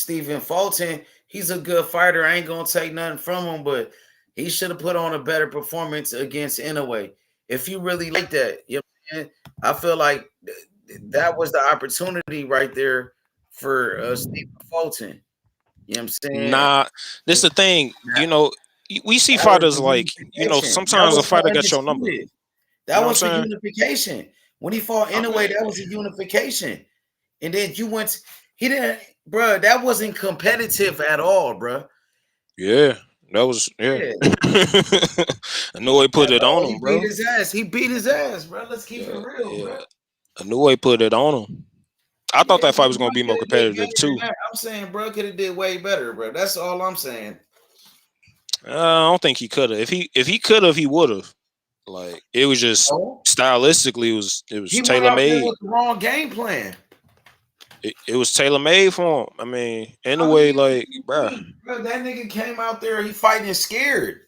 Stephen Fulton, he's a good fighter. I ain't gonna take nothing from him, but he should have put on a better performance against Inoue. If you really like that, you know what I'm saying? I feel like that was the opportunity right there for Stephen Fulton. You know what I'm saying? Nah, this the thing. That, We see that was fighters the like, unification. That sometimes a was for fighter got your number. undisputed. You That know what was for I'm saying? unification. When he fought I Inoue, mean, that was a unification. And then he didn't, bro. That wasn't competitive at all, bro. yeah, that was Yeah, I know he put at it on all. him, He beat bro. his ass. He beat his ass, bro. Let's keep it Yeah, real, yeah. bro. I knew he put it on him. I thought Yeah, that but fight was gonna bro be could more have did competitive better than too. that. I'm saying, bro, could have did way better, bro. That's all I'm saying. I don't think he could have. If he could have, he would have. Like it was just No, stylistically, it was he went tailor out there made. with the wrong game plan. It was tailor made for him. I mean, in a How do way, you like, bruh, bro? That nigga came out there. He fighting scared.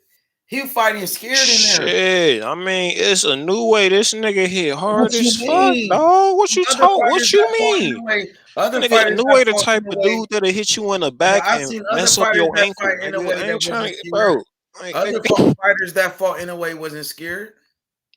He fighting scared in there. shit. I mean, it's a new way. This nigga hit hard What you as fuck, mean? dog. What you Other talk? What fighters you that fought in mean? the way, That other nigga, a fighters new that way, the fought in type the of way, dude that'll hit you in the but back I've and seen other mess up fighters your that ankle, fight in a nigga. way I that ain't wasn't trying to, scared. bro. Like, Other fighters that fought in a way wasn't scared.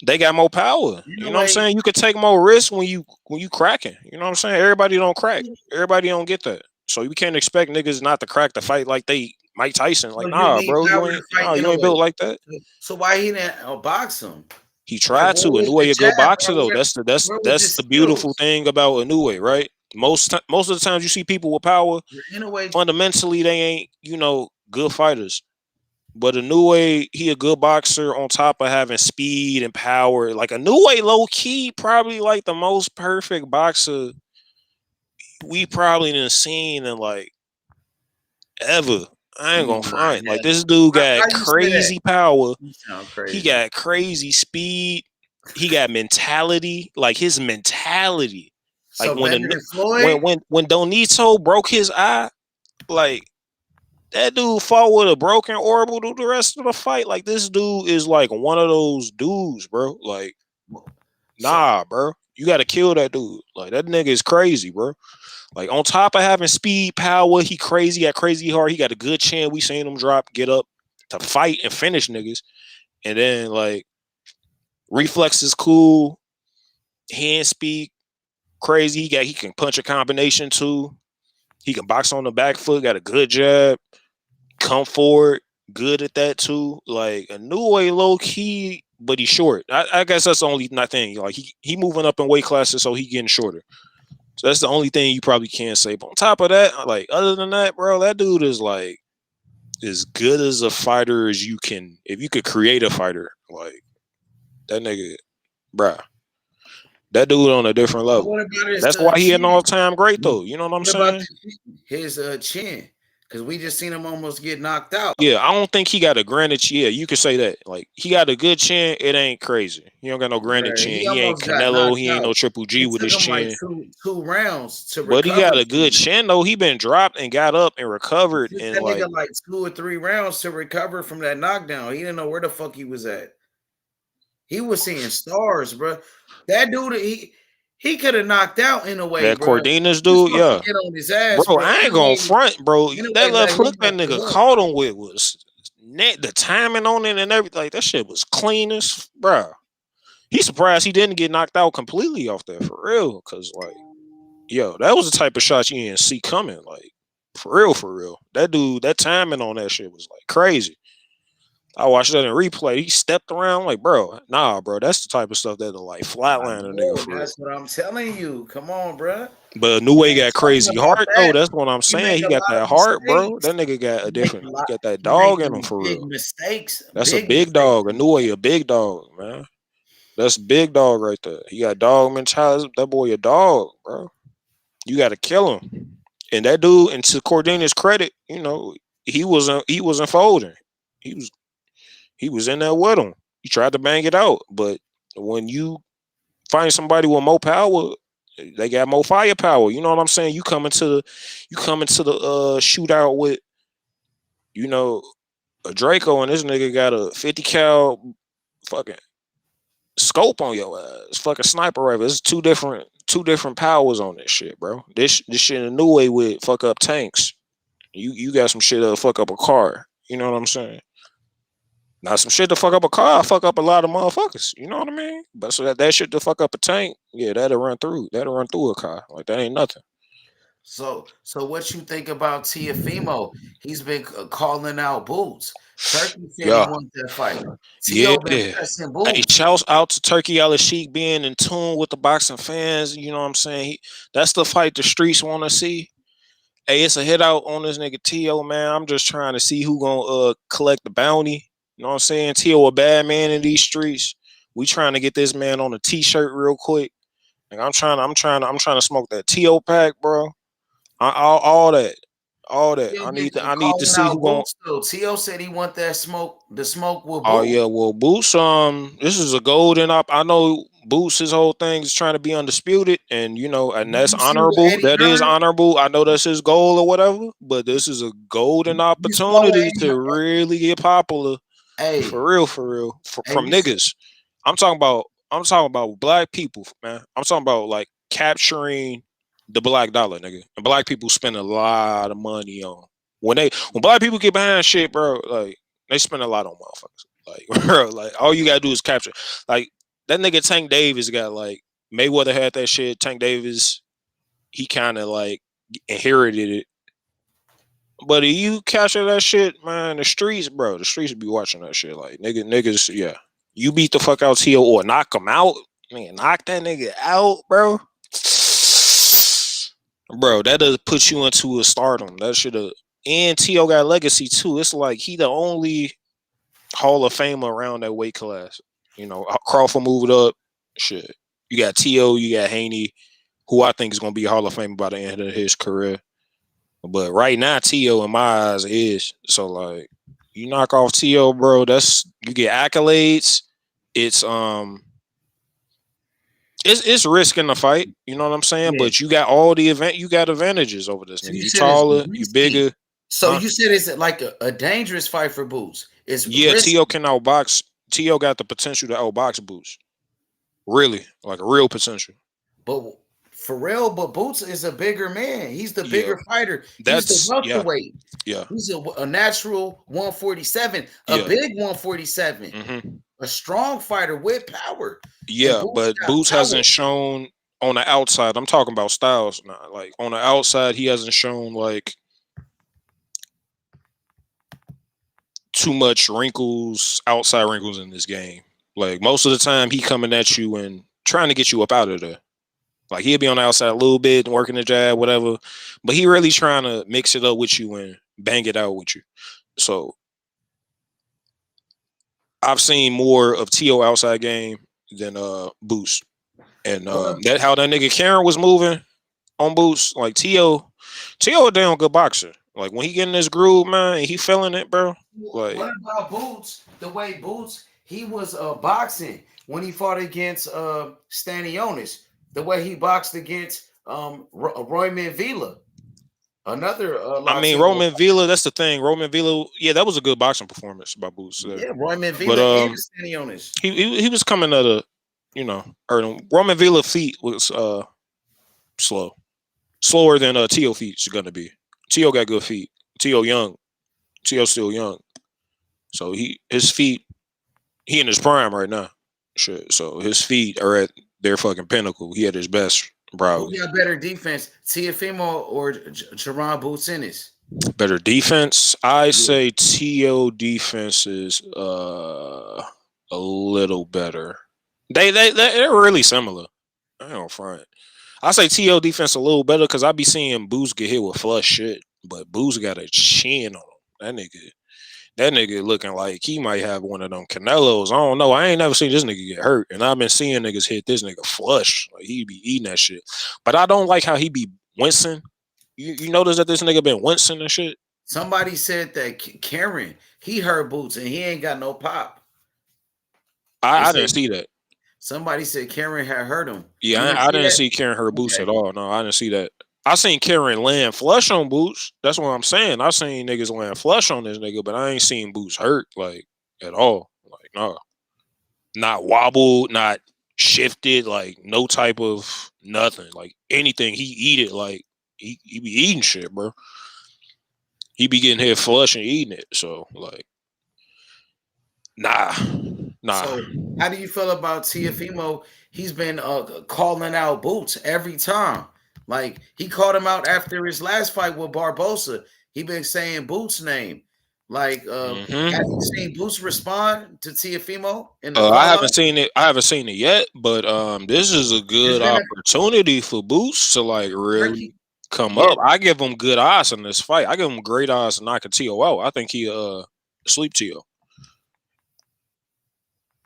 they got more power. In You a know what I'm way, saying? You could take more risks when you cracking. You know what I'm saying? Everybody don't crack. Everybody don't get that. So you can't expect niggas not to crack the fight like they Mike Tyson. so Like, you nah, need bro, power to fight in you a ain't built way. like that. So why he didn't box him? He Like, tried what to. was Inoue the a good jab, boxer bro? though. Where was That's his the beautiful skills? thing about Inoue, right? Most of the times you see people with power, In a way, fundamentally they ain't good fighters. But Inoue, he a good boxer on top of having speed and power. Like Inoue, low key, probably like the most perfect boxer we probably done seen in like ever. I ain't gonna nah, front. Like yeah. this dude got How you say that? crazy power. You sound He crazy. got crazy speed. He got mentality. Like his mentality. Like So better than Floyd? when Donito broke his eye, like that dude fought with a broken orbital the rest of the fight. Like this dude is like one of those dudes, bro. Like, So nah, bro. You gotta kill that dude. Like that nigga is crazy, bro. Like on top of having speed, power, he crazy, got crazy hard. He got a good chin. We seen him drop, get up to fight and finish niggas. And then like reflexes cool. Hand speed crazy. He can punch a combination too. He can box on the back foot. Got a good jab. Come forward. Good at that too. Like a new way, low key, but he's short. I guess that's the only not thing. Like he moving up in weight classes, so he getting shorter. So that's the only thing you probably can't say. But on top of that, like other than that, bro, that dude is like as good as a fighter as you can. If you could create a fighter, like that nigga, bruh, that dude on a different but level. what about his That's why he an chin? all time great though. You know what I'm What about saying? his chin? Because we just seen him almost get knocked out. Yeah, I don't think he got a granite chin. Yeah, you could say that. Like he got a good chin. It ain't crazy. He don't got no granite Bruh, chin. he He ain't almost got Canelo. knocked He ain't out. no Triple G It with took his him like chin. two rounds to But he recover got a from good that. chin though. He been dropped and got up and It recovered took and that like nigga like 2 or 3 rounds to recover from that knockdown. He didn't know where the fuck he was at. He was seeing stars, bro. That dude, he could have knocked out in a way, that bro. Cordenas He was dude. supposed to Yeah, get on his ass, bro. bro. I ain't gonna front, bro. In a That way, let left him hook that off the nigga hook. caught him with was net. The timing on it and everything. Like that shit was clean as bro. He surprised he didn't get knocked out completely off that for real. Cause like, yo, that was the type of shot you didn't see coming. Like, for real, for real. That dude, that timing on that shit was like crazy. I watched that in replay. He stepped around like, bro, nah, bro. That's the type of stuff that'll like I flatline a nigga know. for real. That's what I'm telling you. Come on, bro. But New We Way ain't got talking crazy about heart though. that. That's what I'm You saying. make He a got lot that of heart, bro. mistakes. That nigga got a You make different. a He lot. got that You dog in him making for big real. mistakes. That's a Big big mistakes. dog. A New Way, a big dog, man. That's big dog right there. He got dog mentality. That boy a dog, bro. You got to kill him. And that dude, and to Cordina's credit, he wasn't folding. He was he was in there with him. He tried to bang it out, but when you find somebody with more power, they got more firepower. You know what I'm saying? You come into the shootout with you know a Draco, and this nigga got a 50 cal fucking scope on your ass, fucking sniper rifle. It's two different powers on this shit, bro. This shit in a new way would fuck up tanks. You got some shit that'll fuck up a car. You know what I'm saying? Now some shit to fuck up a car, fuck up a lot of motherfuckers. You know what I mean? But so that shit to fuck up a tank, yeah, that'll run through. That'll run through a car. Like that ain't nothing. So what you think about Tiafimo? He's been calling out Boots. Turkey said he Yeah. won that fight. Yeah. Tio been pressing Hey, Boots. shouts out to Turkey Al Sheik being in tune with the boxing fans. You know what I'm saying? That's the fight the streets want to see. Hey, it's a hit out on this nigga Tio, man. I'm just trying to see who gonna collect the bounty. You know what I'm saying? Tio a bad man in these streets. We trying to get this man on a t-shirt real quick. Like I'm trying to smoke that Tio pack, bro. All that. All that. Tio been I need to calling see who out going. Boots though. Tio said he want that smoke, the smoke with Oh Boots. yeah, well Boots, this is a golden op. I know Boots, his whole thing is trying to be undisputed, and you know, and Did that's you see what honorable. Eddie That is Hearn? honorable. I know that's his goal or whatever, but this is a golden You saw what opportunity Eddie to really get popular Hey, for real, hey, from niggas. I'm talking about black people, man. I'm talking about like capturing the black dollar, nigga. And black people spend a lot of money on when black people get behind shit, bro. Like they spend a lot on motherfuckers. Like, bro, like all you gotta do is capture. Like that nigga Tank Davis got like Mayweather had that shit. Tank Davis, he kind of like inherited it. But if you capture that shit, man, the streets, bro, the streets be watching that shit. Like niggas, yeah. You beat the fuck out Tio or knock him out, man, knock that nigga out, bro. Bro, that does put you into a stardom. That should have. And Tio got legacy too. It's like he the only Hall of Famer around that weight class. You know, Crawford moved up. Shit, you got Tio, you got Haney, who I think is gonna be a Hall of Famer by the end of his career. But right now, Tio in my eyes is so like you knock off Tio, bro. That's you get accolades. It's it's risk in the fight. You know what I'm saying? yeah. But you got all the event. You got advantages over this So nigga. you You said it's taller. You risky. bigger. So Huh? you said it's like a dangerous fight for Boots. It's Yeah, Tio risky. can outbox. Tio got the potential to outbox Boots. Really, like a real potential. But for real, but Boots is a bigger man. He's the Yeah, bigger fighter. He's the that's yeah, welterweight. yeah, He's a natural 147, a yeah. big 147, Hmm. a strong fighter with power. And Yeah, Boots but got Boots power. hasn't shown on the outside. I'm talking about Styles now. Like on the outside, he hasn't shown like too much wrinkles, outside wrinkles in this game. Like most of the time, he coming at you and trying to get you up out of there. Like he'll be on the outside a little bit and working the jab, whatever. But he really trying to mix it up with you and bang it out with you. So I've seen more of T.O. outside game than Boots. And But that how that nigga Karen was moving on Boots, like T.O. a damn good boxer. Like when he get in this groove, man, and he feeling it, bro. Like what about Boots? The way Boots, he was boxing when he fought against Stanionis. The way he boxed against Royman Villa, another I mean, Latino. Roman Villa, that's the thing. Roman Villa, yeah, that was a good boxing performance by Boots there. Yeah, Royman But Villa and Stanionis. he was coming at a, you know, Roman Villa feet was slow. Slower than T.O. feet's gonna be. T.O. got good feet. T.O. young. T.O. still young. So his feet, he in his prime right now. Shit. So his feet are at their fucking pinnacle. He at his best, Who probably. got better defense, Tiafimo or Jaron Boots Ennis? Better defense. I Yeah. say T.O. defense is a little better. They're really similar. I don't front. I say T.O. defense a little better because I be seeing Boots get hit with flush shit, but Boots got a chin on him. That nigga looking like he might have one of them Canelos. I don't know. I ain't never seen this nigga get hurt, and I've been seeing niggas hit this nigga flush. Like he be eating that shit. But I don't like how he be wincing. You notice that this nigga been wincing and shit. Somebody said that Karen, he hurt Boots and he ain't got no pop. They I said didn't see that. somebody said Karen had hurt him. Yeah, You didn't I see didn't that? see Karen hurt Boots at Okay. all. No, I didn't see that. I seen Karen land flush on Boots. That's what I'm saying. I seen niggas land flush on this nigga, but I ain't seen Boots hurt like at all. Like no, not wobbled, not shifted, like no type of nothing. Like anything, he eat it like he be eating shit, bro. He be getting here flush and eating it. So like, nah, nah. So how do you feel about Tiafimo? He's been calling out Boots every time. Like he called him out after his last fight with Barbosa. He been saying Boots' name. Like, have you Hmm. seen Boots respond to Tiafimo in the call I out? haven't seen it. I haven't seen it yet, but this is a It's good been a opportunity for Boots to like really turkey. come Yeah, up. I give him good odds in this fight. I give him great odds to knock a TO out. I think he sleep TO.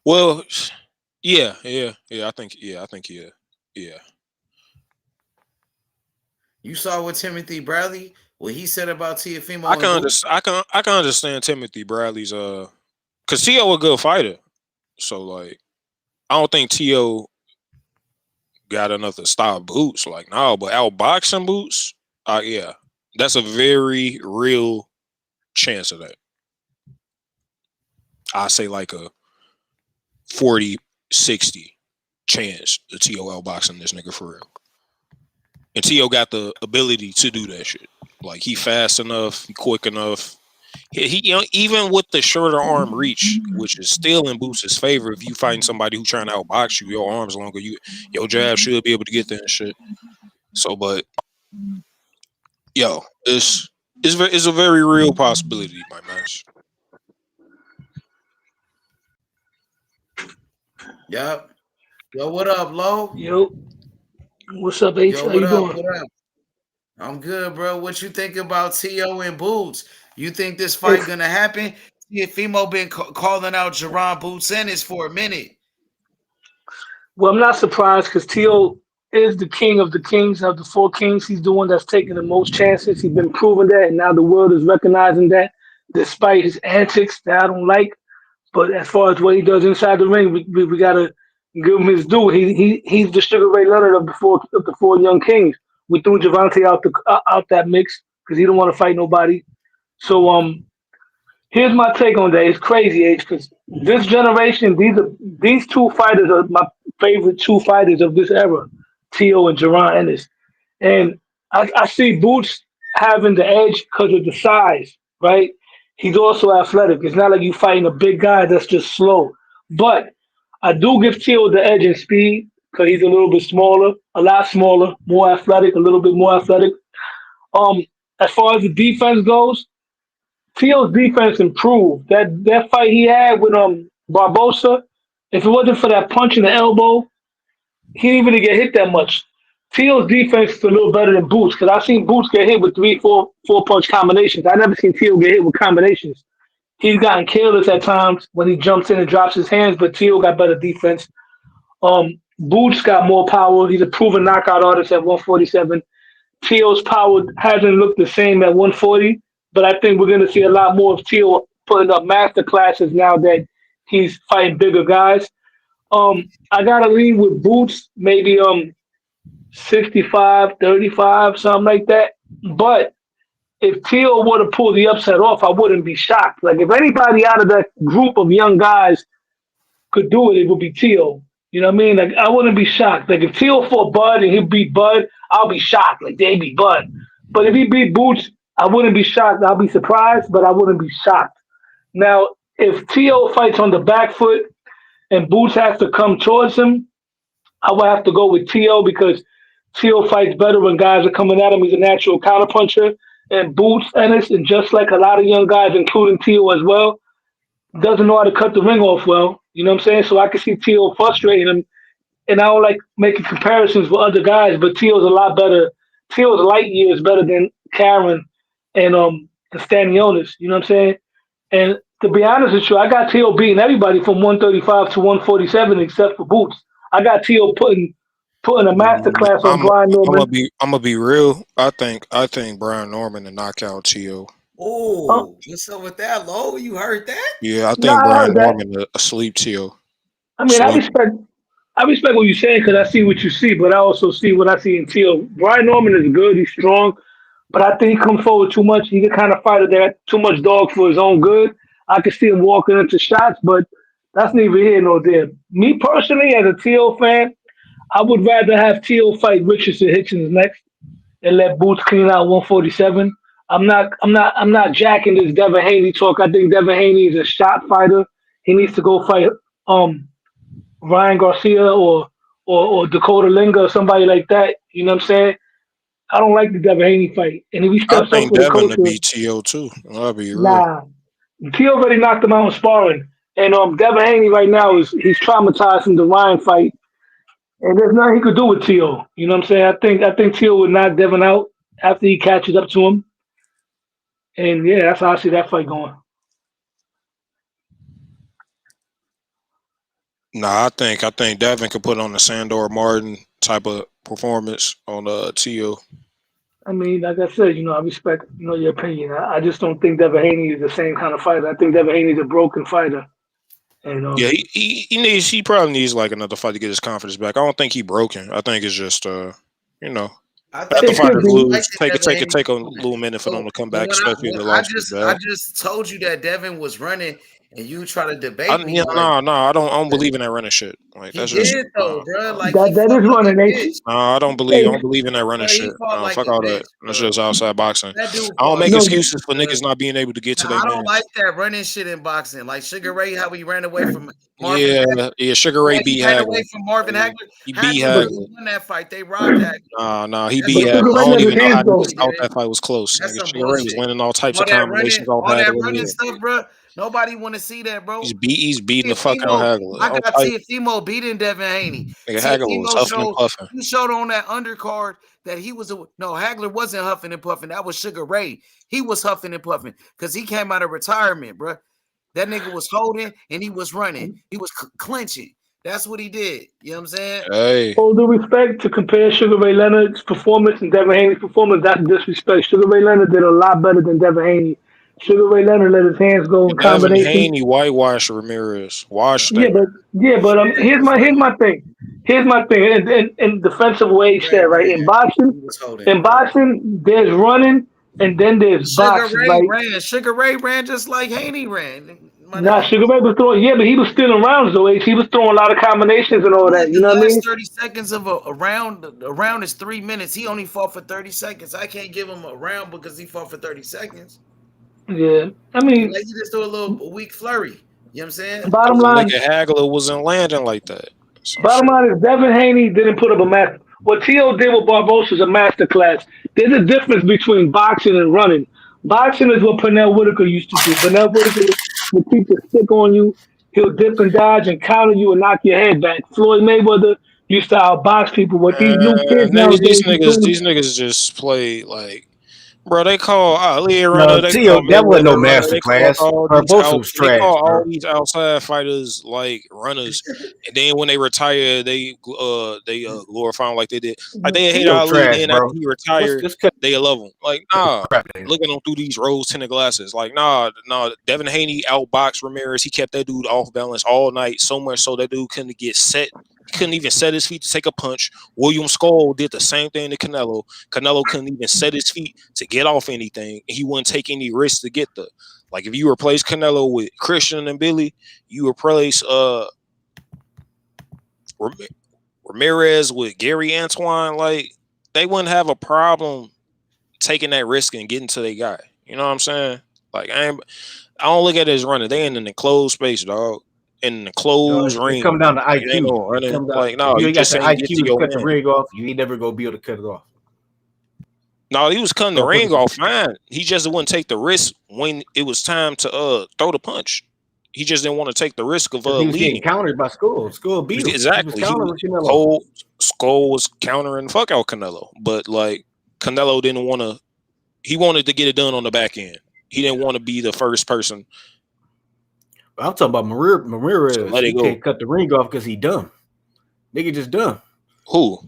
Well, yeah. I think yeah. you saw what Timothy Bradley what he said about I Tiafimo can and Boots. I can understand Timothy Bradley's cause TO a good fighter. So like I don't think TO got enough to stop Boots. Like no, but outboxing Boots, yeah, that's a very real chance of that. I say like a 40-60 chance the TO outboxing this nigga for real. And TO got the ability to do that shit. Like he fast enough, he quick enough. Even with the shorter arm reach, which is still in Boots' favor. If you find somebody who's trying to outbox you, your arms longer, your jab should be able to get there and shit. So, but yo, it's a very real possibility, my man. Yep. Yo, what up, Low? Yo, what's up, H? Yo, How what you up? doing? What up? I'm good, bro. What you think about T.O. and Boots? You think this fight If gonna happen? Fimo been calling out Jaron Boots Ennis for a minute. well, I'm not surprised because Tio is the king of the kings of the four kings. He's the one that's taking the most chances. He's been proving that, and now the world is recognizing that, despite his antics that I don't like. But as far as what he does inside the ring, we gotta give him his due. He's the Sugar Ray Leonard of the four young kings. We threw Javante out that mix because he don't want to fight nobody. So here's my take on that. It's crazy, H, because this generation, these two fighters are my favorite two fighters of this era, Tio and Jaron Ennis. And I see Boots having the edge because of the size, right? He's also athletic. It's not like you fighting a big guy that's just slow. But I do give Tio the edge in speed because he's a little bit smaller, a lot smaller, more athletic, a little bit more athletic. Um, as far as the defense goes, Tio's defense improved. That fight he had with Barbosa, if it wasn't for that punch in the elbow, he didn't really get hit that much. Tio's defense is a little better than Boots because I've seen Boots get hit with three, four punch combinations. I never seen Tio get hit with combinations. He's gotten careless at times when he jumps in and drops his hands, but Tio got better defense. Boots got more power. He's a proven knockout artist at 147. Tio's power hasn't looked the same at 140, but I think we're going to see a lot more of Tio putting up master classes now that he's fighting bigger guys. I got to lean with Boots, maybe 65-35, something like that. But if Tio were to pull the upset off, I wouldn't be shocked. Like if anybody out of that group of young guys could do it, it would be Tio. You know what I mean? Like I wouldn't be shocked. Like if Tio fought Bud and he beat Bud, I'll be shocked. Like they beat Bud. But if he beat Boots, I wouldn't be shocked. I'll be surprised, but I wouldn't be shocked. Now, if Tio fights on the back foot and Boots has to come towards him, I would have to go with Tio because Tio fights better when guys are coming at him. He's a natural counterpuncher. And Boots Ennis, and just like a lot of young guys, including Tio as well, doesn't know how to cut the ring off well. You know what I'm saying? So I can see Tio frustrating him. And I don't like making comparisons with other guys, but Tio's a lot better. Tio's light years better than Karen and Castanionis. You know what I'm saying? And to be honest with you, I got Tio beating everybody from 135 to 147 except for Boots. I got Tio putting a masterclass on I'm Brian Norman. I'm gonna be real. I think Brian Norman to knock out Tio. Uh, Oh, what's up with that, Low? You heard that? Yeah, I no, think I Brian heard that. Norman a sleep Tio. I mean, Sleep. I respect what you're saying because I see what you see, but I also see what I see in Tio. Brian Norman is good. He's strong. But I think he comes forward too much. He's the kind of fighter that got too much dog for his own good. I can see him walking into shots, but that's neither here nor there. Me personally, as a T.O. fan, I would rather have T.O. fight Richardson Hitchens next and let Boots clean out 147. I'm not jacking this Devin Haney talk. I think Devin Haney is a shot fighter. He needs to go fight Ryan Garcia or Dakota Linga or somebody like that. You know what I'm saying? I don't like the Devin Haney fight. And if he I steps up think for the Devin to culture, beat T.O. too. I'll be real. nah. He already knocked him out in sparring. And Devin Haney right now he's traumatized from the Ryan fight. And there's nothing he could do with T.O. You know what I'm saying? I think T.O. would knock Devin out after he catches up to him. And yeah, that's how I see that fight going. Nah, I think Devin could put on the Sandor Martin type of performance on T.O. I mean, like I said, I respect, your opinion. I just don't think Devin Haney is the same kind of fighter. I think Devin Haney is a broken fighter. And Yeah, he probably needs like another fight to get his confidence back. I don't think he broken. I think it's just I let the think it could fighters be. like lose. the Take Devin Haney. a little minute for them to come But back, especially if when the loss was I bad. just told you that Devin was running and you try to debate me, but No, I don't believe in that running shit. Like he that's just did though, bro. Like he That fought is like running a H. bitch. no, I Hey, don't believe in that running Bro, he shit. fought like Fuck a all bitch, that. That's bro. just outside boxing. That dude I don't fought make like no, a excuses for bitch, bro. niggas not being able to get to Now, their I don't man. like that running shit in boxing. Like Sugar Ray, how he ran away from Marvin Yeah, Hagler. yeah. Sugar Ray Boy, he beat ran away Hagler. from Marvin He, Hagler. he beat Hagler should Hagler. have won that fight. They robbed Hagler. Nah, he That's beat but some Hagler. Sugar I Ray don't never bullshit, even know hands how bro. though. niggas Yeah, thought that fight was close. that's Nigga, some Sugar Ray was bullshit. winning all types All of that running, combinations off all that Hagler. running Yeah. stuff, bro. Nobody want to see that, bro. He's beating the fuck out Teofimo, Hagler. I All got type. Teofimo beating Devin Haney. Nigga, Hagler was Teofimo huffing and showed puffing. he showed on that undercard that he was no Hagler wasn't huffing and puffing. That was Sugar Ray. He was huffing and puffing because he came out of retirement, bro. That nigga was holding and he was running. He was clinching. That's what he did. You know what I'm saying? Hey, All due respect to compare Sugar Ray Leonard's performance and Devin Haney's performance, that's disrespect. Sugar Ray Leonard did a lot better than Devin Haney. Sugar Ray Leonard let his hands go in Devin combination. Haney whitewashed Ramirez. Washed Yeah, that. but He was here's running. my thing. Here's my thing. In defensive way, Ray said right ran. in boxing, He was holding, bro. there's running and then there's Sugar boxing. Ray Right? ran. Sugar Ray ran just like Haney ran. My Nah, nigga. Sugar Ray was throwing. Yeah, but he was stealing rounds though. He was throwing a lot of combinations and all Yeah, that. You the know what I last mean? 30 seconds of a round, a round is 3 minutes. He only fought for 30 seconds. I can't give him a round because he fought for 30 seconds. Yeah. I mean, Like he just do a weak flurry. You know what I'm saying? bottom Because the line, nigga Hagler wasn't landing like that. So Bottom shit. line is Devin Haney didn't put up a match. What Tio did with Barbosa is a masterclass. There's a difference between boxing and running. Boxing is what Pernell Whitaker used to do. Pernell Whitaker will keep the stick on you. He'll dip and dodge and counter you and knock your head back. Floyd Mayweather used to outbox people. What these new kids Niggas, nowadays is doing, these niggas just play like, bro. They call Ali a No, runner. They Tio, call that wasn't Mayweather no a runner. They call masterclass. Barbosa was trash, bro. all these outside fighters like runners. And then when they retire, they glorify them like they did. Like they hate Tio Ali. trash, Then after bro. he retired, Let's cut they love him. Like nah. crap. Man. Look at him through these rose tinted glasses. Like nah. Devin Haney outboxed Ramirez. He kept that dude off balance all night. So much so that dude couldn't get set. He couldn't even set his feet to take a punch. William Skull did the same thing to Canelo. Canelo couldn't even set his feet to get off anything. He wouldn't take any risks to get the. Like if you replace Canelo with Christian and Billy, you replace Ramirez with Gary Antoine, like they wouldn't have a problem taking that risk and getting to their guy. You know what I'm saying? Like I don't look at it as running. They in an enclosed space, dog. In an enclosed It ring. come down to Like, it ain't IQ. no It running. come down. Like If no, you you ain't got just the ain't get to IQ to your cut the man. ring off, you ain't never gonna be able to cut it off. No, he was cutting the ring off fine. He just wouldn't take the risk when it was time to throw the punch. He just didn't want to take the risk of He was getting leading. countered by Skull. Skull beat him. Exactly. He was countering Canelo. Skull was countering the fuck out Canelo. But like Canelo didn't want to he wanted to get it done on the back end. He didn't want to be the first person. I'm talking about Ramirez. So let it He go. can't cut the ring off because he dumb. Nigga just dumb. Who?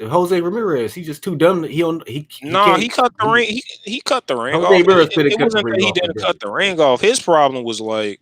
Jose Ramirez. He just too dumb. He cut the ring. He cut the ring Jose off. Ramirez could have It cut the wasn't that ring he off. didn't cut the ring off. His problem was like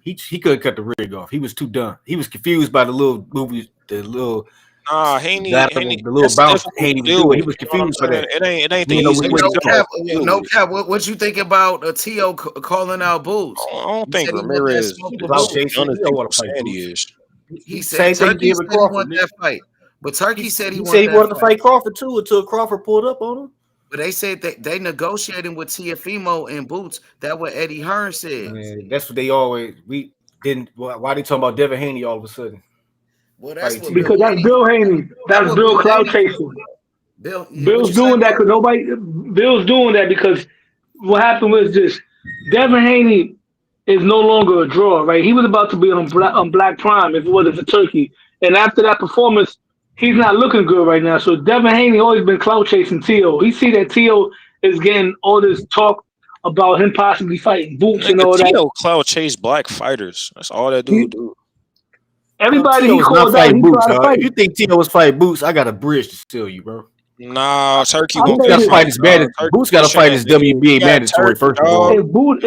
he couldn't cut the ring off. He was too dumb. He was confused by the little movies, the little Haney, the little that's bounce difficult Haney to was deal doing. with. He was You know what I'm confused by saying? that. It ain't the He didn't know easiest which way No to thing cap, go. to deal no with. cap. What you think about T.O. calling out Boots? I don't He think said he want that Ramirez smoke is with About Boots. as Jason, done as he don't people want to fight saying he Boots. is. He said Same thing he Turkey did with said he want Crawford. that fight, but Turkey said he He want said he that wanted to fight. fight Crawford too until Crawford pulled up on him. But they said that they negotiating with Tiafimo and Boots. That what Eddie Hearn said. Man, that's what they always we didn't. Why they talking about Devin Haney all of a sudden? Well, that's what Because that's Bill Haney. That's what Bill Bill clout Haney- chasing. Bill, Bill's doing that because nobody. Bill's doing that because what happened was this: Devin Haney is no longer a draw, right? He was about to be on Black Prime if it wasn't for Turkey, and after that performance, he's not looking good right now. So Devin Haney always been clout chasing T.O. He see that T.O. is getting all this talk about him possibly fighting Boots and all that. Tito cloud chase black fighters. That's all that dude do. Everybody Tito he was called not out, fighting he Boots. tried to Dog. fight. If you think Tito was fighting Boots, I got a bridge to steal you, bro. Nah, Turkey I'm won't saying Got to this- fight his mandatory. Boots got to fight his WBA mandatory first of all. If Boots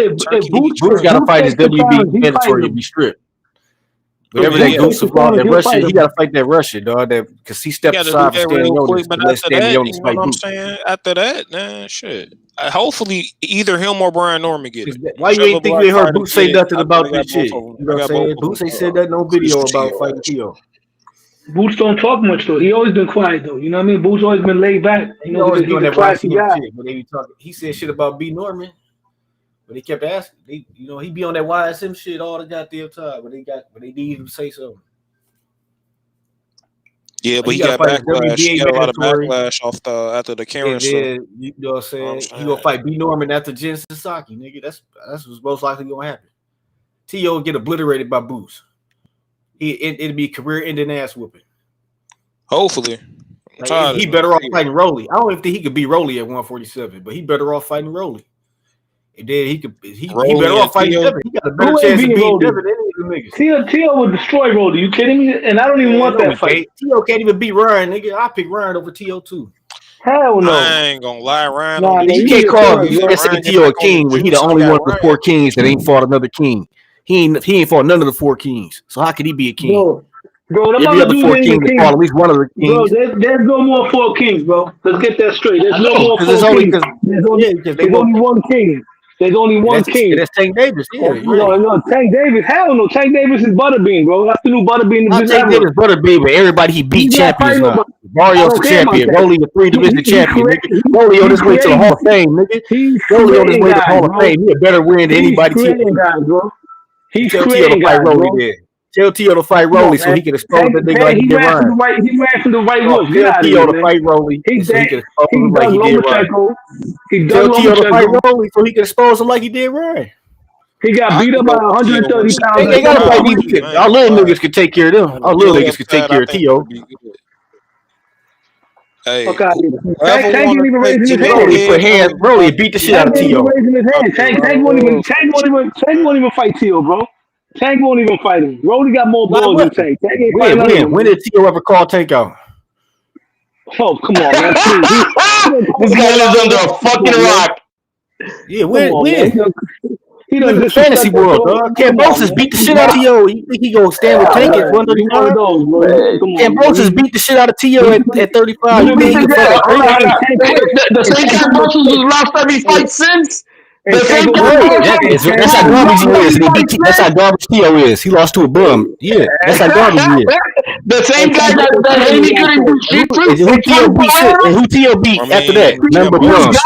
Boots got to fight his WBA mandatory to be stripped. Whatever that goose of law, that Russian, he got to fight that Russian, dog. That because he stepped aside for Stanionis to let Stanionis fight Boots. After that, nah, shit. Hopefully, either him or Brian Norman get it. Why you ain't think we heard Boots say nothing about this shit? You know what I'm saying? Boots ain't said that no video about fighting Tio. Boots don't talk much though. He always been quiet though. You know what I mean? Boots always been laid back. He always doing that classy guy. Shit, but they be talking. He said shit about B Norman, but he kept asking. He be on that YSM shit all the goddamn time. But they need him to say something. Yeah, but he got backlash. He got a lot of backlash off after the Karen stuff. You know what I'm saying? He gonna fight B Norman after Jen Sasaki, nigga. That's what's most likely gonna happen. T.O. will get obliterated by Boots. It'd be career-ending ass whooping. Hopefully. He better off fighting Rolly. I don't even think he could beat Rolly at 147, but he better off fighting Rolly. And then he better off fighting Devin. He got a better chance of beating Devin than any of the niggas. T.O. would destroy Rolly. You kidding me? And I don't even want that fight. T.O. can't even beat Ryan, nigga. I pick Ryan over T.O. too. Hell no. I ain't gonna lie, Ryan. You can't call T.O. a king when he the only one of the 4 kings that ain't fought another king. He ain't fought none of the 4 kings. So how could he be a king? Bro, every other 4 kings that fought at least one of the kings. Bro, there's no more 4 kings, bro. Let's get that straight. There's no more 4 kings. There's only one king. There's only one king. That's Tank Davis. Yeah, no, Tank Davis. Hell no. Tank Davis is Butterbean, bro. That's the new Butterbean. Tank Davis Butterbean, but everybody he beat champions now. Mario's the champion. Rolly a 3-division champion, nigga. Rolly on his way to the Hall of Fame, nigga. Rolly on his way to the Hall of Fame. He a better win than anybody. He's creating guys, bro. Tell T.O. to fight Rolly so he can expose that nigga like he did Ryan. He ran from the right hook. Tell T.O. to fight Rolly so he can expose him like he did Ryan. Tell T.O. to fight Rolly so he can expose him like he did Ryan. He got beat up by 130 pounds. They gotta fight these niggas. Our little niggas can take care of them. Our little niggas can take care of T.O. Hey, Tank ain't even raising his hand. Rolly beat the shit out of T.O. Tank won't even fight T.O., bro. Tank won't even fight him. Rolly got more balls than Tank. When did T.O. ever call Tank out? Oh, come on, man. This guy lives under a fucking rock. Yeah, when? He lives in the fantasy world, dog. Cambosis beat the shit out of T.O. You think he gonna stand with Tank at 135? Cambosis beat the shit out of T.O. at 35. You think he can fight the same Cambosis who's lost every fight since? That's how garbage he is. That's how garbage T.O. is. He lost to a bum. Yeah, that's how garbage he is. The same guy that Haney couldn't do shit to. Who T.O. beat after that? Number bums.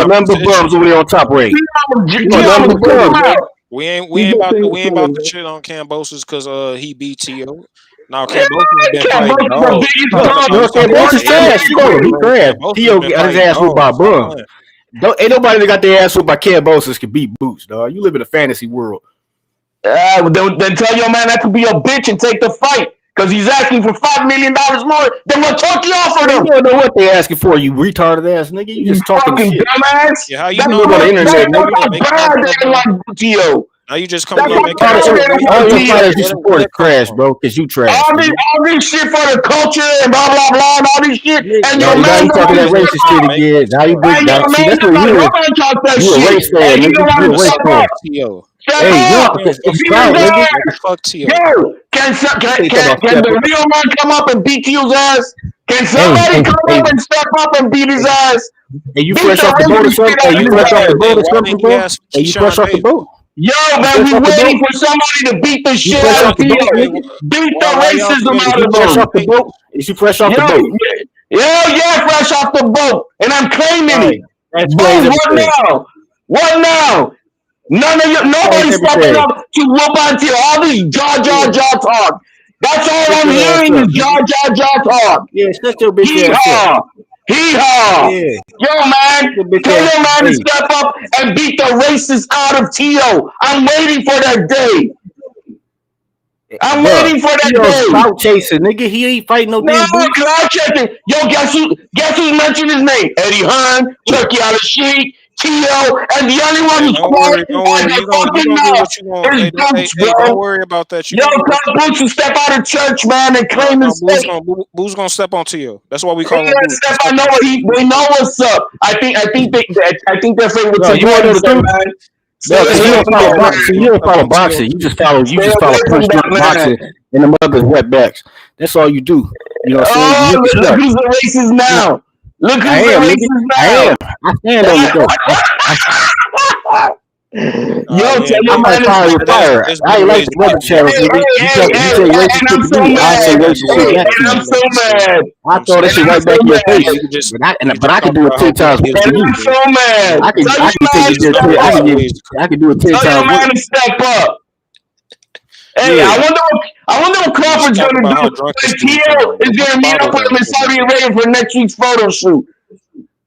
Number bums over there on top rank. We ain't about to shit on Cambosis because he beat T.O. Now Cambosis been fighting dogs. Cambosis trash. He trash. T.O. got his ass whooped by a bum. Ain't nobody that got their ass whooped by Cambosis can beat Boots, dog. You live in a fantasy world. Then tell your man that to be a bitch and take the fight. Because he's asking for $5 million more than what Turkey offered him. You don't know what they asking for, you retarded ass nigga. You just talking shit. Dumbass. Yeah, how you know on the internet, nigga? Now you just coming on making all your fighters you support is trash, bro, because you trash. All this shit for the culture and blah, blah, blah, and all this shit. And your now man you talking that racist shit again. Now you big. See, that's what you is. You a race fan, nigga. You a race fan. Hey, yo, it's proud, nigga. Fuck T.O. Yo, can the real man come up and beat T.O.'s ass? Can somebody come up and step up and beat his ass? Hey, you fresh off the boat or something? Hey, you fresh off the boat or something, bro? Hey, you fresh off the boat? Yo, man, we waiting for somebody to beat the shit out of T.O. Beat the racism out of him. Is you fresh off the boat? Yeah, fresh off the boat, and I'm claiming it. That Boom, explains what everything. now? What now? Nobody's stepping up to whoop onto all this jaw talk. That's all Shut I'm your ass hearing up, is nigga. jaw talk. Yeah, shut your bitch Hee ass up. haw, hee haw. Yeah, Yo, man, your bitch tell ass. your man to Hey, step up and beat the racists out of T.O. I'm waiting for that day. I'm bro, waiting for that Tio's day. clout chasing, nigga. He ain't fighting no No, damn boots. cloud checking. Yo, guess who mentioned his name? Eddie Hearn, Turkey Al Sheik, T.O., and the only one Hey, who's don't quiet worry. as You a gonna fucking get mouth what you want. is Boots, Hey, don't bro. worry about that. You Yo, gonna get what tell you want. Boots to step out of church, man, and claim No, his state. Boo's gonna step on Tio. That's why we He call him gonna Boo. step. I know what they know what's up. I think they're favorite Bro, to you want to know the grandson, truth? man. Stay Bro, because you away don't from follow that boxing. He's man. You gonna don't step follow on Tio. boxing. You just Stay follow away from punch that drunk man. boxing and the mother's wetbacks. That's all you do. You know what I'm saying? You Oh, hit the look shark. who's the racist now. Look I who's the am, nigga. racist I now. am. I stand on it though. Yo, tell I your Man. might man to probably step up. retire. It's I been ain't like ways the to other do it. channels, nigga. You say racist And shit I'm to so me, I'll say mad. racist shit back to And you. I'm so mad. I throw that And shit I'm right so back in your mad. face. But I can do it 10 times worse And than I'm you. so mad. I Tell can your take man it to there step 10. up. I can do it 10 Tell your times worse. man to step up. Hey, Yeah. I wonder what You just Crawford's talk gonna about do how drunk this when dude Tio sound. is But what's gonna the meet bottle up with got him in to do with Saudi nothing? Arabia for next week's photo shoot.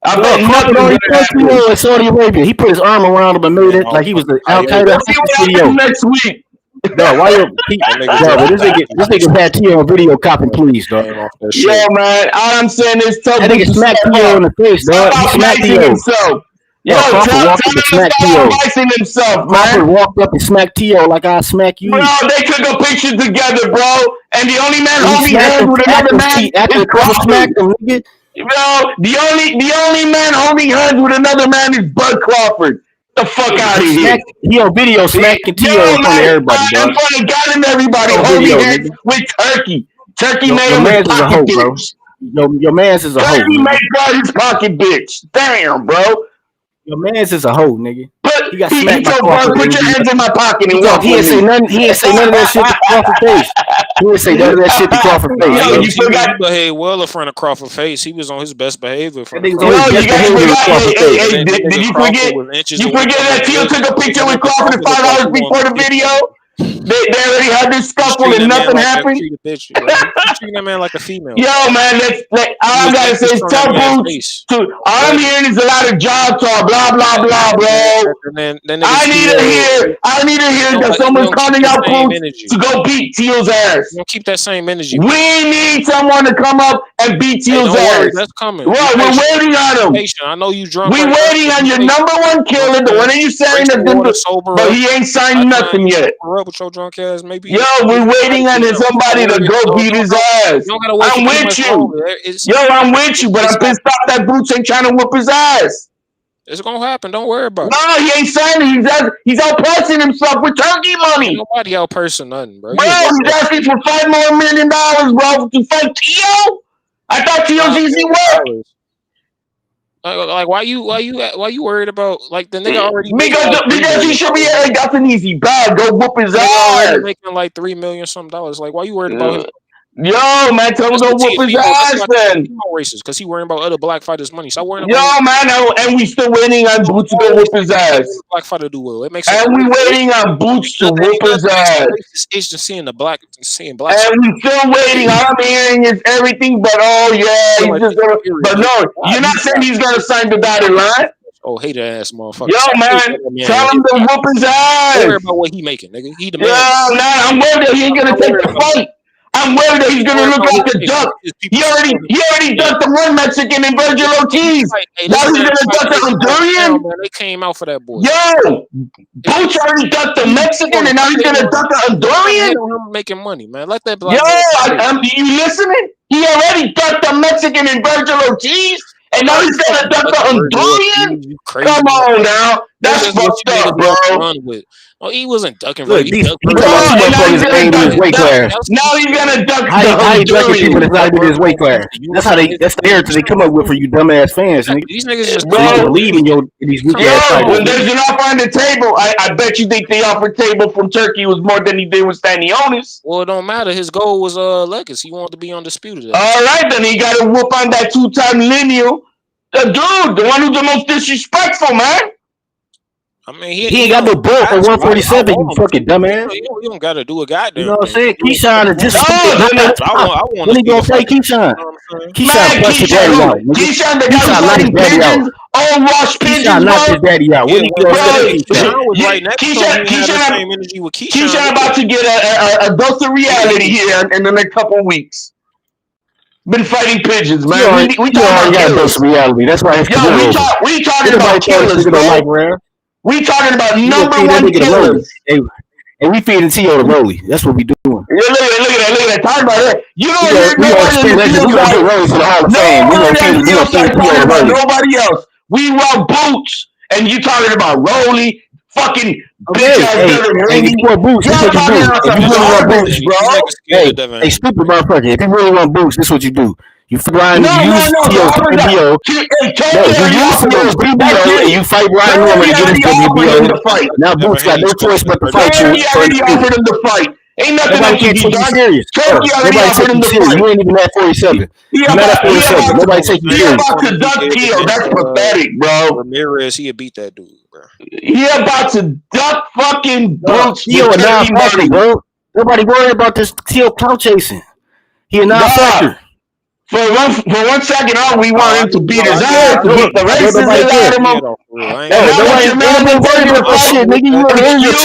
I Dog, bet Crawford nothing's already gonna touched happen. in Saudi Arabia. He put his arm around him and made Man, it like he was the I Al hear Qaeda Let's that. see hostage what video. happens next week. Dog, why you That nigga dog? just But this nigga had T on video copping, please, dog. came off that Yo, shit. man, all I'm saying is tell That Boots nigga to step smacked T.O. up. in the face, Stop dog. He out smacked bicing T.O. himself. Yo, Dog, tell Crawford walked up him and to smacked stop out T.O. bicing himself, Crawford man. walked up and smacked T.O. like I smack Bro, you. they took a picture together, bro. And the only man He holding smacked hands him with another man is after Crawford Crawford. smacked him, nigga. Bro, the only man holding hands with another man is Bud Crawford. Get the fuck out of here. He on video smacking Yo, T.O. in front of man, everybody, in dog. front of God and everybody, On holding video, hands nigga. with Turkey. Turkey made Your him his man's is a pocket hoe, bro. bitch. Your man's is a hoe, Turkey nigga. made God his pocket bitch. Damn, bro. Your man's is a hoe, nigga. He got He smacked by told Bud, Crawford. put your hands in my pocket He and talked. walk He with ain't say me. nothing. He ain't say none of that shit to Crawford face. He didn't say none of that shit to Crawford face, Nah, Yo, bro. you forgot. he behaved well in front of Crawford face. He was on his best behavior in That front of nigga's on Crawford his Yo, face. you best guys behavior with forgot. Crawford Hey, face. And hey, then that did nigga you Crawford forget? was inches You away forget from that his Tio took a lips. And picture that with nigga Crawford Crawford looked like $5 he before wanted to the kick video? that nigga. They already had this He's scuffle treating and that man nothing like a happened. treat a bitch, bro. He's treating that man like a female, Yo, bro. man, He all I was gotta inches say is from that tell man's Boots face. to. All I'm But hearing is a lot of job talk, blah blah blah, bro. and then that nigga I need to Tio, hear. I need to he hear don't that he someone's don't keep calling that out same Boots energy. to go beat Teal's He ass. don't keep that same energy, We bro. need someone to come up and beat Hey, Teal's don't worry, ass. that's coming. Be Right, we're patient. waiting Be on him. patient. I know you drunk We right now, waiting but on be your patient. number one You know killer, what the I'm one saying? that you Drink saying some that did, water, sober but up. he ain't By signed the time nothing you yet. sober up with your drunk ass, Yo, maybe we're might waiting on be out. somebody to go beat his ass. You don't gotta wait for I'm too with much you. longer. Yo, I'm with you, but I'm pissed off that Boots ain't trying to whoop his ass. It's gonna happen. Don't worry about it. No, he ain't signing. He's outpricing himself with turkey Ain't money. nobody out person nothing, bro. Bro, You a young he's nigga. asking for $5 more million, bro, to fight Tio. I thought Tio's $5 easy million. work. Like why you worried about like the nigga already making like $3 Because he million, should be nigga? like, that's an easy bag. Go whoop his The nigga already ass. making like $3 million some dollars. Like why you worried about his? Yo, man, tell him That's to the go whoop his TFE mode. That's ass why then. TFE mode racist because he worrying about other black fighters' money. Stop worrying Yo, about his. man, and we still waiting on Boots to go Always whoop his when ass. a black fighter do well. It makes it. And we waiting on Boots to whoop Ain't his nothing makes ass. a racist itch than seeing black. And we still waiting. All I'm hearing is everything but, oh, yeah, he's Like just going to. But nigga. no, you're not saying he's going to sign the dotted line. Oh, hater ass motherfucker. Yo, Stop hating man, on that tell man. him to whoop his Don't worry ass. about what he making, nigga. He the Yo, man. nah, I'm worried that he ain't going to Don't take worry the about fight. I'm worried that he's Don't going to worry look about like his a nigga. duck. His He people already, support him. he already Man, ducked the one Mexican and Virgil Ortiz. hey, Now this he's man going to fight duck in the his Honduran. hometown, man. They came out for that boy. Yo, His Boots people, already ducked the he Mexican, support him. and now he's gonna duck the Stop Honduran. hating on him making money, man. Let that Yo, black man. you listening? He already ducked the Mexican and Virgil Ortiz, and now he's gonna duck the Virgil Honduran. Ortiz, you crazy Come man. on now, That's that's just what fucked you up, niggas love to bro. run with. Oh, he wasn't ducking. Look, He ducked he Virgil. got two motherfuckers ain't in his weight class. Now he's gonna duck How you ducking people that's not in his weight class? That's the narrative they come up with for you dumbass fans, nigga. These niggas just So you can believe in these weak ass fighters. When there's an offer on the table, I bet you think the offer table from Turkey was more than he did with Stanionis. Well, it don't matter. His goal was legacy. He wanted to be undisputed. All right, then he got to whoop on that 2-time lineal. The dude, the one who's the most disrespectful, man. I mean, he ain't got no belt for 147, you fucking dumbass. You don't got to do a goddamn. You know what I'm saying? Keyshawn is just. I want. When he gonna play Keyshawn? Keyshawn bust his daddy out. Keyshawn, the guy who's fighting pigeons, all wash pigeons. Keyshawn knocked his daddy out. When he gonna play Keyshawn was right next to him. He had the same energy with Keyshawn. Keyshawn about to get a dose of reality here in the next couple of weeks. Been fighting pigeons, man. We talking about got a dose of reality. That's why we talking about killers, bro. We talking about number one killers. And we feeding T.O. the Rolly. That's what we doing. Yeah, look at that. Talking about that. You don't hear nobody else. We want Boots, and you talking about Rolly, fucking bitch ass Boots. If you really want Boots, bro. Hey, stupid motherfucker. If you really want Boots, this is what you do. You use T.O.'s BBO. You use T.O.'s BBO and you fight Ryan Norman to get his BBO. Now Boots got no choice but to fight you. He already offered him to fight. Ain't nothing else to be done. Turkey already offered him to fight. You ain't even at 47. You're not at 47. Nobody take you serious. He about to duck T.O. That's pathetic, bro. Ramirez, he beat that dude, bro. He about to duck fucking Boots. T.O. a non-factor, bro. Nobody worried about this T.O. clout chasing. He a non-factor. For one second, we want him to beat his ass. The races out of him. Nobody worried about that shit, nigga. You on the internet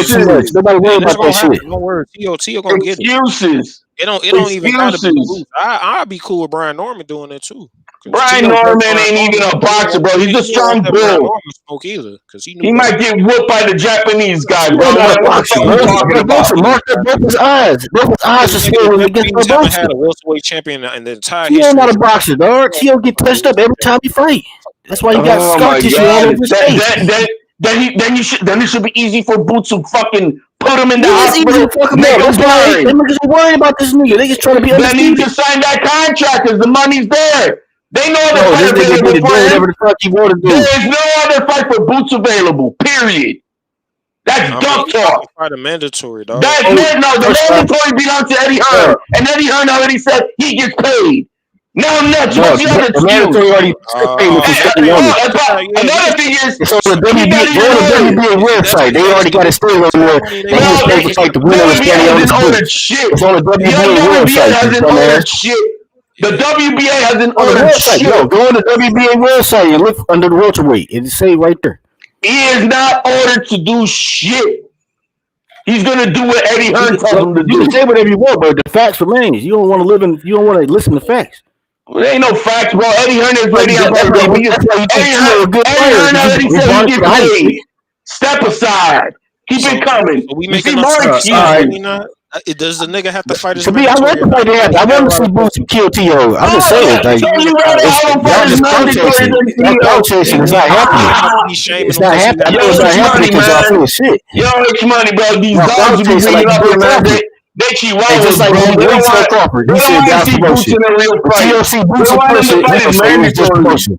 too much. Nobody worried about that shit. No worries. T.O. gonna get it. Excuses. It don't even gotta be Boots. I'd be cool with Brian Norman doing it too. Brian Norman ain't even a boxer, bro. He's a strong bull. He might get whooped by the Japanese guy, bro. Both his eyes. Both his eyes are swollen against the boxer. Had a welterweight champion in the entire history. He not a boxer, dog. T.O. get touched up every time he fight. That's why he got scar tissue all over his face. Then it should be easy for Boots to fucking put him in the hospital. That's why they niggas are worried about this nigga. They just trying to be undefeated. They need to sign that contract because the money's there. They know the fight available for him. There is no other fight for Boots available. Period. That's dumb talk. Fight a mandatory, dog. The mandatory belongs to Eddie Hearn, and Eddie Hearn already said he gets paid. Now next, what's the other excuse? Another thing is, it's on the WBA website. They already got a story on there. They was supposed to fight the winner of Stanionis. It's on the WBA website. The WBA hasn't ordered shit. Yo, go on the WBA website and look under the welterweight. It's say right there. He is not ordered to do shit. He's gonna do what Eddie Hearn tells him to do. You can say whatever you want, but the facts remains. You don't want to live in. You don't want to listen to facts. Well, there ain't no facts, bro. Eddie Hearn is ready. Eddie Hearn already said he get paid. Step aside. Keep it coming. So we making up. Does the nigga have to fight his I want to fight him. I want to see Boots kill T.O. I'm just saying, like, y'all chasing. It's not happening. It's not happening. I know it's not happening because y'all feel shit. Yo, it's money, bro. These dogs be bringing up your man. They chihuahuas, just like Terence Crawford. He said down promotion. TLC Boots in person, he gonna say it's just promotion.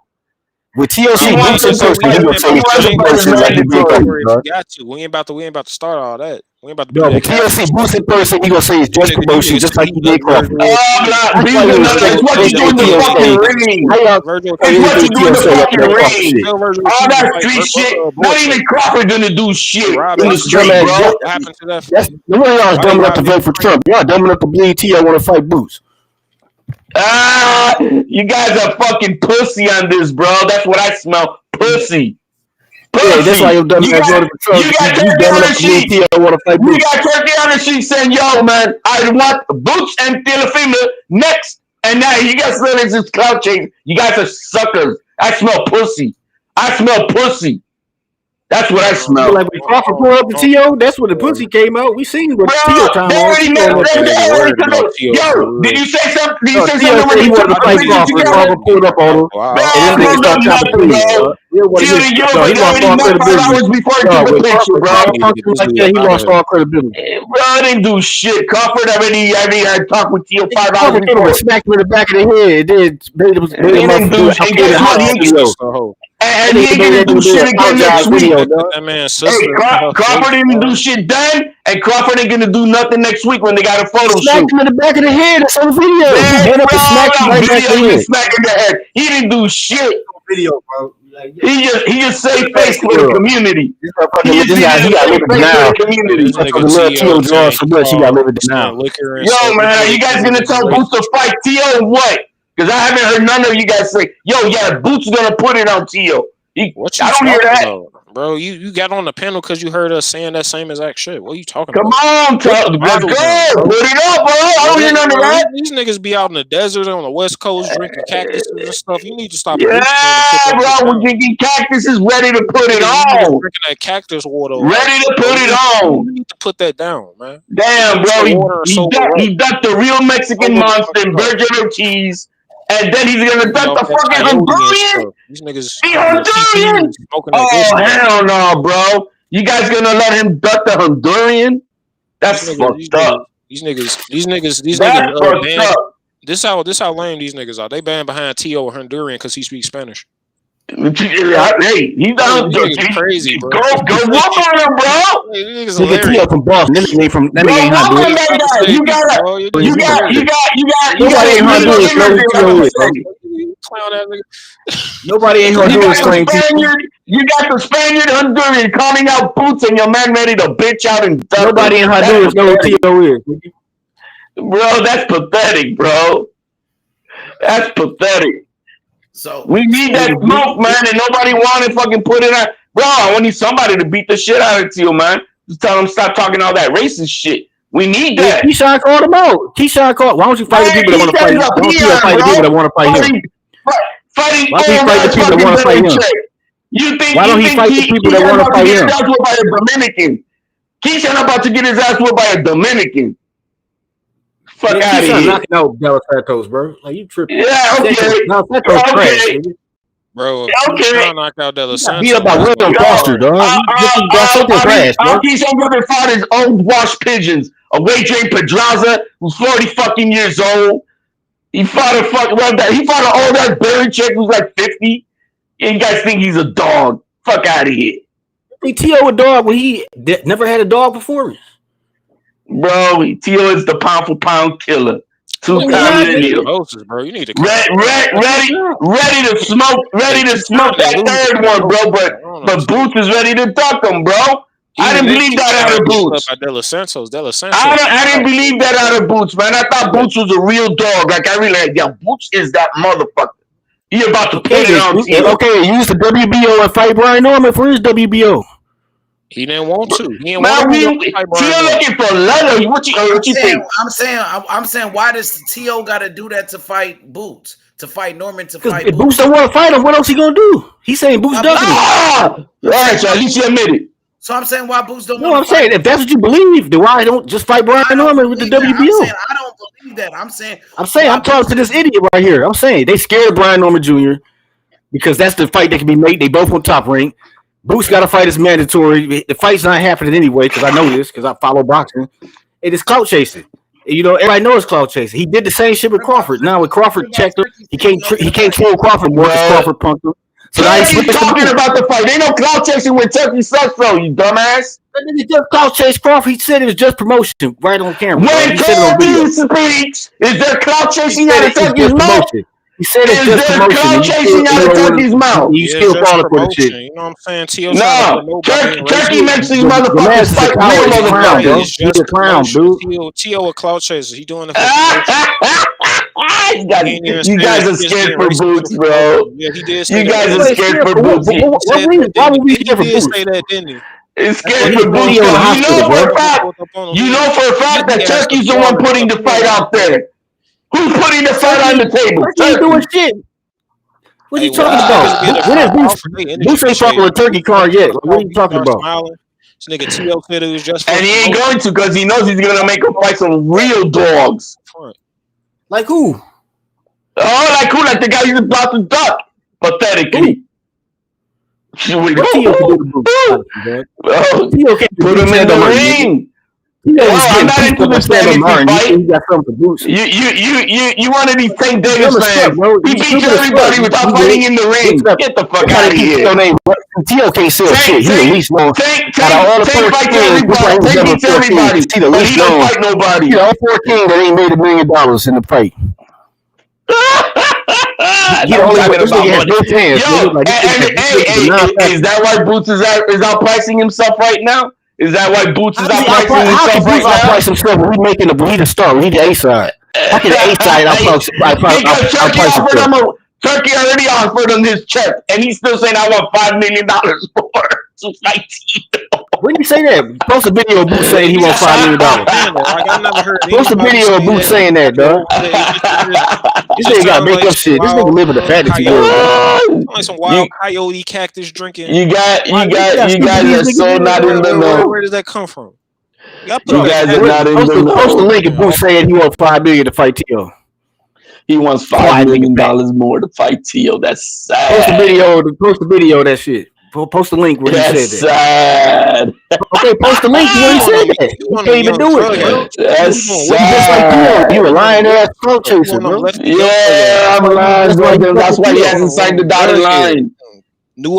With TLC Boots in person, he gonna say it's just promotion. Like the big guy. Got to. We ain't about to start all that. We ain't about to. No, with TLC Boots in person, he gonna say it's just promotion, just like he did Crawford. It's what you do in the fucking ring. It's what you do in the fucking ring. All that street shit. Not even Crawford gonna do shit in the street, bro. What happened to that? One of y'all is dumb enough to vote for Trump. Y'all dumb enough to believe T.O. want to fight Boots. You guys are fucking pussy on this, bro. That's what I smell. Pussy. Yeah, that's why you're dumb enough to vote for Trump. You got Turkey on the sheet saying, yo, man, I want Boots and Teofimo next. And now you guys say this is clout chasing. You guys are suckers. I smell pussy. That's what I smell. Like when Crawford pulled up the T.O., that's when the pussy came out. We seen what T.O. time They on. already met. Yo, did you say something? Did you say T.O. something said when he they wanted took to the fight picture Crawford. together? Crawford pulled up on him. And them niggas started chopping trees. Yo, but He they lost already all met 5 credibility. hours before he took the When picture, bro. Crawford punked him like that, he lost all credibility. Bro, I didn't do shit. Crawford already had talked with T.O. 5 hours Crawford came before. and smacked him in the back of the head. Then made him do motherfucker shit. Guess what? And he ain't gonna do shit again next week. That man's sister. Crawford didn't do shit then, and Crawford ain't gonna do nothing next week when they got a photo shoot. Smacked him in the back of the head. That's on the video. He went up and smacked him right back in the head. Smacking the head. He didn't do shit. Video, bro. He just saved face for the community. He got living now. This nigga T.O. Jaron so much he got living now. Yo, man, you guys gonna tell Boots to fight T.O. what? Because I haven't heard none of you guys say, yo, yeah, Boots gonna put it on T.O. What you talking about? Bro, you got on the panel because you heard us saying that same exact shit. What are you talking about? Come on, let's go. Put it up, bro. I don't hear none of that. These niggas be out in the desert on the West Coast drinking cactuses and stuff. You need to stop. Yeah, bro, we're drinking cactuses ready to put it on. Drinking that cactus water. Ready to put it on. You need to put that down, man. Damn, bro. He ducked the real Mexican monster and Virgin Ortiz. And then he's gonna duck the fucking Honduran. These niggas. The Honduran. Oh hell no, bro! You guys gonna let him duck the Honduran? That's fucked up. These niggas. This how lame these niggas are. They banned behind T.O. Honduran because he speaks Spanish. Hey, he's down crazy, bro. Go whoop on him, bro. Nigga T.O. from Boston. That nigga ain't from. That nigga ain't Honduran. You got. Nobody ain't Honduran. Nobody ain't Honduran. You got the Spaniard Honduran calling out Boots, and your man ready to bitch out and duck. Nobody in Honduras know who T.O. is. Bro, that's pathetic, bro. That's pathetic. So we need that smoke, man, and nobody wanted fucking put it on. Bro, I need somebody to beat the shit out of Teal, man. Just tell him stop talking all that racist shit. We need that. Keyshawn called him out. Keyshawn called. Why don't you fight the people that want to fight him? Why don't you fight the people that want to fight him? Fighting. Why don't you fight the people that want to fight him? Why don't he fight the people that want to fight him? By a Dominican. Keyshawn about to get his ass whooped by a Dominican. Fuck out of here. Knocking out Dallas Santos, bro. Like you tripping. Yeah, okay. No, Santos trash, bro. Okay. Knock out Dallas Santos. Beat up by William Foster, dog. Santos trash, bro. Keyshawn brother fought his own washed pigeons. A Wade Pedraza who's 40 fucking years old. He fought he fought an old ass Barry chick who's like 50. And you guys think he's a dog. Fuck out of here. He T.O. a dog when he never had a dog before. Bro, T.O. is the pound for pound killer. 2 times in here. Bro, you need to ready to smoke that third one, bro. But Boots is ready to duck him, bro. I didn't believe that out of Boots. I didn't believe that out of Boots, man. I thought Boots was a real dog. Like I really Boots is that motherfucker. He about to put it on T.O. Okay, use the WBO and fight Brian Norman for his WBO. He didn't want to. He didn't want to. T.O. looking for leather. What you think? I'm saying, why does T.O. got to do that to fight Boots? To fight Norman? To fight if Boots don't want to fight him, what else he gonna do? He's saying Boots ducking him. All right, so at least you admit it. So I'm saying why Boots don't. No, I'm saying if that's what you believe, then why don't just fight Brian Norman with the WBO? I don't believe that. I'm talking to this idiot right here. I'm saying they scared Brian Norman Jr. because that's the fight that can be made. They both on top rank. Boots got to fight is mandatory. The fight's not happening anyway because I know this because I follow boxing. It is clout chasing. You know, everybody knows clout chasing. He did the same shit with Crawford. Now with Crawford checked him, he can't troll Crawford more because Crawford punked him. So now he's talking about the fight. Ain't no clout chasing when Turkey sucks, though, you dumbass. He just clout chase Crawford. He said it was just promotion right on camera. When Turkey speaks, is there clout chasing out of Turkey's mouth? He said it's just promotion. Clout chasing out of Turkey's mouth. You still falling for the shit. You know what I'm saying? No, Turkey makes these motherfuckers fight real motherfuckers. He's a clown, dude. T.O. a clout chaser. He doing the You guys are scared for Boots, bro. Yeah, he did. You guys are scared for Boots. Why would we scared for Boots? Say that, didn't he? It's scared for Boots. You know for a fact that Turkey's the one putting the fight out there. Who's putting the fight on the table? Turkey ain't doing shit. What are you talking about? When is Boots ain't fucking with turkey card yet? What are you talking about? This nigga T.O. said it was just and he ain't going to because he knows he's gonna make him fight some real dogs. Like who? Oh, like who? Like the guy he's about to duck. Pathetically. T.O. can do the Boots. Put him in the ring. I'm not into this fantasy fight. You one of these Tank Davis fans. He beats everybody without fighting in the ring. Get the fuck out of here. T.O. can't sell shit. He's the least known. Tank fights everybody. Tank beats everybody. But he don't fight nobody. He's the 14 that ain't made $1 million in the fight. Is that why Boots is outpricing himself right now? Is that why Boots is outpricing himself right now? Outprice himself when we the star. We the A side. How can the A side outprice himself? Turkey already offered him his check, and he's still saying I want $5 million more to fight Tito. When you say that, post a video of Boots saying he wants $5 million. Post a video of Boots saying that, dog. This nigga gotta make up shit. This nigga live in the fantasy world. Like some wild coyote cactus drinking. You guys are so not in the know. Where does that come from? You guys are not in the know. Post a link of Boots saying he wants $5 million to fight Tio. He wants $5 million more to fight Tio. That's sad. Post the video of that shit. Post the link where he said that. Sad. Okay, post the link where he said that. You can't even do it. That's sad. You a lying ass pro chaser, bro. Yeah, I'm lying. That's why he hasn't signed the dotted line.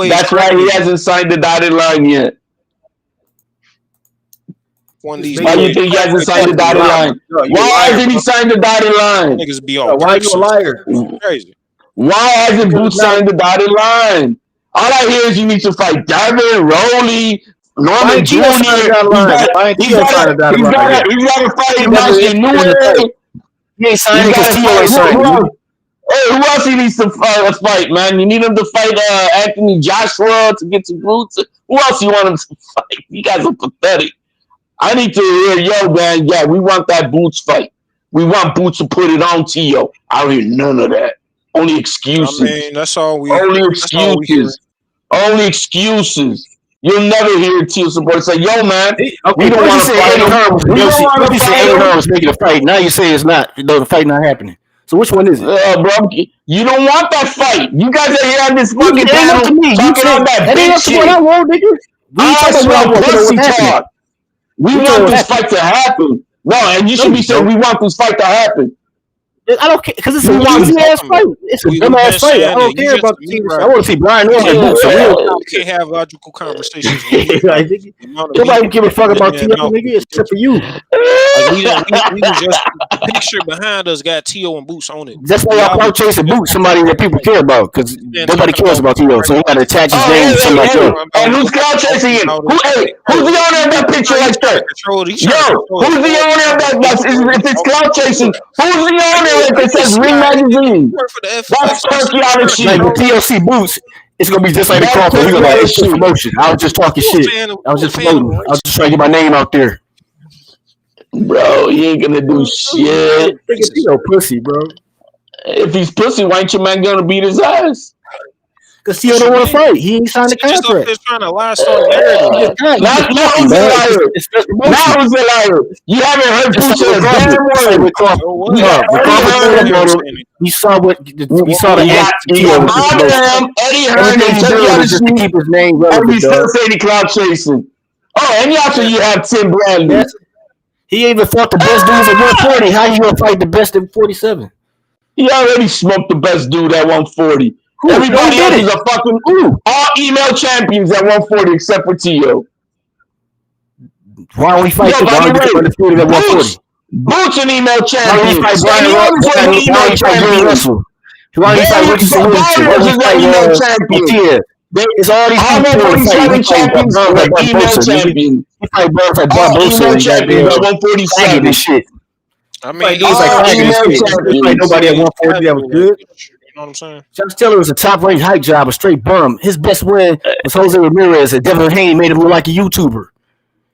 That's why he hasn't signed the dotted line yet. Why do you think he hasn't signed the dotted line? Why hasn't he signed the dotted line? Niggas be all why are you a liar? Crazy. Why hasn't Boots signed the dotted line? All I hear is you need to fight Devin, Rowley, Norman Jr. He's got to fight Martian Newell. He ain't signing because Tio ain't signing. Hey, who else he needs to fight, man? You need him to fight Anthony Joshua to get to Boots. Who else you want him to fight? You guys are pathetic. I need to hear, yo, man, yeah, we want that Boots fight. We want Boots to put it on Tio. I don't hear none of that. Only excuses. I mean, that's all we. Only excuses. Only excuses. You'll never hear Tio supporters say, "Yo, man, we don't want to fight him." You say Eddie Hearn was making a fight. Now you say it's not. The fight not happening. So which one is it? Bro, you don't want that fight. You guys are here on this fucking panel talking about that bitch shit. I want, nigga. We want this fight to happen. No, and you should be saying we want this fight to happen. I don't care because it's a easy ass fight. It's a dumb ass fight. I don't care about the team. I want to see Brian Norman. You can't have logical conversations. Nobody give a fuck about Tio, nigga, except for you. We was just the picture behind us got Tio and Boots on it. That's why y'all out chasing Boots, somebody that people care about, because nobody cares about Tio, so he got to attach his name to somebody else. And who's cloud chasing him? Who's the owner of that picture like that? Yo, who's the owner of that? If it's cloud chasing, who's the owner? It says Ring Magazine. That's Turkey on the shit. Like with TLC Boots, it's gonna be just like the Crawford. We gonna like it's promotion. I was just talking shit. I was just promoting. I was just trying to get my name out there. Bro, he ain't gonna do shit. Tio pussy, bro. If he's pussy, why ain't your man gonna beat his ass? Because Tio don't want to fight. He ain't signed the contract. He's trying to lie on narrative. Now who's a liar? Now who's a liar? You haven't heard Boots say a damn word. We saw what we saw the Eddie Hearn and just to keep his name relevant. And we still say the cloud chasing. Oh, and also you have Tim Bradley. He even fought the best dudes at 140. How you gonna fight the best at 47? He already smoked the best dude at 140. Everybody else is a fucking all email champions at 140 except for Tio. Why don't we fight the guy undisputed at 140? Boots an email champion. Why don't we fight Brian Russell? Why don't we fight Richardson Wilson? It's all these people champions like email champions. He fight Bob like Barbosa champions at 147 and shit. I mean, nobody at 140 that was good. You know what I'm saying? Josh Taylor was a top-ranked hype job, a straight bum. His best win was Jose Ramirez, and Devin Haney made him look like a YouTuber.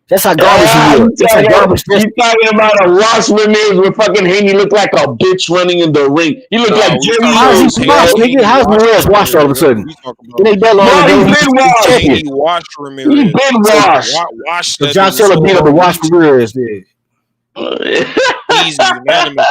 That's how garbage he was. That's how garbage. He's talking about a Ross Ramirez where fucking Haney looked like a bitch running in the ring. He looked like Jimmy How's he washed, nigga? How's Ramirez washed all of a sudden? It ain't that long ago. He's been washed. He washed Ramirez. He's been washed. Washed. So John Cena beat up a wash Ramirez. Dude. Easy, unanimously.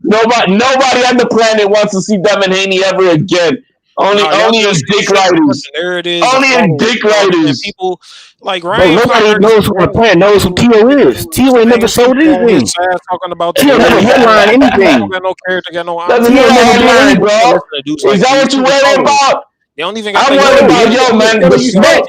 Nobody on the planet wants to see Devin Haney ever again. Only his dick riders. There it is. Only his dick riders. People like Ryan. Nobody knows who the planet knows who Tio is. Tio ain't never sold anything. Talking about Tio never headline anything. Got no character. Got no. Doesn't get headline, bro. Is that what you worried about? They don't even. I'm worried about yo, man. The smoke.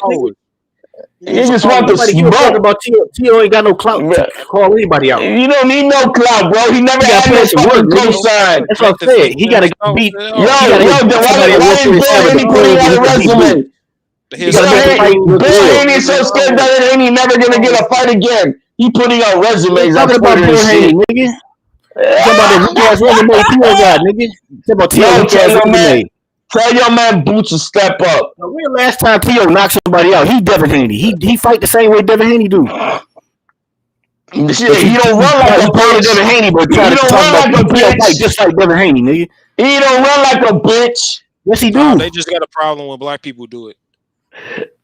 You just want the smoke. About Tio ain't got no clout to call anybody out. You don't need no clout, bro. He never had no fucking cosign. That's what I'm saying. He got to beat. Then why ain't Bill Haney putting out a resume? Bill Haney is so scared that Haney never gonna get a fight again. He putting out resumes. Talking about Bill Haney, nigga. Talking about the weak ass resume Tio got, nigga. Talking about Tio weak ass resume. Tell your man Boots to step up. When the last time Tio knocked somebody out, he Devin Haney. He fight the same way Devin Haney do. Shit, he don't run like a bitch. Devin Haney, but try to talk about Tio fight just like Devin Haney, nigga. He don't run like a bitch. Yes, he do. They just got a problem when black people do it.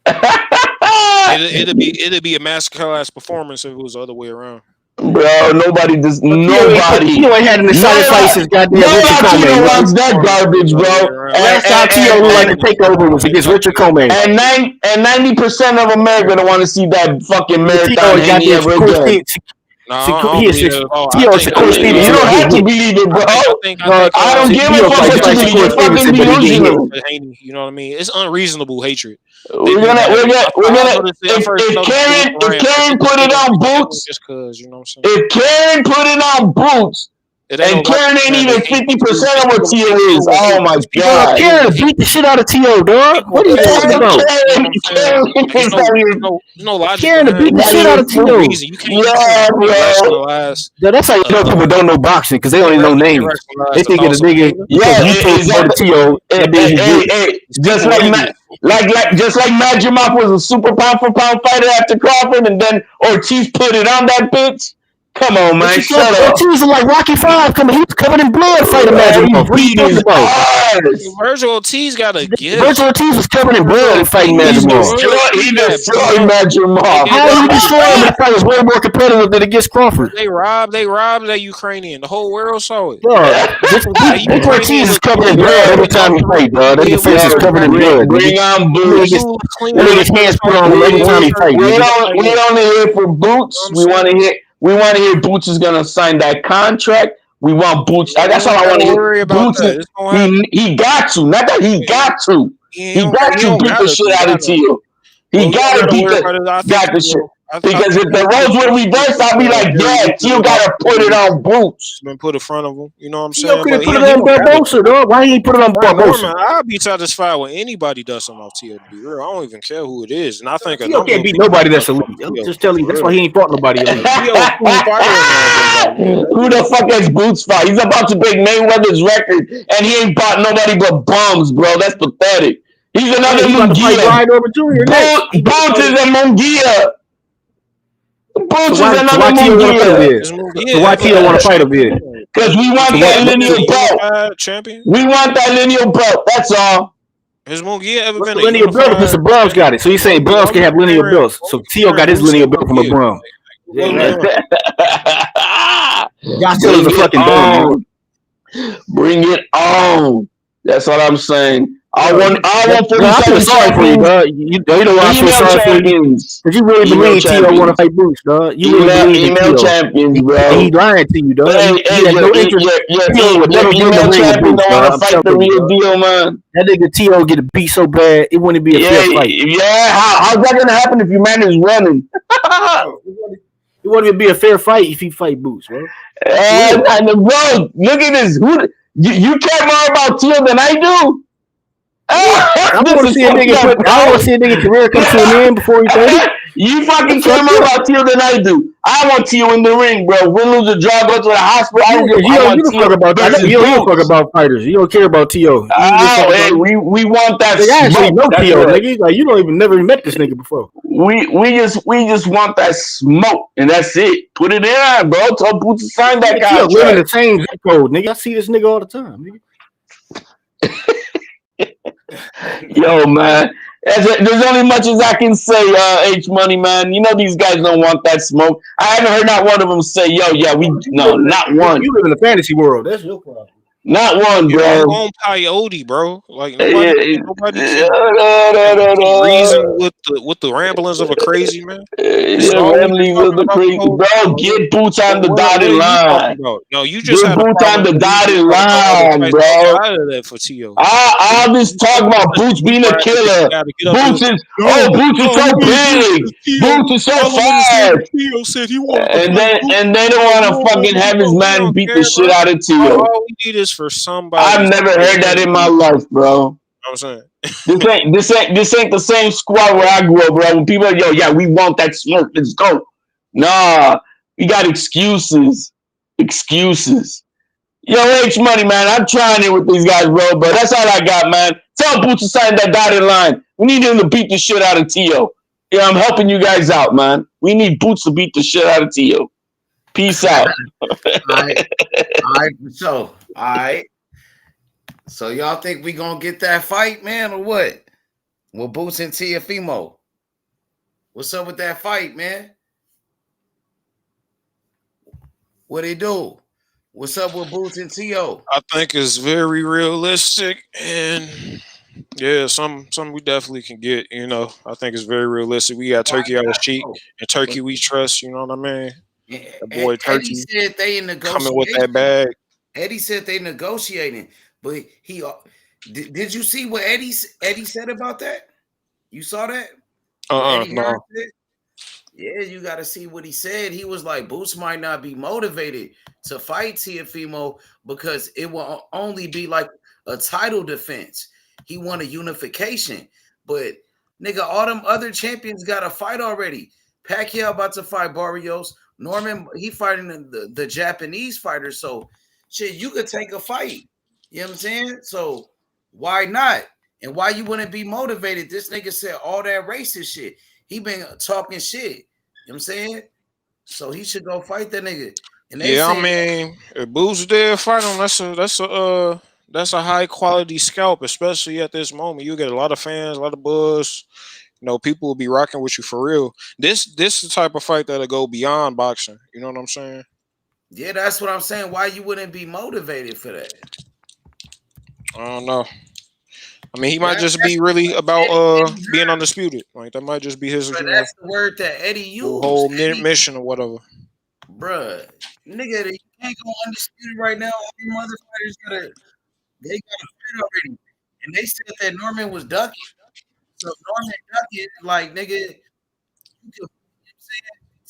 It'd be a masterclass performance if it was the other way around. Bro, nobody. Tio ain't had an exciting fight since goddamn Richard Coleman. Tio runs that garbage, bro. Last time Tio looked like a takeover was against Richard Coleman. And 90% of America don't want to see that fucking marathon Haney ever again. Tio is Shakur Stevens. You don't have to believe it, bro. I don't give a fuck what you believe. You're fucking delusional. You know what I mean? It's unreasonable hatred. We're gonna. If Karen put it on Boots, just cause you know what I'm saying. If Karen put it on Boots, and Karen ain't even 50% of what Tio is. Oh my god! Karen beat the shit out of Tio, dog. What are you talking about? No logic. Karen beat the shit out of Tio. Yeah, bro. That's how you know people don't know boxing because they don't even know names. They think of the nigga. Yeah, you told Tio. Just like Majimov was a super pound for pound fighter after Crawford, and then Ortiz put it on that bitch. Come on, man. Shut up. Ortiz is like Rocky V coming. He was covered in blood fighting Majimov. What are you talking about? Virgil Ortiz got a gift. Virgil Ortiz was covered in blood fighting Majimov. He destroyed Majimov. How did he destroy him? That fight was way more competitive than against Crawford. They robbed that Ukrainian. The whole world saw it. Vic Ortiz is covered in blood every time he played, dog. That defense is covered in blood. Bring on Boots. That nigga's hands put on him every time he fights. We only here for Boots. We want to hear Boots is gonna sign that contract. We want Boots. That's all I want to hear. Boots. He got to. Not that he got to. He got to beat the shit out of Tio. He got to beat the shit. Because if the roles were reversed, I'd be like, yeah, Tio got to put it on Boots. Been put in front of him. You know what I'm saying? Tio could have put it on Barbosa, dog. Why he ain't put it on Barbosa? I'll be satisfied when anybody does something off Tio, to be real. I don't even care who it is. And I think Tio can't beat nobody that's elite. I'm just telling you, that's why he ain't fought nobody elite. Who the fuck has Boots fight? He's about to break Mayweather's record, and he ain't bought nobody but bums, bro. That's pathetic. He's another Munguia. Boots is a Munguia. Boots is another Munguia. So why Tio want to fight him here? Because we want that lineal belt. Champion. We want that lineal belt. That's all. Has Munguia ever been a lineal belt? Because the Browns got it. So he's saying Browns can have lineal belts. So Tio got his lineal belt from a Brown. Josh Taylor's a fucking dog. Bring it on. That's what I'm saying. I want 47 sorry for you, dog. You know why I feel sorry for you? Because you really believe Tio want to fight Boots, dog. You really believe email champions, bro. And he lying to you, dog. He had no interest. Tio would never be in the ring with Boots, dog. Fight the real deal, man. That nigga Tio get beat so bad, it wouldn't be a fair fight. Yeah, how's that gonna happen if your man is running? It wouldn't even be a fair fight if he fight Boots, bro. Bro, look at this. You care more about Tio than I do? I want to see a nigga career come to an end before he 30. You fucking care more about Tio than I do. I want Tio in the ring, bro. Win, lose, or draw, go to the hospital. I don't give a You don't talk about fighters. You don't care about Tio. We want that. They actually know Tio, nigga. Like you don't even never met this nigga before. We we just want that smoke, and that's it. Put it in, bro. Tell Boots to sign that Tio live in the contract. same zip code, nigga. I see this nigga all the time, nigga. Yo, man. There's only much as I can say, H Money, man. You know these guys don't want that smoke. I haven't heard not one of them say, yo, yeah, not one. You live in the fantasy world. That's your problem. Not one, You bro. on peyote, bro. Like Yeah, nobody can reason with the ramblings of a crazy man. This is all we been ramblings of talking the about. crazy, bro. Get Boots on the What dotted are you talking line. about? No, you just Get had a Boots on problem the with me dotted talking about other line, fights. Don't bro. get out of that for Tio. I'll just talk about You Boots being a gotta killer. get up Boots and is no, Boots is so he ain't do it big. 'cause Tio. Boots is so All I want to say fast. is Tio said he wanted to And fight then Boots. and they don't want to fucking have his man beat the shit out of Tio. All we need is for somebody. I've never heard that in my life, bro. I'm saying This ain't the same squad where I grew up, bro. When people are, yo, yeah, we want that smoke. Let's go. Nah, we got excuses. Excuses. Yo, H Money, man. I'm trying it with these guys, bro. But that's all I got, man. Tell Boots to sign that dotted line. We need him to beat the shit out of Tio. Yeah, I'm helping you guys out, man. We need Boots to beat the shit out of Tio. Peace out. All right, so all right. So y'all think we gonna get that fight, man, or what? With Boots and Tiafimo. What's up with that fight, man? What they do? What's up with Boots and Tio? I think it's very realistic, and yeah, some we definitely can get. You know, I think it's very realistic. We got Turkey out of cheek, and Turkey we trust. You know what I mean? That boy Eddie Turkey said they in coming with negotiation. that bag. Eddie said they negotiating, but he did you see what Eddie said about that? You saw that? No. Yeah, you got to see what he said. He was like, Boots might not be motivated to fight Tiafimo because it will only be like a title defense. He won a unification, but nigga, all them other champions got a fight already. Pacquiao about to fight Barrios. Norman, he fighting the Japanese fighter. So, shit, you could take a fight. You know what I'm saying? So, why not? And why you wouldn't be motivated? This nigga said all that racist shit. He been talking shit. You know what I'm saying? So he should go fight that nigga. And they I mean, if Boots did fight him, that's a high quality scalp, especially at this moment. You get a lot of fans, a lot of buzz. You know, people will be rocking with you for real. This is the type of fight that'll go beyond boxing. You know what I'm saying? Yeah, that's what I'm saying. Why you wouldn't be motivated for that? I don't know. I mean, he might just be really about being undisputed. Like that might just be his. Bro, that's the word that Eddie used. Whole mission or whatever. Bruh, nigga, you can't go undisputed right now. All the other fighters got a fight already, and they said that Norman was ducking. So Norman ducking, like nigga, you know what I'm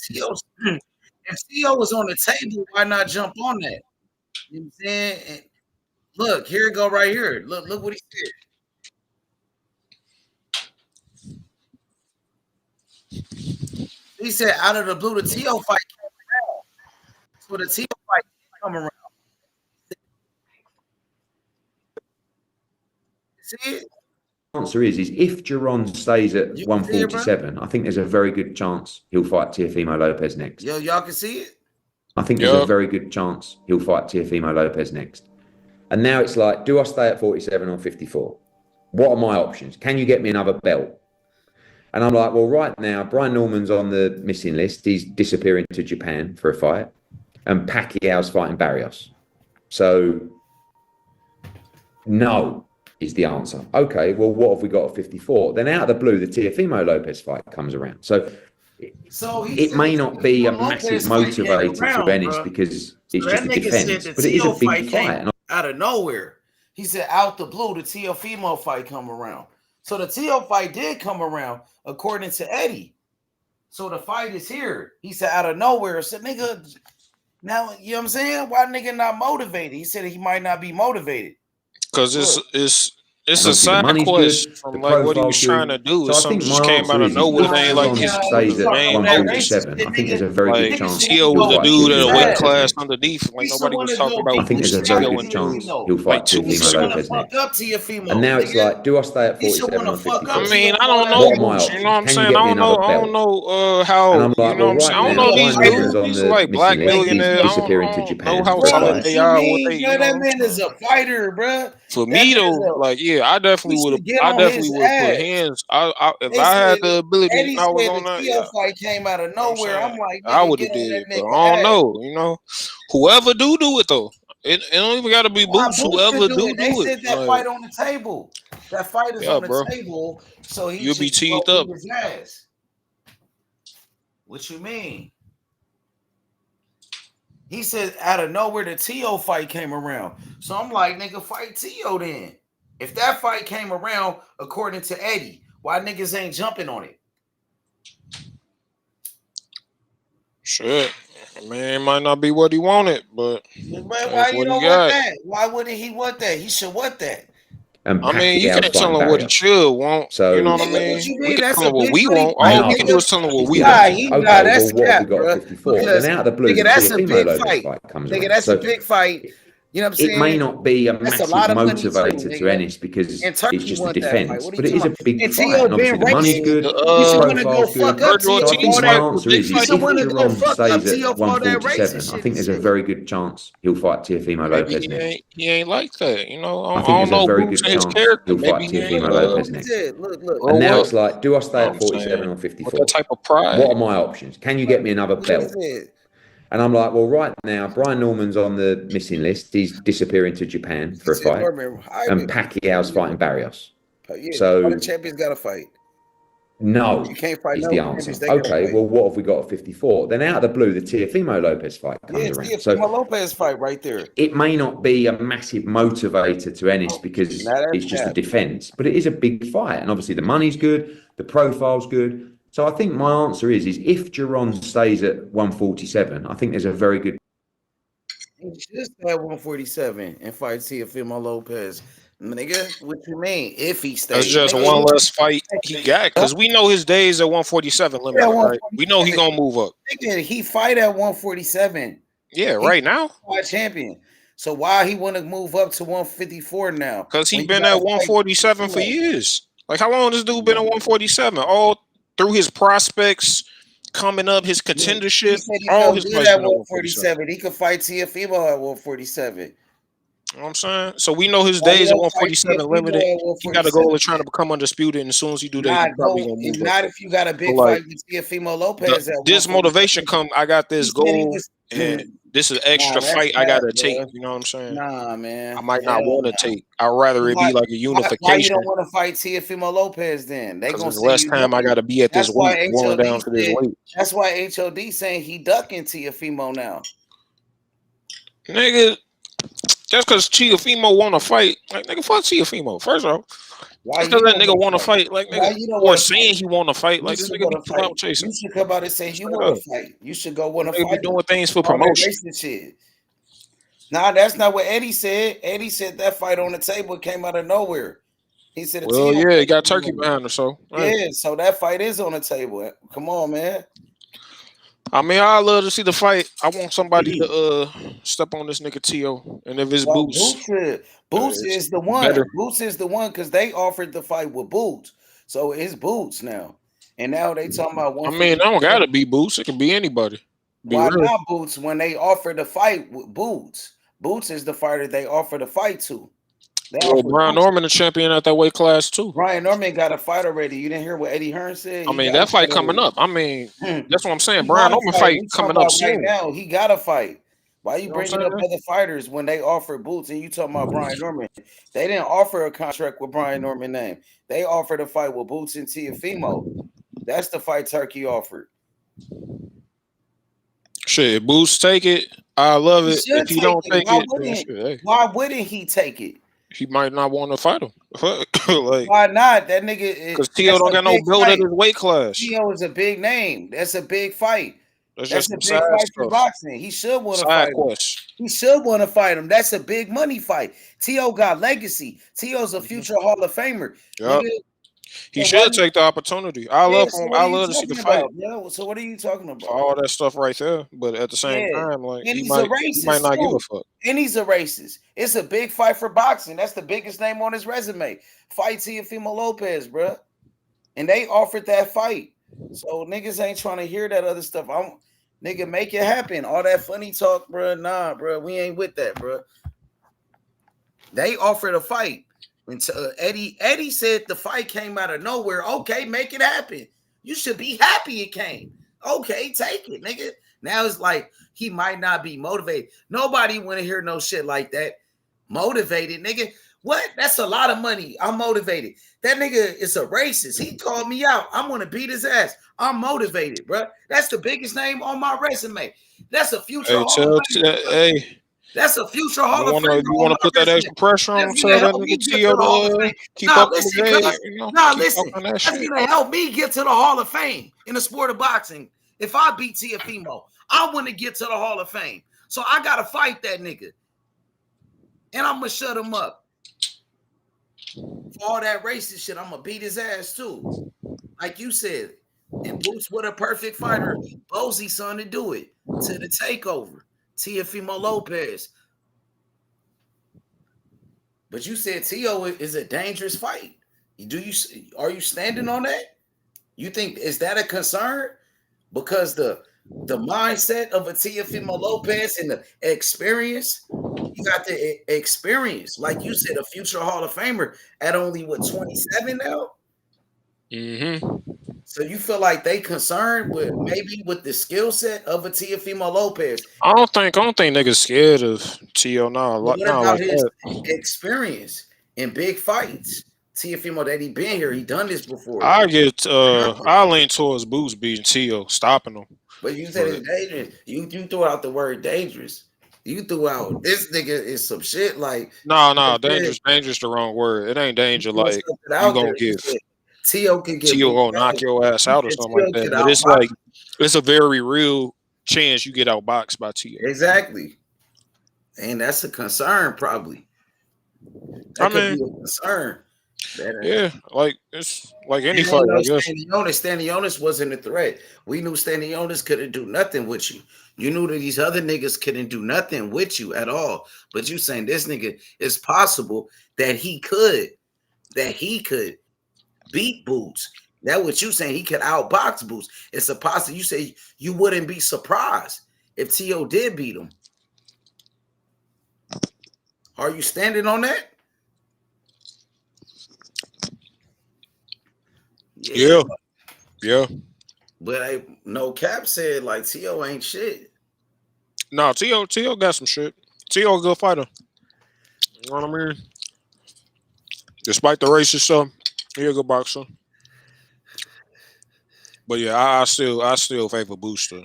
saying? If CO was on the table, why not jump on that? You know what I'm saying? And look, here it go right here. Look what he said. He said, out of the blue, the Tio fight came around. So the Tio fight come around. See it? Answer is if Jaron stays at 147, I think there's a very good chance he'll fight Teofimo Lopez next. Yo, y'all can see it? I think there's a very good chance he'll fight Teofimo Lopez next. And now it's like, do I stay at 47 or 54? What are my options? Can you get me another belt? And I'm like, well, right now, Brian Norman's on the missing list. He's disappearing to Japan for a fight. And Pacquiao's fighting Barrios. So, no is the answer. Okay, well, what have we got at 54? Then out of the blue, the Teofimo Lopez fight comes around. So it may not be a massive motivator to Ennis because it's just a defense, but it is a big fight. Out of nowhere. He said, out the blue, the Teofimo fight come around. So the Tio fight did come around, according to Eddie. So the fight is here. He said, out of nowhere. I said, nigga, now, you know what I'm saying? Why nigga not motivated? He said he might not be motivated. Because it's It's And a obviously the side money's quest good, from the like what he was profile's trying to good. do. So It's I something think just my came out answer of is nowhere. if It ain't like Jaron his stays at main that motive. racist 147, shit, I think there's nigga. a very good Like Nigga chance should wanna Tio he'll was go the fight dude beat at his a Teofimo weight Lopez ass. class next. underneath. He Like should nobody was wanna talking go about I beat think the there's a shit Boots, out very of Tio, good and dude chance Teofimo. he'll like fight He Teofimo should 2 weeks wanna ago. Lopez fuck next. up And Teofimo, now it's nigga. like, do I stay at He should 47 wanna or fuck I up 54? mean, I Teofimo. don't That know What are my Boots. You know options? what I'm Can you saying? get me another I don't belt? know And how I'm you like, know what well, I'm saying. right I don't nigga now, know a these Brian fighter. Norman's dudes. on These are the like black missing list. Thank you, He's billionaires. Phil. disappearing to I don't know Japan how for a Bro, solid what fight. they you are, what mean, they, you bro? know what That I'm man is saying. a fighter, bro. For That me man is though, a. like yeah, He should get I on definitely his would put ass. hands. If They I had said the ability and Eddie I was said the on that, Tio yeah. fight came out of You know what I'm nowhere. saying? I'm like, I nigga, would get have on that did, but nigga I don't ass. know. You know, whoever do it though, it don't even got to be Why Boots. Boots could Whoever do it? They do it, said that like fight on the table. That fight is yeah, on the bro, table, so he you'll be should go teed up. beat his ass. What you mean? He said out of nowhere the Tio fight came around. So I'm like, nigga, fight Tio then. If that fight came around according to Eddie, why niggas ain't jumping on it? Shit, I mean, it might not be what he wanted, but But why that's you what he don't want got. that? Why wouldn't he want that? He should want that. And I mean, you Pacquiao's can't tell fighting him what he Barrios. should want. You know So what I Nigga, what mean? you We mean? can That's tell a him what big we fight want. All we fight, can do nigga. is tell him what he's we giving want. us okay. That's Well, what have we cap, got at bro. 54? Then Because out of the blue, nigga, the that's a Teofimo big Lopez fight. fight comes Nigga, around. that's a So big fight. You know what I'm it may saying? not be a That's a massive lot of money too, motivator to nigga. Ennis because And it's Turkey just a want that fight. defense, What are you but it talking is a about? big And fight. T.O. And obviously been the money's racist. good, He the should want to go profile's fuck good. up Virgil T.O. So I for Ortiz think all my fight that. was a answer big is He fight. should if want to go Jaron fuck up stays at T.O. for all that 147, racist I shit think he there's a said. very good chance he'll fight Teofimo Maybe Lopez next. he ain't like that. You know, I I think don't there's a know very Boots good and his chance character. he'll fight Maybe he ain't Teofimo Lopez He next. said, look. And now grow up. it's like, do I You know stay what at I'm 47 saying? or With that 54? type of pride. What are my options? Can you get me another What he belt? said. And I'm like, well, right now, Brian Norman's on the missing list. He's disappearing to Japan He for a said, fight. Norman, And Pacquiao's fighting Barrios. yeah, all the So, champions got to fight. You no, can't fight is no the champions. answer. They got to Okay, fight. well, what have we got at 54? Then out of the blue, the Teofimo Lopez fight comes Yeah, around. So Teofimo Lopez fight right there. it may not be a massive motivator to Ennis because Now that's it's just a cap. defense, but it is a big fight. And obviously the money's good, the profile's good. So I think my answer is if Jaron stays at 147, I think there's a very good. He just had 147 and fight Teofimo Lopez. Nigga, what you mean? If he That's stays, just nigga, one less fight he got because we know his days at 147 at limited, right? We know he 147. gonna move up. Nigga, he fight at 147. Yeah, He's right now a champion. So why he want to move up to 154 now? because he When you been got at to fight 147 for Teofimo? years. Like how long this dude been at 147? All through his prospects coming up, his He contendership, said he all felt his good fights at been at 147. 147. He could fight Teofimo at 147. You know what I'm saying? So we know his Why you days at don't fight 147 Teofimo limited. at He got a goal of 147? trying to become undisputed, and as soon as he do that, he Not probably no, gonna move up. not if you got a So big like fight with Teofimo Lopez at this motivation 147. come, I got He this said he goal, was and this is nah, extra that's fight I cap, gotta take. bro. You know what I'm saying? Nah, I man. might not Hell want to no. take. I'd rather it be like a Why you unification don't want to fight Teofimo Lopez then? They because gonna it's say less you time I ducking. gotta be at this That's why weight, going HOD down to this said weight. that's why HOD saying he ducking Teofimo now. Nigga, just because Teofimo want to fight, like nigga, fuck Teofimo. First off, Why just you because that don't nigga want want to to fight? fight, like Why nigga, you don't or want to saying fight? he want to fight, You like this should nigga be want to fight. clout chasing. You should come out and say you Straight want up, to fight. You should go want this to nigga be fight. doing things for All that promotion. racist shit. Nah, that's not what Eddie said. Eddie said that fight on the table came out of nowhere. He said a Well, Tio yeah, he fight got came Turkey on. behind her, so right. Yeah, so that fight is on the table. Come on, man. I mean, I love to see the fight. I want somebody to step on this nigga Tio, and if it's Well, Boots, Boots it's is the better. one. Boots is the one because they offered the fight with Boots. So it's Boots now. And now they talking about I mean, I don't 154. gotta be Boots. It can be anybody. Be Why real. not Boots when they offered the fight with Boots? Boots is the fighter they offered the fight to. They Well, offered Brian Boots. Norman, the champion at that weight class too. Brian Norman got a fight already. You didn't hear what Eddie Hearn said? I He mean, got a that fight fight coming already. up. I mean, that's what I'm saying. He Brian got a Norman fight. fight We talking coming up about right soon. now. He got a fight. Why you You know what I'm bringing up saying? other fighters when they offered Boots and you talking about Brian Norman? They didn't offer a contract with Brian Norman name. They offered a fight with Boots and Teofimo. That's the fight Turkey offered. Shit, Boots take it. I love He it. should If he take don't it. take Why it, then wouldn't shit, hey, Why wouldn't he take it? he might not want to fight him. Like, Why not? That nigga because Tio that's don't a got no big belt at fight. his weight class. Tio is a big name. That's a big fight. That's That's just a some big side fight for stuff. boxing. He should want to Side fight him. quest. He should want to fight him. That's a big money fight. T.O. got legacy. T.O.'s a future Hall of Famer. Yep. Nigga, He so why should take the opportunity. I yeah, love so him. what I are you love to see the talking fight about, bro? So what are you talking for about? all that stuff right there. But at the same Yeah. time, like And he he's a might racist not give a too. fuck. And he's a racist. It's a big fight for boxing. That's the biggest name on his resume. Fight Teofimo Lopez, bro. And they offered that fight. So niggas ain't trying to hear that other stuff. Nigga, make it happen. All that funny talk, bro. Nah, bro. We ain't with that, bro. They offered a fight. When Eddie said the fight came out of nowhere. Okay, make it happen. You should be happy it came. Okay, take it, nigga. Now it's like he might not be motivated. Nobody want to hear no shit like that. Motivated, nigga. What? That's a lot of money. I'm motivated. That nigga is a racist. He called me out. I'm gonna beat his ass. I'm motivated, bro. That's the biggest name on my resume. That's a future Hall of Famer. Hey, That's a future Hall of Famer. you want to put that extra pressure on him? That's Tell gonna that help me nigga get to the Hall of Tio Fame. keep up the Listen, game. cuz. You know, Listen. that That's shit. gonna help me get to the Hall of Fame in the sport of boxing. If I beat Teofimo, I want to get to the Hall of Fame. So I gotta fight that nigga. And I'm gonna shut him up. For all that racist shit, I'm gonna beat his ass too. Like you said. And Boots with a perfect fighter, Bozy's son to do it. To the takeover. Teofimo Lopez. But you said Tio is a dangerous fight. Are you standing on that? You think is that a concern? Because the mindset of a Teofimo Lopez and the experience, you got the experience, like you said, a future Hall of Famer at only 27 now. Mm-hmm. So you feel like they concerned with the skill set of a Teofimo Lopez? I don't think niggas scared of Tio now. What Not about like his that. experience in big fights? Teofimo that he been here, he done this before. I lean towards Boots beating Tio, stopping him. But you said it's dangerous. You threw out the word dangerous. You threw out this nigga is some shit like No, dangerous the wrong word. It ain't danger like you gonna give Tio can get Tio gonna knock your ass out or something like that. But it's like it's a very real chance you get outboxed by Tio. Exactly. And that's a concern, probably. That could be a concern. Yeah, like it's like any fight, I guess. Stanionis wasn't a threat. We knew Stanionis couldn't do nothing with you. You knew that these other niggas couldn't do nothing with you at all. But you saying this nigga it's possible that he could beat Boots. That what you saying he could outbox Boots. It's a possibility. You say you wouldn't be surprised if Tio did beat him. Are you standing on that? Yeah. But no cap said like Tio ain't shit. No, Tio got some shit. Tio a good fighter. You know what I mean? Despite the racist stuff, he a good boxer. But yeah, I still favor Boots to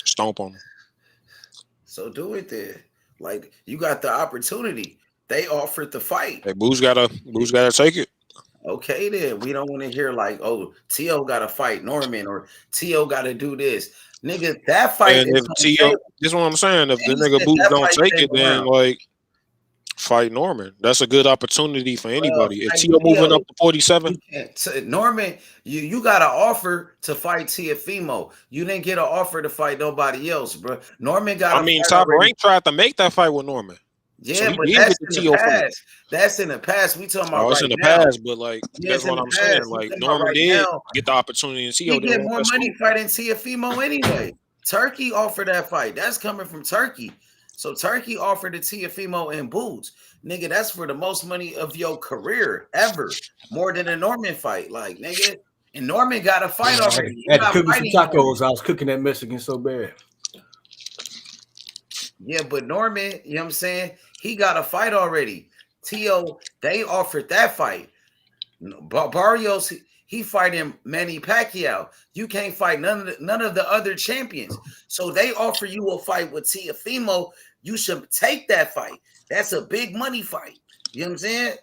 stomp on him. So do it then. Like you got the opportunity. They offered the fight. Hey, Boots gotta take it. Okay, then we don't want to hear like, oh, Tio got to fight Norman or Tio got to do this, nigga. That fight and is if Tio, this is what I'm saying. If the nigga Boots don't take it, then like fight Norman. That's a good opportunity for anybody. If Tio moving up to 47, Norman, you got an offer to fight Teofimo. You didn't get an offer to fight nobody else, bro. Norman got. Top Rank tried to make that fight with Norman. Yeah, so but that's in the past. That's in the past. We talking about it's right in the now. past, but like that's what I'm saying. Like Norman did get the opportunity, and Tio did. He get more money fighting Teofimo anyway. Turkey offered that fight. That's coming from Turkey. So Turkey offered to Teofimo and Boots. Nigga, that's for the most money of your career ever. More than a Norman fight. Like, nigga. And Norman got a fight already. I had to cook me some tacos. I was cooking that Mexican so bad. Yeah, but Norman, you know what I'm saying? He got a fight already. Tio, they offered that fight. Barrios, he fighting Manny Pacquiao. You can't fight none of the other champions. So they offer you a fight with Teofimo. You should take that fight. That's a big money fight. You know what I'm saying?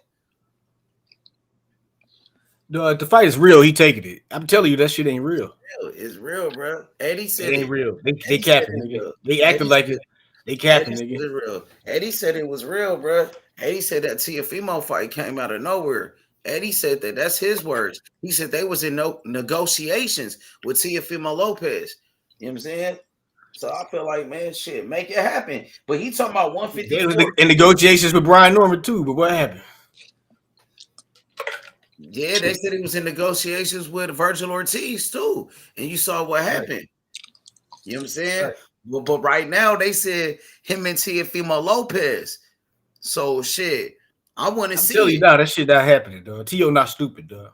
The fight is real. He taking it. I'm telling you, that shit ain't real. It's real, bro. Eddie said It ain't real. They Eddie said capping, it nigga. real. They acting Eddie like said it. They capping, Eddie said nigga. it real. Eddie said it was real, bro. Eddie said that Teofimo fight came out of nowhere. Eddie said that. That's his words. He said they was in no negotiations with Teofimo Lopez. You know what I'm saying? So I feel like, man, shit, make it happen. But he talking about They was 154. in negotiations with Brian Norman too, but what happened? Yeah, they said he was in negotiations with Virgil Ortiz too. And you saw what happened. You know what I'm saying? Right. Well, but right now they said him and Teofimo Lopez. So shit, I want to I'm see telling you it. now, that shit not happening, dog. T.O. not stupid, dog.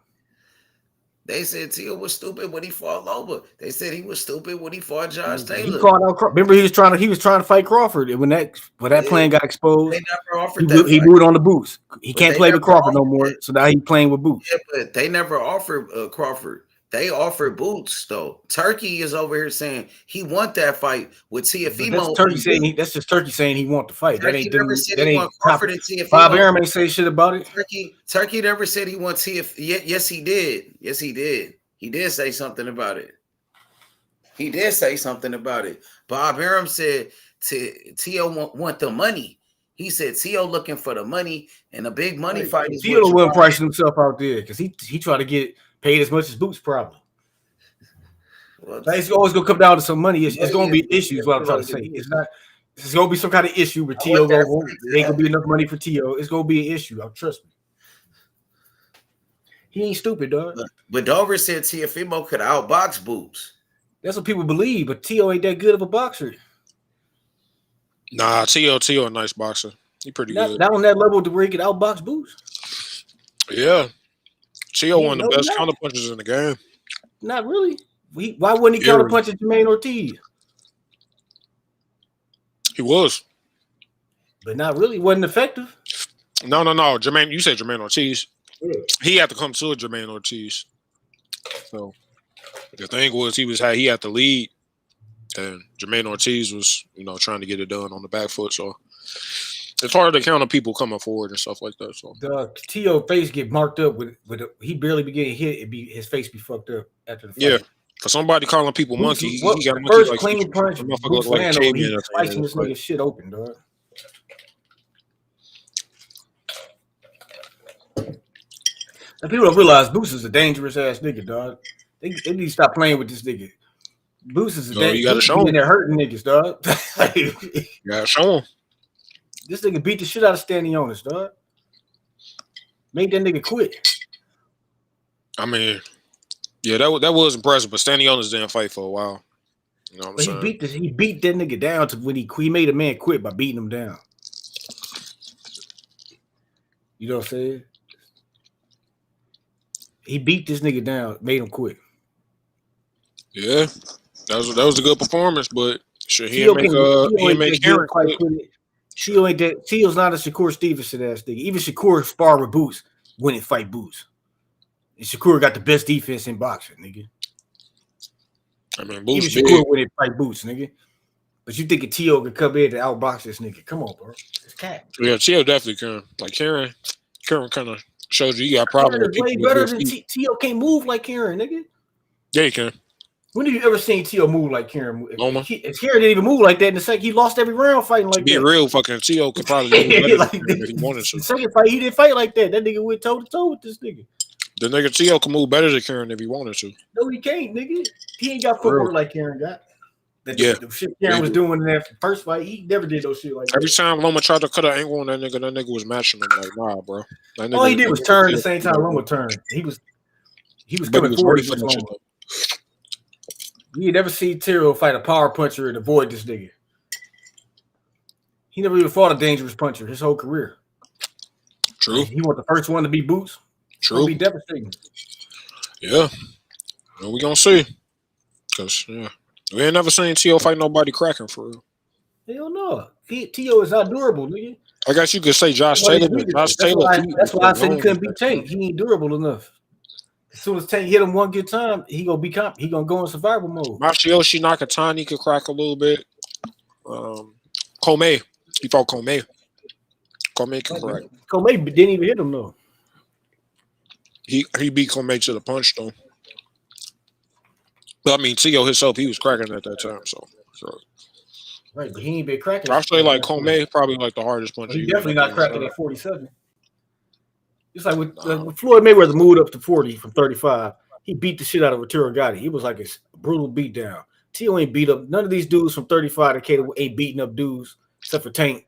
They said Tio was stupid when he fought Loba. They said he was stupid when he fought Josh He Taylor. called out. Remember, he was trying to fight Crawford, and when that plan got They exposed, never he offered that fight. moved on the boots. He But can't they play with never Crawford no offered more, it. so now he playing with boots. Yeah, but they never offered Crawford. They offered Boots though. Turkey is over here saying he want that fight with But Teofimo. that's just Turkey saying he want to fight. That Turkey ain't never them. said That he ain't want top. Crawford and Bob Teofimo. Arum ain't say shit about it. Turkey never said he want Teofimo. Yes, he did. Yes, he did. He did say something about it. He did say something about it. Bob Arum said Tio want the money. He said Tio looking for the money, and a big money fight is what Tio you wasn't want. pricing himself out there because he tried to get paid as much as Boots probably. Well, It's always gonna come down to some money. It's gonna be yeah, issues. What I'm trying to say. It's not. It's gonna be some kind of issue where I want Tio that go. fight to There ain't gonna be happen. enough money for Tio. It's gonna be an issue. Trust me. He ain't stupid, dog. But Dover said Teofimo could outbox Boots. That's what people believe, but Tio ain't that good of a boxer. Nah, Tio a nice boxer. He pretty good. Not on that level to where he could outbox Boots. Yeah. Tio one of the best not. counterpunchers in the game. Not really. Why wouldn't he counterpunch at Jermaine Ortiz? He was. But not really. Wasn't effective. No. Jermaine, you said Jermaine Ortiz. Yeah. He had to come to Jermaine Ortiz. So the thing was he had to lead, and Jermaine Ortiz was, trying to get it done on the back foot. So it's hard to counter people coming forward and stuff like that. So the Tio face get marked up with he barely be getting hit. His face be fucked up after the fight. Yeah. For somebody calling people monkey, he got a monkey first like clean punch. Motherfucker look like a caveman. He's slicing this nigga shit open, dog. And people don't realize Boots is a dangerous ass nigga, dog. They need to stop playing with this nigga. Boots is a dangerous. You gotta show him. They're hurting niggas, dog. You gotta show him. This nigga beat the shit out of Stanionis, dog. Make that nigga quit. I mean, yeah, that was impressive, but Stanionis didn't fight for a while. You know what I'm saying? He beat that nigga down to when he made a man quit by beating him down. You know what I'm saying? He beat this nigga down, made him quit. Yeah, that was a good performance, but shit, he didn't make Karen quit. Tio's not a Shakur Stevenson ass nigga. Even Shakur sparred with Boots when it fight Boots. And Shakur got the best defense in boxing, nigga. I mean, Boots even Shakur when it fight Boots, nigga. But you think Tio can come in to outbox this nigga? Come on, bro. It's cat. Yeah, Tio definitely can. Like Karen kind of shows you got problems with people. Way better than Tio can't move like Karen, nigga. Yeah, he can. When have you ever seen Tio move like Karen? Loma. If Karen didn't even move like that in the second, he lost every round fighting like that. Be real, fucking Tio could probably move better like, if he wanted to. The second fight, he didn't fight like that. That nigga went toe to toe with this nigga. The nigga Tio can move better than Karen if he wanted to. No, he can't, nigga. He ain't got footwork like Karen got. The shit Karen was doing in that first fight, he never did those shit like that. Every time Loma tried to cut an angle on that nigga was matching him like, nah, bro. All he did was turn the same time Loma turned. He was coming forward against Loma. You never see Tiro fight a power puncher and avoid this nigga. He never even fought a dangerous puncher his whole career. True. He was the first one to beat Boots. True. Be devastating. Yeah. Well, we gonna see. Cause we ain't never seen Tio fight nobody cracking for real. Hell no. Tio is not durable, nigga. I guess you could say Josh Taylor. That's why I said he couldn't beat Tank. He ain't durable enough. As soon as Tank hit him one good time, he gonna go in survival mode. Masayoshi Nakatani could crack a little bit. Komei, he fought Komei. Komei can crack. Komei didn't even hit him though. He beat Clement to the punch though. But I mean, Tio himself, he was cracking at that time. So. Right, but he ain't been cracking. I say like Clement probably like the hardest puncher. He definitely not cracking at 47. It's like with Floyd Mayweather moved up to 40 from 35. He beat the shit out of Arturo Gatti. He was like a brutal beatdown. Tio ain't beat up none of these dudes from 35 to K ain't beating up dudes except for Tank.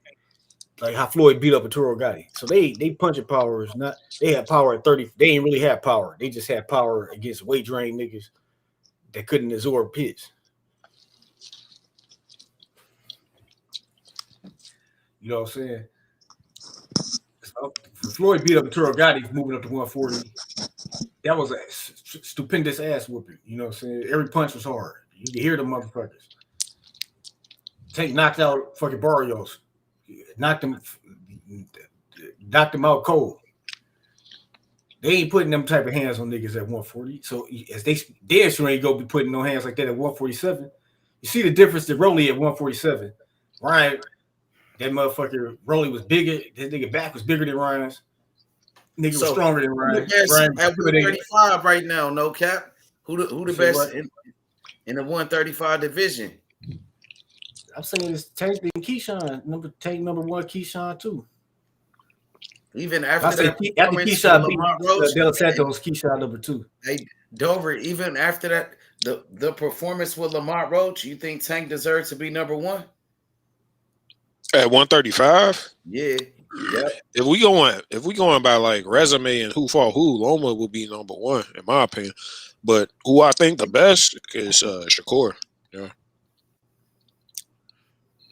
Like how Floyd beat up Arturo Gatti. So they punching power is not. They have power at 30. They ain't really have power. They just had power against weight drain niggas that couldn't absorb hits. You know what I'm saying? So, Floyd beat up Arturo Gatti moving up to 140. That was a stupendous ass whooping. You know what I'm saying? Every punch was hard. You can hear the motherfuckers. Tank knocked out fucking Barrios. Knocked him out cold. They ain't putting them type of hands on niggas at 140. So as they sure ain't gonna be putting no hands like that at 147. You see the difference to Rolly at 147. Ryan, that motherfucker Rolly was bigger. His nigga back was bigger than Ryan's. Nigga was stronger than Ryan. Ryan at 135 right now, no cap. Who the best in the 135 division? I'm saying it's Tank and Keyshawn. Number one, Keyshawn too. Even after after Keyshawn beat Del Santos, Keyshawn number 2. Hey, Dover, even after that, the performance with Lamont Roach, you think Tank deserves to be number 1? At 135? Yeah. If we going by like resume and who fought who, Loma will be number 1 in my opinion. But who I think the best is Shakur. Yeah.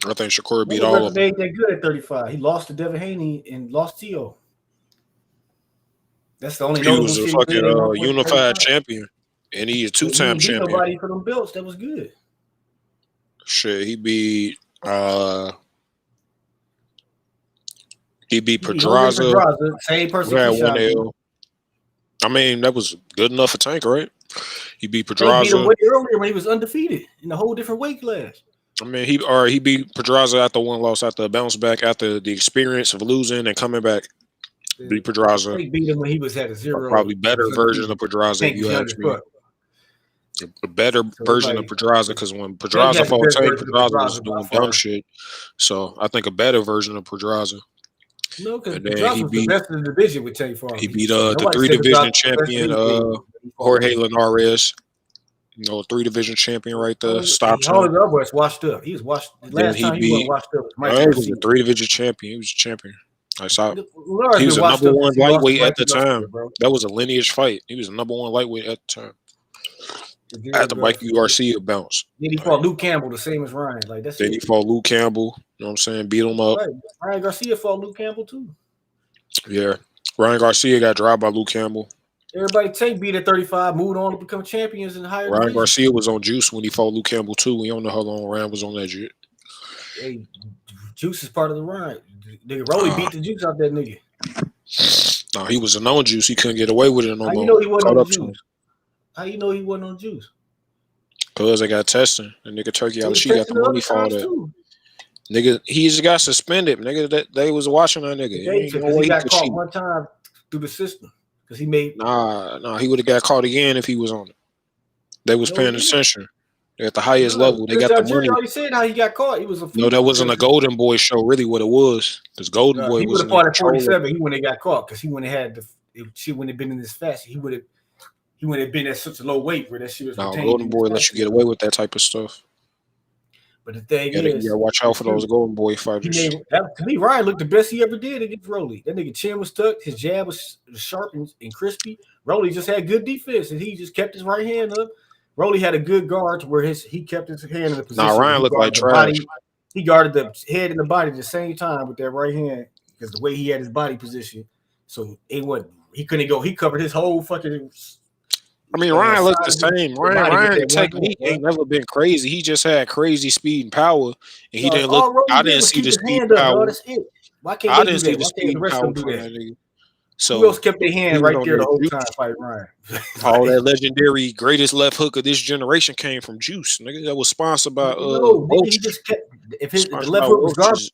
I think Shakur beat all of them. That good at 35. He lost to Devin Haney and lost Tio. That's the only. He was a fucking unified champion, and he is 2-time champion. Nobody for them belts. That was good. Shit, he beat Pedraza. Same person. One L. I mean, that was good enough for Tank, right? He beat Pedraza. He beat him way earlier when he was undefeated in a whole different weight class. I mean, he beat Pedraza after one loss, after a bounce back, after the experience of losing and coming back. Beat Pedraza. He beat him when he was at a 0. Probably better version of Pedraza, if you ask me. A better version of Pedraza, because when Pedraza fought Tank, Pedraza was doing dumb shit. So I think a better version of Pedraza. No, because Pedraza was the best in the division with Tank Farm. He beat the 3-division champion Jorge Linares. You know, a 3-division champion right there. Stopped him. Jorge Alvarez washed up. He was washed. Last time he wasn't washed up. He was a 3-division champion. He was a champion. I saw. He was a number 1 lightweight at the time. That was a lineage fight. He was a number 1 lightweight at the time. At the Mikey Garcia bounce. Then he fought Luke Campbell, the same as Ryan. Like that's. Then he fought Luke Campbell. You know what I'm saying? Beat him up. Right. Ryan Garcia fought Luke Campbell too. Yeah, Ryan Garcia got dropped by Luke Campbell. Everybody Tank beat at 35, moved on to become champions in higher. Ryan Garcia was on juice when he fought Luke Campbell too. We don't know how long Ryan was on that shit. Hey, juice is part of the Ryan. Nigga Rolly beat the juice out that nigga. No, he was a known juice. He couldn't get away with it no more. How you know he wasn't on juice? How you know he wasn't on juice? Because they got testing. And nigga Turkey Alishi got the money for that. Nigga, he just got suspended. Nigga, that they was watching that nigga. He got caught one time through the system. Because he made he would have got caught again if he was on it. They was paying attention. At the highest level. They got the money. already said how he got caught. He was a no, that wasn't a Golden Boy show, really what it was. Because Golden Boy he was would have fought at 47. He wouldn't have got caught because he wouldn't have had she wouldn't have been in this fashion. He would have been at such a low weight where that shit was retained. Golden Boy lets you get away with that type of stuff. But the thing is, you gotta watch out for those Golden Boy fighters. To me, Ryan looked the best he ever did against Rolly. That nigga chin was tucked, his jab was sharp and crispy. Rolly just had good defense, and he just kept his right hand up. Rolly had a good guard where he kept his hand in the position. Nah, Ryan looked like trash. He guarded the head and the body at the same time with that right hand because the way he had his body position. So he couldn't go. He covered his whole fucking. I mean, Ryan looked the same. Ryan technique ain't never been crazy. He just had crazy speed and power, and he didn't look. I didn't see the speed and power. Why can't I didn't see the speed and power do that? So who else kept their hand right there the whole time fighting Ryan? All that legendary greatest left hook of this generation came from Juice, nigga. That was sponsored by he just kept the left hook was garbage,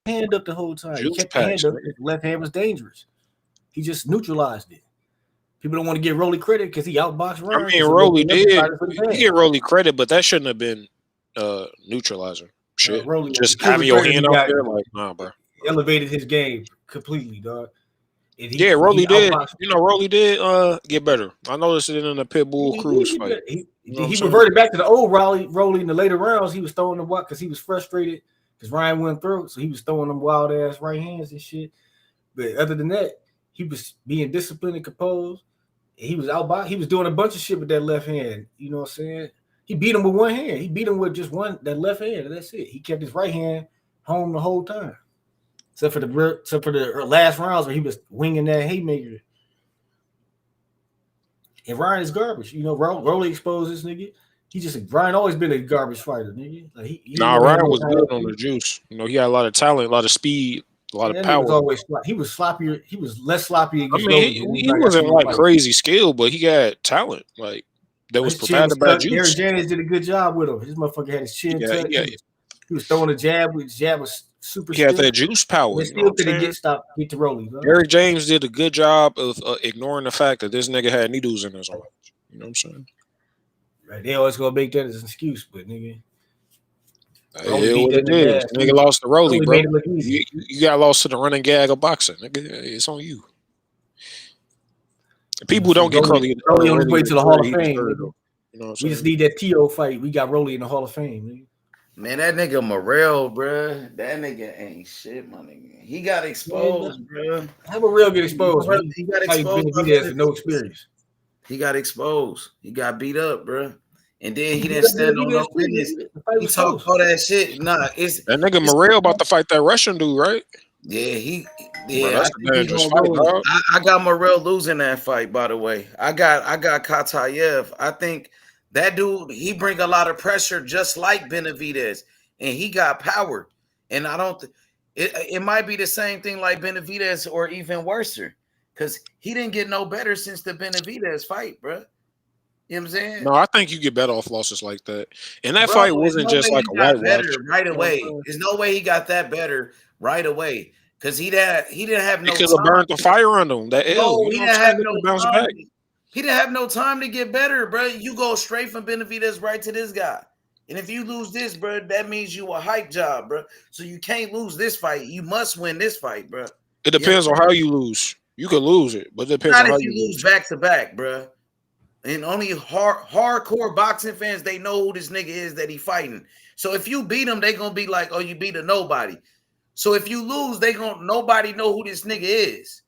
hand up the whole time. He kept the hand up. His left hand was dangerous. He just neutralized it. People don't want to give Rolly credit because he outboxed Ryan. I mean, Rolly did. He get Rolly credit, but that shouldn't have been neutralizing shit. Rolly just having your hand out there, like, nah, bro. Elevated his game completely, dog. Yeah, Rolly did. You know, Rolly did get better. I noticed it in the Pitbull Cruz fight. He reverted back to the old Rolly in the later rounds. He was throwing them because he was frustrated because Ryan went through, so he was throwing them wild ass right hands and shit. But other than that, he was being disciplined and composed. He was outboxed. He was doing a bunch of shit with that left hand. You know what I'm saying? He beat him with one hand. He beat him with just that left hand. And that's it. He kept his right hand home the whole time. Except for the last rounds where he was winging that haymaker. And Ryan is garbage. You know, Rolly exposed this nigga. Ryan always been a garbage fighter, nigga. Like Ryan was good on the juice. You know, he had a lot of talent, a lot of speed, a lot of power. He was sloppier. He was less sloppy. I mean, he wasn't like crazy skill, but he got talent. Like that was provided by juice. Terence Jaron did a good job with him. His motherfucker had his chin tucked. He was throwing a jab. His jab was super. He had that juice power. Still couldn't get to Rolly. Eric James did a good job of ignoring the fact that this nigga had needles in his arm. You know what I'm saying? Right, they always gonna make that as an excuse, but nigga. What it is. Nigga lost to Rolly, bro. You got lost to the running gag of boxing. Nigga, it's on you. People don't get Rolly on his way to the Hall of Fame. You know we just need that T.O. fight. We got Rolly in the Hall of Fame. Nigga. Man, that nigga Morrell, bro. That nigga ain't shit, my nigga. He got exposed, bro. How Morrell get exposed? He got exposed. He has no experience. He got exposed. He got beat up, bro. And then he didn't stand on no business. He talked all that shit. Nah, it's that nigga Morrell about to fight that Russian dude, right? Yeah, bro, I got Morrell losing that fight, by the way. I got Katayev. I think that dude, he bring a lot of pressure just like Benavidez, and he got power. And I don't it might be the same thing like Benavidez or even worse, because he didn't get no better since the Benavidez fight, bro. You know what I'm saying? No, I think you get better off losses like that. And that fight wasn't just like a whitewash right away. There's no way he got that better right away because he didn't have no. He could have burned the fire on him. That he didn't have no time. He didn't have no time to get better, bro. You go straight from Benavidez right to this guy. And if you lose this, bro, that means you a hype job, bro. So you can't lose this fight. You must win this fight, bro. It depends on how you lose. You could lose it, but it depends on how you lose back to back, bro. And only hardcore boxing fans, they know who this nigga is that he fighting. So if you beat him, they gonna be like, oh, you beat a nobody. So if you lose, nobody know who this nigga is.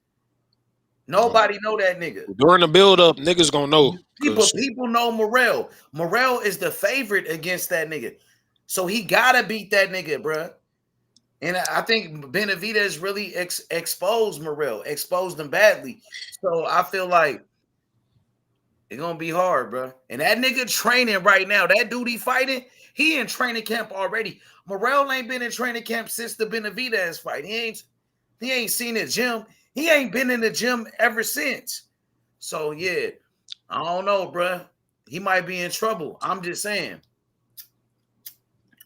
Nobody know that nigga. During the build-up, niggas gonna know. People know Morrell. Morrell is the favorite against that nigga. So he gotta beat that nigga, bro. And I think Benavidez really exposed Morrell, exposed him badly. So I feel like it's gonna be hard, bro. And that nigga training right now. That dude he fighting, he in training camp already. Morrell ain't been in training camp since the Benavidez fight. He ain't seen the gym. He ain't been in the gym ever since. So yeah, I don't know, bro. He might be in trouble. I'm just saying.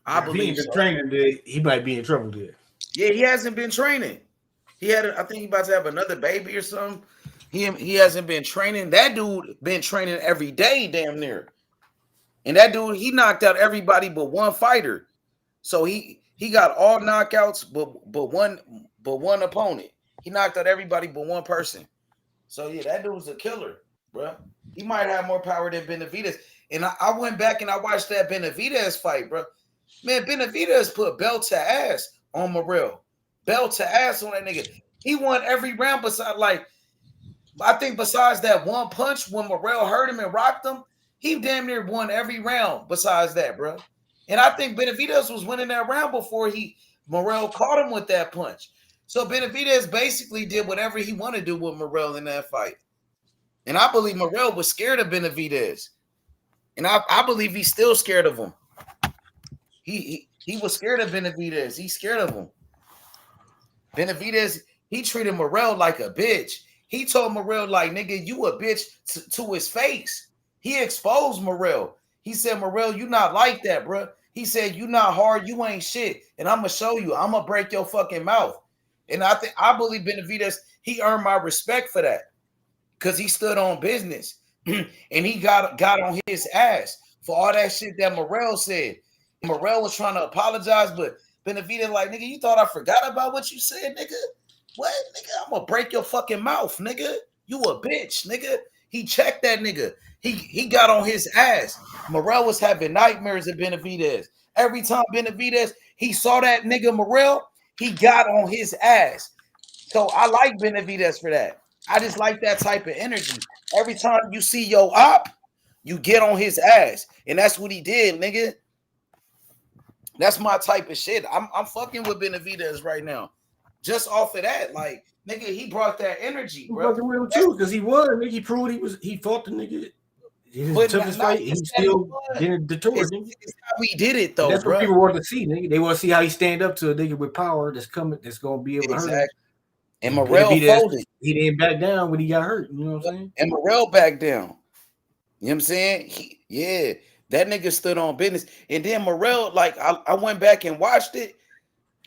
I believe he's training. He might be in trouble there. Yeah, he hasn't been training. I think he about to have another baby or something. He hasn't been training. That dude been training every day, damn near. And that dude, he knocked out everybody but one fighter. So he got all knockouts but one opponent. He knocked out everybody but one person. So yeah, that dude's a killer, bro. He might have more power than Benavidez. And I went back and I watched that Benavidez fight, bro. Man, Benavidez put belt to ass on Morrell. Belt to ass on that nigga. He won every round besides, I think besides that one punch when Morrell hurt him and rocked him, he damn near won every round besides that, bro. And I think Benavidez was winning that round before Morrell caught him with that punch. So Benavidez basically did whatever he wanted to do with Morrell in that fight. And I believe Morrell was scared of Benavidez. And I believe he's still scared of him. He was scared of Benavidez. He's scared of him. Benavidez, he treated Morrell like a bitch. He told Morrell, like, nigga, you a bitch to his face. He exposed Morrell. He said, Morrell, you not like that, bro. He said, you not hard, you ain't shit. And I'm going to show you. I'm going to break your fucking mouth. And I believe Benavidez, he earned my respect for that. because he stood on business and he got on his ass for all that shit that Morrell said. Morrell was trying to apologize, but Benavidez like, nigga, you thought I forgot about what you said, nigga? What, nigga? I'm gonna break your fucking mouth, nigga. You a bitch, nigga. He checked that nigga. He got on his ass. Morrell was having nightmares of Benavidez. Every time Benavidez, he saw that nigga Morrell, he got on his ass. So I like Benavidez for that. I just like that type of energy. Every time you see your op, you get on his ass. And that's what he did, nigga. That's my type of shit. I'm fucking with Benavidez right now. Just off of that. Like, nigga, he brought that energy, bro. I'm fucking with him too, because he won. Nigga, he proved he fought the nigga. His toughest fight, he still didn't deter. It's how we did it though, that's bro. what people want to see, nigga. They want to see how he stand up to a nigga with power that's coming, that's gonna be able to hurt him. And Morrell folded. He didn't back down when he got hurt. You know what I'm saying? And Morrell backed down. You know what I'm saying? That nigga stood on business. And then Morrell, like, I went back and watched it.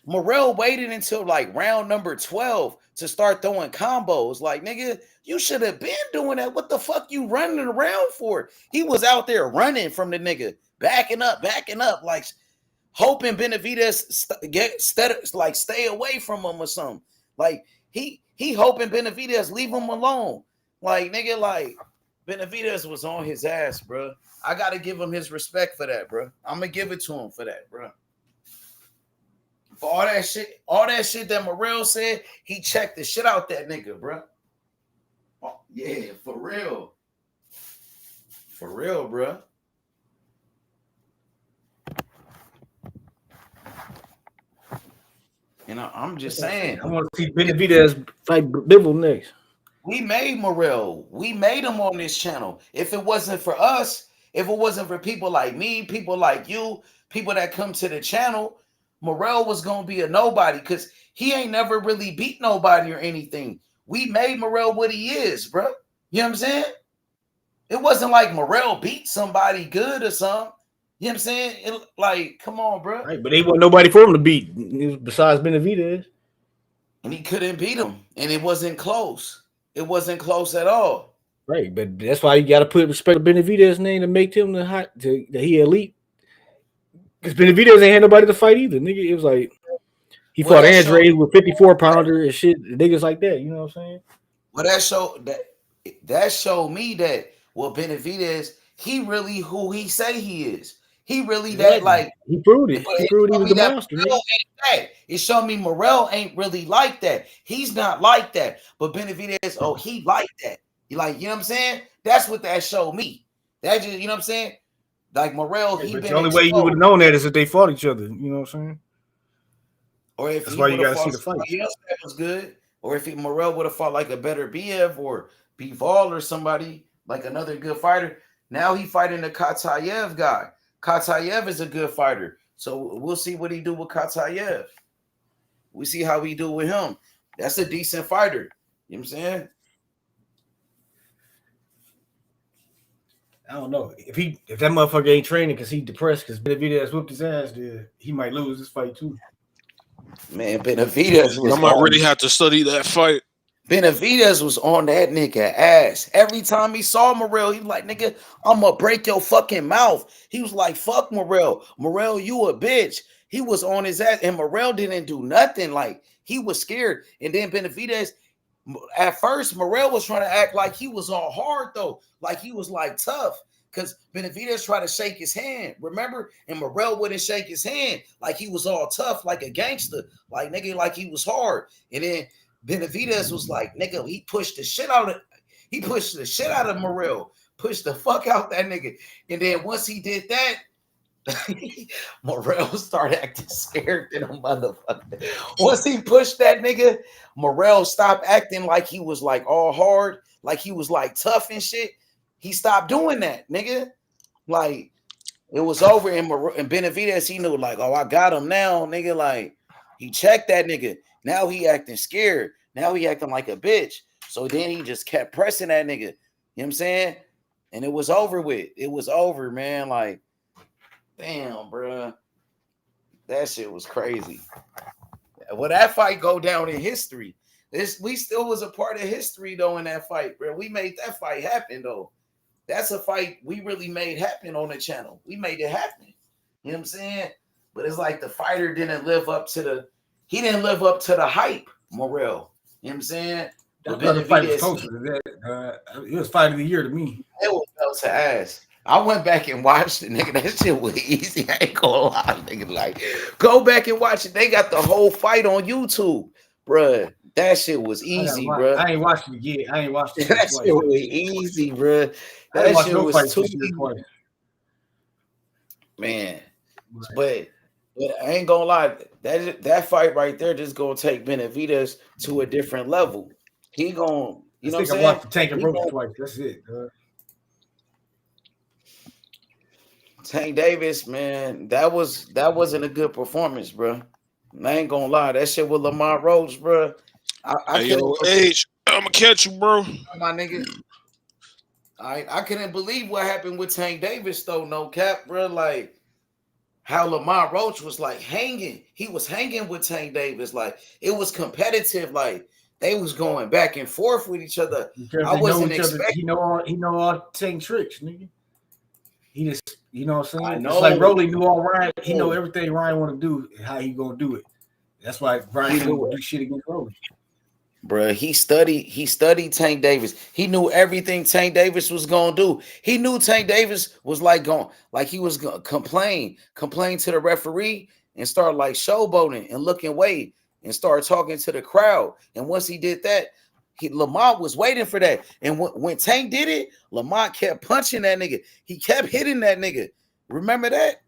Morrell waited until like round number 12 to start throwing combos. Like, nigga, you should have been doing that. What the fuck you running around for? He was out there running from the nigga, backing up, like hoping Benavidez stay away from him or something. Like, he hoping Benavidez leave him alone. Like, nigga, like, Benavidez was on his ass, bro. I got to give him his respect for that, bro. I'm going to give it to him for that, bro. For all that shit that Morrell said, he checked the shit out that nigga, bro. Oh, yeah, for real. For real, bro. You know, I'm just saying. I want to see Benavidez fight Bivol next. We made Morrell. We made him on this channel. If it wasn't for us, if it wasn't for people like me, people like you, people that come to the channel, Morrell was going to be a nobody because he ain't never really beat nobody or anything. We made Morrell what he is, bro. You know what I'm saying? It wasn't like Morrell beat somebody good or something. You know what I'm saying? Like, come on, bro. Right, but they wasn't nobody for him to beat besides Benavidez. And he couldn't beat him. And it wasn't close. It wasn't close at all. Right, but that's why you got to put respect to Benavidez's name to make him that he elite. Because Benavidez ain't had nobody to fight either, nigga. It was like he fought Andre with 54-pounder and shit, niggas like that. You know what I'm saying? Well, that showed me that Benavidez, he really who he say he is. He really that like he proved it. He proved he was the monster. It showed me Morrell ain't really like that. He's not like that. But Benavidez, he like that. You know what I'm saying? That's what that showed me. That just, you know what I'm saying? Like Morrell, the only way you would have known that is if they fought each other. You know what I'm saying? Or if that's why you got to see the fight. Else that was good. Or if Morrell would have fought like a better BF or Bivol or somebody like another good fighter. Now he fighting the Katayev guy. Katayev is a good fighter. So we'll see what he do with Katayev. We see how he do with him. That's a decent fighter. You know what I'm saying? I don't know. If that motherfucker ain't training because he's depressed because Benavidez whooped his ass, then he might lose this fight too. Man, Benavidez was I might really have to study that fight. Benavidez was on that nigga ass. Every time he saw Morrell, he was like, nigga, I'm gonna break your fucking mouth. He was like, fuck Morrell. Morrell, you a bitch. He was on his ass, and Morrell didn't do nothing. Like, he was scared. And then Benavidez, at first, Morrell was trying to act like he was all hard, though. Like, he was, like, tough. Because Benavidez tried to shake his hand, remember? And Morrell wouldn't shake his hand. Like, he was all tough, like a gangster. Like, nigga, like he was hard. And then Benavidez was like, nigga, he pushed the shit out of Morrell. Pushed the fuck out that nigga. And then once he did that, Morrell started acting scared than a motherfucker. Once he pushed that nigga, Morrell stopped acting like he was like all hard, like he was like tough and shit. He stopped doing that, nigga. Like, it was over. And Benavidez, he knew, like, oh, I got him now, nigga. Like, he checked that nigga. Now he acting scared. Now he acting like a bitch. So then he just kept pressing that nigga. You know what I'm saying? And it was over with. It was over, man. Like, damn, bro. That shit was crazy. Well, that fight go down in history. We still was a part of history though in that fight, bro. We made that fight happen though. That's a fight we really made happen on the channel. We made it happen. You know what I'm saying? But it's like the fighter didn't live up to the hype, Morrell. You know what I'm saying? That fight was closer to that. It was fight of the year to me. It was belt to ass. I went back and watched it, nigga. That shit was easy. I ain't gonna lie, nigga. Like, go back and watch it. They got the whole fight on YouTube, bruh. That shit was easy, bruh. I ain't watched it yet. I ain't watched it. That shit was easy, bruh. That shit was too easy. Man. But I ain't gonna lie. That fight right there just gonna take Benavidez to a different level. He gonna, you know what I'm saying? I watched the Tank and Brooks twice. That's it, Tank Davis, man, that wasn't a good performance, bro. I ain't gonna lie, that shit with Lamar Roach, bro. I'm gonna catch you, bro. My nigga, I couldn't believe what happened with Tank Davis, though. No cap, bro. Like how Lamar Roach was like hanging. He was hanging with Tank Davis. Like it was competitive. Like they was going back and forth with each other. I wasn't expecting. He know all Tank tricks, nigga. He just, you know what I'm saying? I know. It's like Rolly knew all Ryan. He know everything Ryan want to do and how he gonna do it. That's why Ryan couldn't do shit against Rolly. Bruh, he studied Tank Davis. He knew everything Tank Davis was gonna do. He knew Tank Davis was he was gonna complain to the referee and start like showboating and looking away and start talking to the crowd. And once he did that, Lamont was waiting for that. And when Tank did it, Lamont kept punching that nigga. He kept hitting that nigga. Remember that?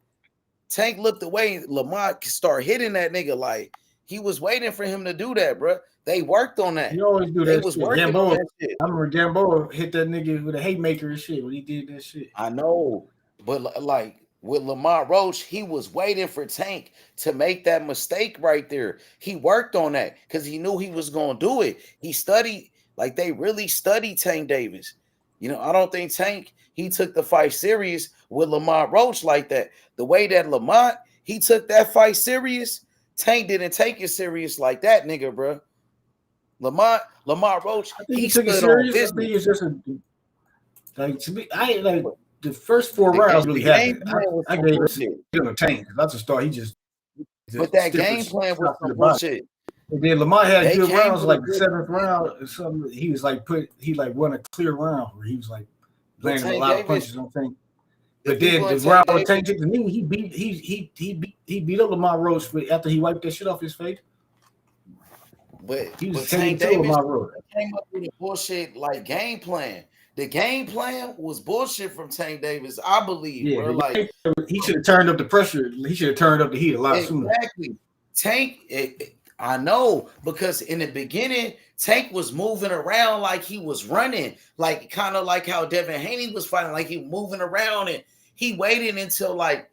Tank looked away. Lamont started hitting that nigga like he was waiting for him to do that, bro. They worked on that. You always do that. I remember Gamboa hit that nigga with a haymaker and shit when he did that shit. I know, but like with Lamar Roach, he was waiting for Tank to make that mistake right there. He worked on that because he knew he was going to do it. He studied, like they really studied Tank Davis. You know, I don't think Tank, he took the fight serious with Lamar Roach like that. The way that Lamont, he took that fight serious, Tank didn't take it serious like that, nigga, bro. Lamar Roach, he took it serious. I think it's just like to me, I ain't like the first 4 rounds really happened. I gave it to Tank because I just thought he just. But that game plan was some bullshit. And then Lamar had good rounds, like the 7th round or something. He was like won a clear round where he was like landing a lot of punches on Tank. But then the round where Tank took the knee, he beat up Lamar Roach after he wiped that shit off his face. But Tank Davis came up with a bullshit like game plan. The game plan was bullshit from Tank Davis, I believe. Yeah, bro. Like he should have turned up the pressure. He should have turned up the heat a lot sooner. Exactly. Tank, I know, because in the beginning, Tank was moving around like he was running, like kind of like how Devin Haney was fighting, like he was moving around, and he waited until like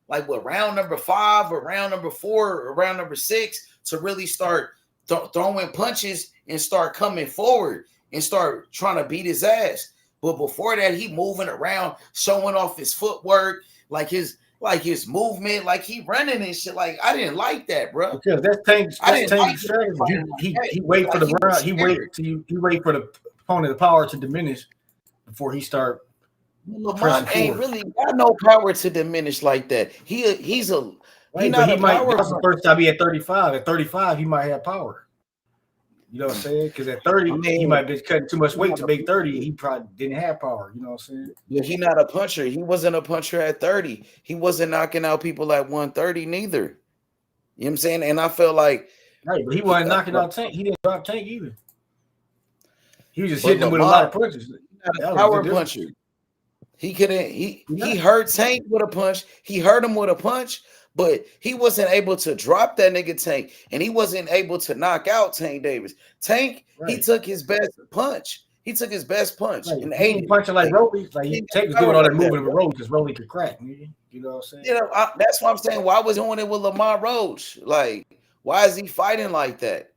what, round number 5 or round number 4 or round number 6 to really start throwing punches and start coming forward and start trying to beat his ass. But before that, he moving around, showing off his footwork, like his movement, like he running and shit. Like I didn't like that, bro. Because that's Tank's strategy. He wait for the round. He wait for the opponent's power to diminish before he start. Lamont ain't really got no power to diminish like that. He's not a power. That's the first time he had 35. At 35, he might have power. You know what I'm saying? Because at 30, he might be cutting too much weight to make 30. He probably didn't have power. You know what I'm saying? Yeah, he's not a puncher. He wasn't a puncher at 30. He wasn't knocking out people at 130 neither. You know what I'm saying? And I feel like right, but he wasn't knocking out Tank. He didn't drop Tank either. He was just hitting him with a lot of punches. Not a power puncher. He couldn't. He hurt Tank with a punch. He hurt him with a punch. But he wasn't able to drop that nigga Tank, and he wasn't able to knock out Tank Davis. Tank, he took his best punch. He took his best punch. Right. And he ain't punching like Rolly. Like Tank was doing all that moving with Rolly because Rolly could crack. You know what I'm saying? Yeah, that's why I'm saying. Why was he doing it with Lamar Roach? Like, why is he fighting like that?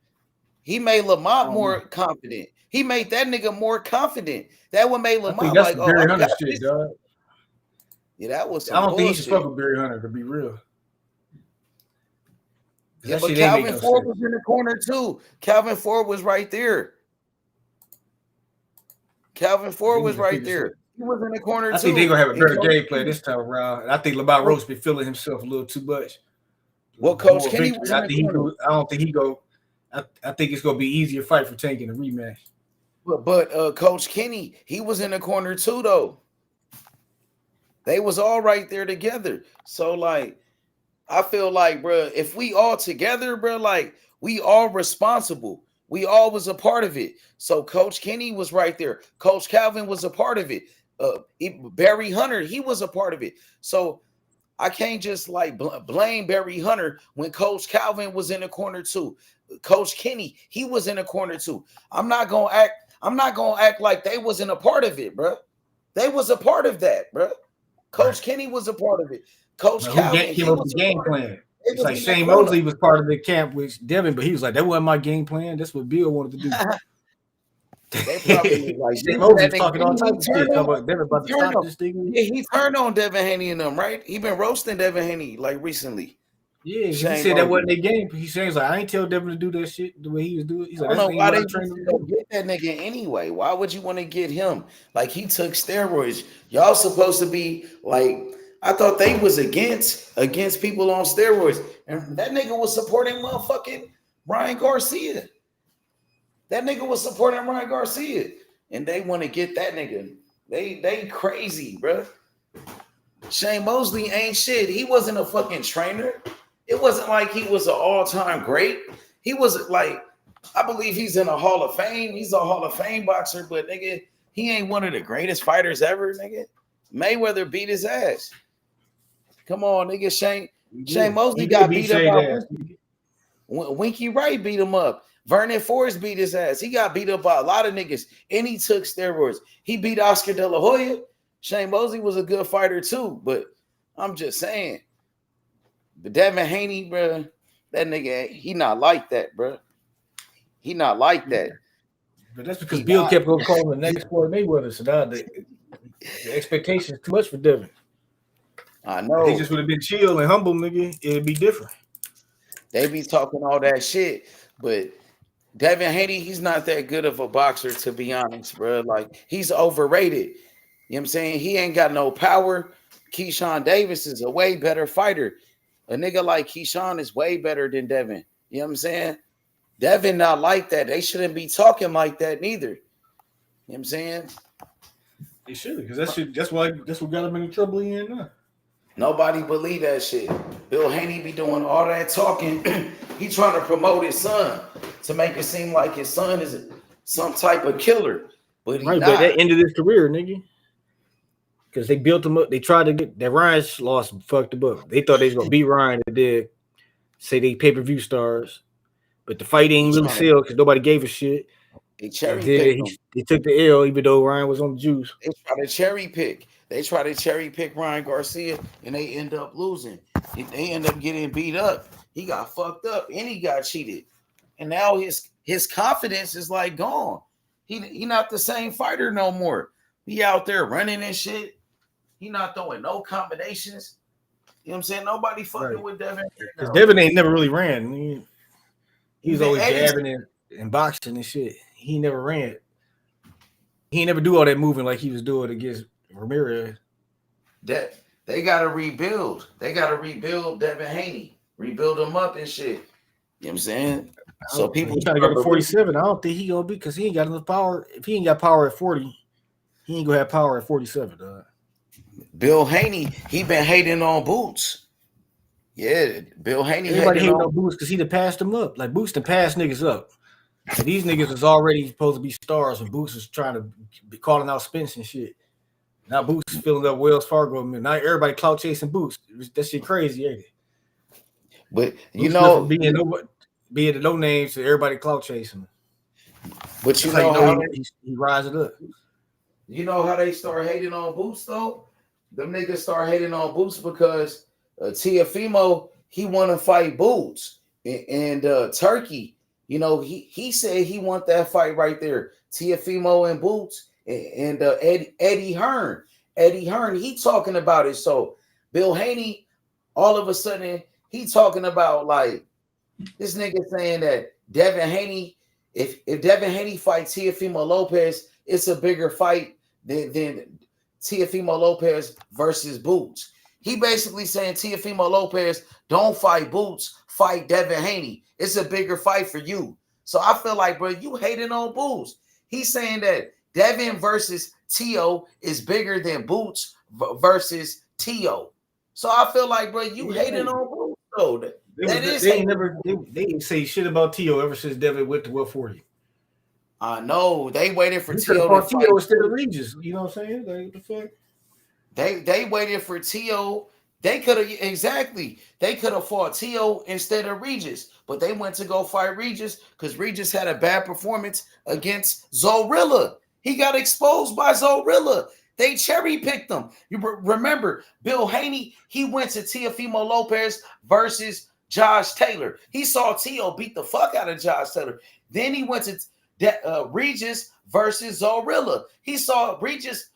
He made Lamont more confident. He made that nigga more confident. That one made Lamont like, Barry Hunter shit, dog. Yeah, that was. I don't think he should fuck with Barry Hunter to be real. Yeah, but Calvin Ford was in the corner too. Calvin Ford was right there. Calvin Ford was right there. He was in the corner too. I think they're gonna have a better game plan this time around. And I think Lamar Rose been feeling himself a little too much. Well, Coach Kenny was I don't think he go. I think it's gonna be easier fight for Tank in a rematch. But Coach Kenny, he was in the corner too, though. They was all right there together. So like, I feel like, bro, if we all together, bro, like we all responsible. We all was a part of it. So Coach Kenny was right there. Coach Calvin was a part of it. Barry Hunter, he was a part of it. So I can't just like blame Barry Hunter when Coach Calvin was in the corner too. Coach Kenny, he was in the corner too. I'm not gonna act like they wasn't a part of it, bro. They was a part of that, bro. Coach Kenny was a part of it. Coach Calvin came up with the game plan. It's like Shane Mosley was part of the camp with Devin, but he was like, that wasn't my game plan. That's what Bill wanted to do. They probably like Shane Mosley was talking all types of shit about Devin about to stop this thing. Yeah, he turned on Devin Haney and them, right? He been roasting Devin Haney like recently. Yeah, he said that wasn't their game. He says like, I ain't tell Devin to do that shit the way he was doing. He's like, I don't know why they get that nigga anyway. Why would you want to get him? Like he took steroids. Y'all supposed to be like, I thought they was against people on steroids, and that nigga was supporting motherfucking Ryan Garcia. That nigga was supporting Ryan Garcia, and they want to get that nigga. They crazy, bro. Shane Mosley ain't shit. He wasn't a fucking trainer. It wasn't like he was an all-time great. He was like, I believe he's in a Hall of Fame. He's a Hall of Fame boxer, but nigga, he ain't one of the greatest fighters ever, nigga. Mayweather beat his ass. Come on, nigga. Shane Mosley got beat up. Winky Wright beat him up. Vernon Forrest beat his ass. He got beat up by a lot of niggas, and he took steroids. He beat Oscar De La Hoya. Shane Mosley was a good fighter too, but I'm just saying. But Devin Haney, bro, that nigga, he not like that, bro. He not like that. But that's because Bill kept on calling the next Floyd Mayweather. So now the expectation is too much for Devin. I know. He just would have been chill and humble, nigga. It'd be different. They be talking all that shit, but Devin Haney, he's not that good of a boxer, to be honest, bro. Like, he's overrated. You know what I'm saying? He ain't got no power. Keyshawn Davis is a way better fighter. A nigga like Keyshawn is way better than Devin. You know what I'm saying? Devin not like that. They shouldn't be talking like that neither. You know what I'm saying? They should, because that's what got him in trouble he in now. Nobody believe that shit. Bill Haney be doing all that talking. He trying to promote his son to make it seem like his son is some type of killer. But but that ended his career, nigga. Because they built him up. They tried to get that Ryan's loss fucked him up. They thought they was gonna beat Ryan. They did say they pay-per-view stars, but the fight ain't really sell because nobody gave a shit. They he took the L even though Ryan was on the juice. They try to cherry pick. They try to cherry pick Ryan Garcia, and they end up losing. They end up getting beat up. He got fucked up, and he got cheated. And now his confidence is like gone. He not the same fighter no more. He out there running and shit. He not throwing no combinations. You know what I'm saying? Nobody fucking with Devin. Because Devin ain't never really ran. He was always jabbing and boxing and shit. He never ran. He never do all that moving like he was doing against Ramirez. That they gotta rebuild. They gotta rebuild Devin Haney. Rebuild him up and shit. You know what I'm saying? So people trying to get to 47. I don't think he gonna be because he ain't got enough power. If he ain't got power at 40, he ain't gonna have power at 47, dog. Bill Haney, he been hating on Boots. Yeah, Bill Haney. Everybody hating on Boots because he done passed him up. Like Boots done passed niggas up. And these niggas was already supposed to be stars when Boots was trying to be calling out Spence and shit. Now Boots is filling up Wells Fargo. Now everybody clout chasing Boots. That shit crazy, ain't it? But you Boots know, being the no names to everybody clout chasing. But you know how he rises up. You know how they start hating on Boots though? Them niggas start hating on Boots because Teofimo, he want to fight Boots and Turkey. You know, he said he want that fight right there. Teofimo and Boots and Eddie Hearn. Eddie Hearn, he talking about it. So Bill Haney, all of a sudden, he talking about like This nigga saying that Devin Haney, if Devin Haney fights Teofimo Lopez, it's a bigger fight than Teofimo Lopez versus Boots. He basically saying Teofimo Lopez, don't fight Boots, fight Devin Haney. It's a bigger fight for you. So I feel like, bro, you hating on Boots. He's saying that Devin versus Tio is bigger than Boots versus Tio. So I feel like, bro, you hating on Boots. Though. They didn't say shit about Tio ever since Devin went to 140. I know they waited for Tio to fight Tio instead of Regis. You know what I'm saying? Like, what the fuck? They waited for Tio. They could have fought Tio instead of Regis, but they went to go fight Regis because Regis had a bad performance against Zorilla. He got exposed by Zorilla. They cherry picked him. You remember Bill Haney? He went to Teofimo Lopez versus Josh Taylor. He saw Tio beat the fuck out of Josh Taylor. Then he went to Regis versus Zorilla. He saw Regis.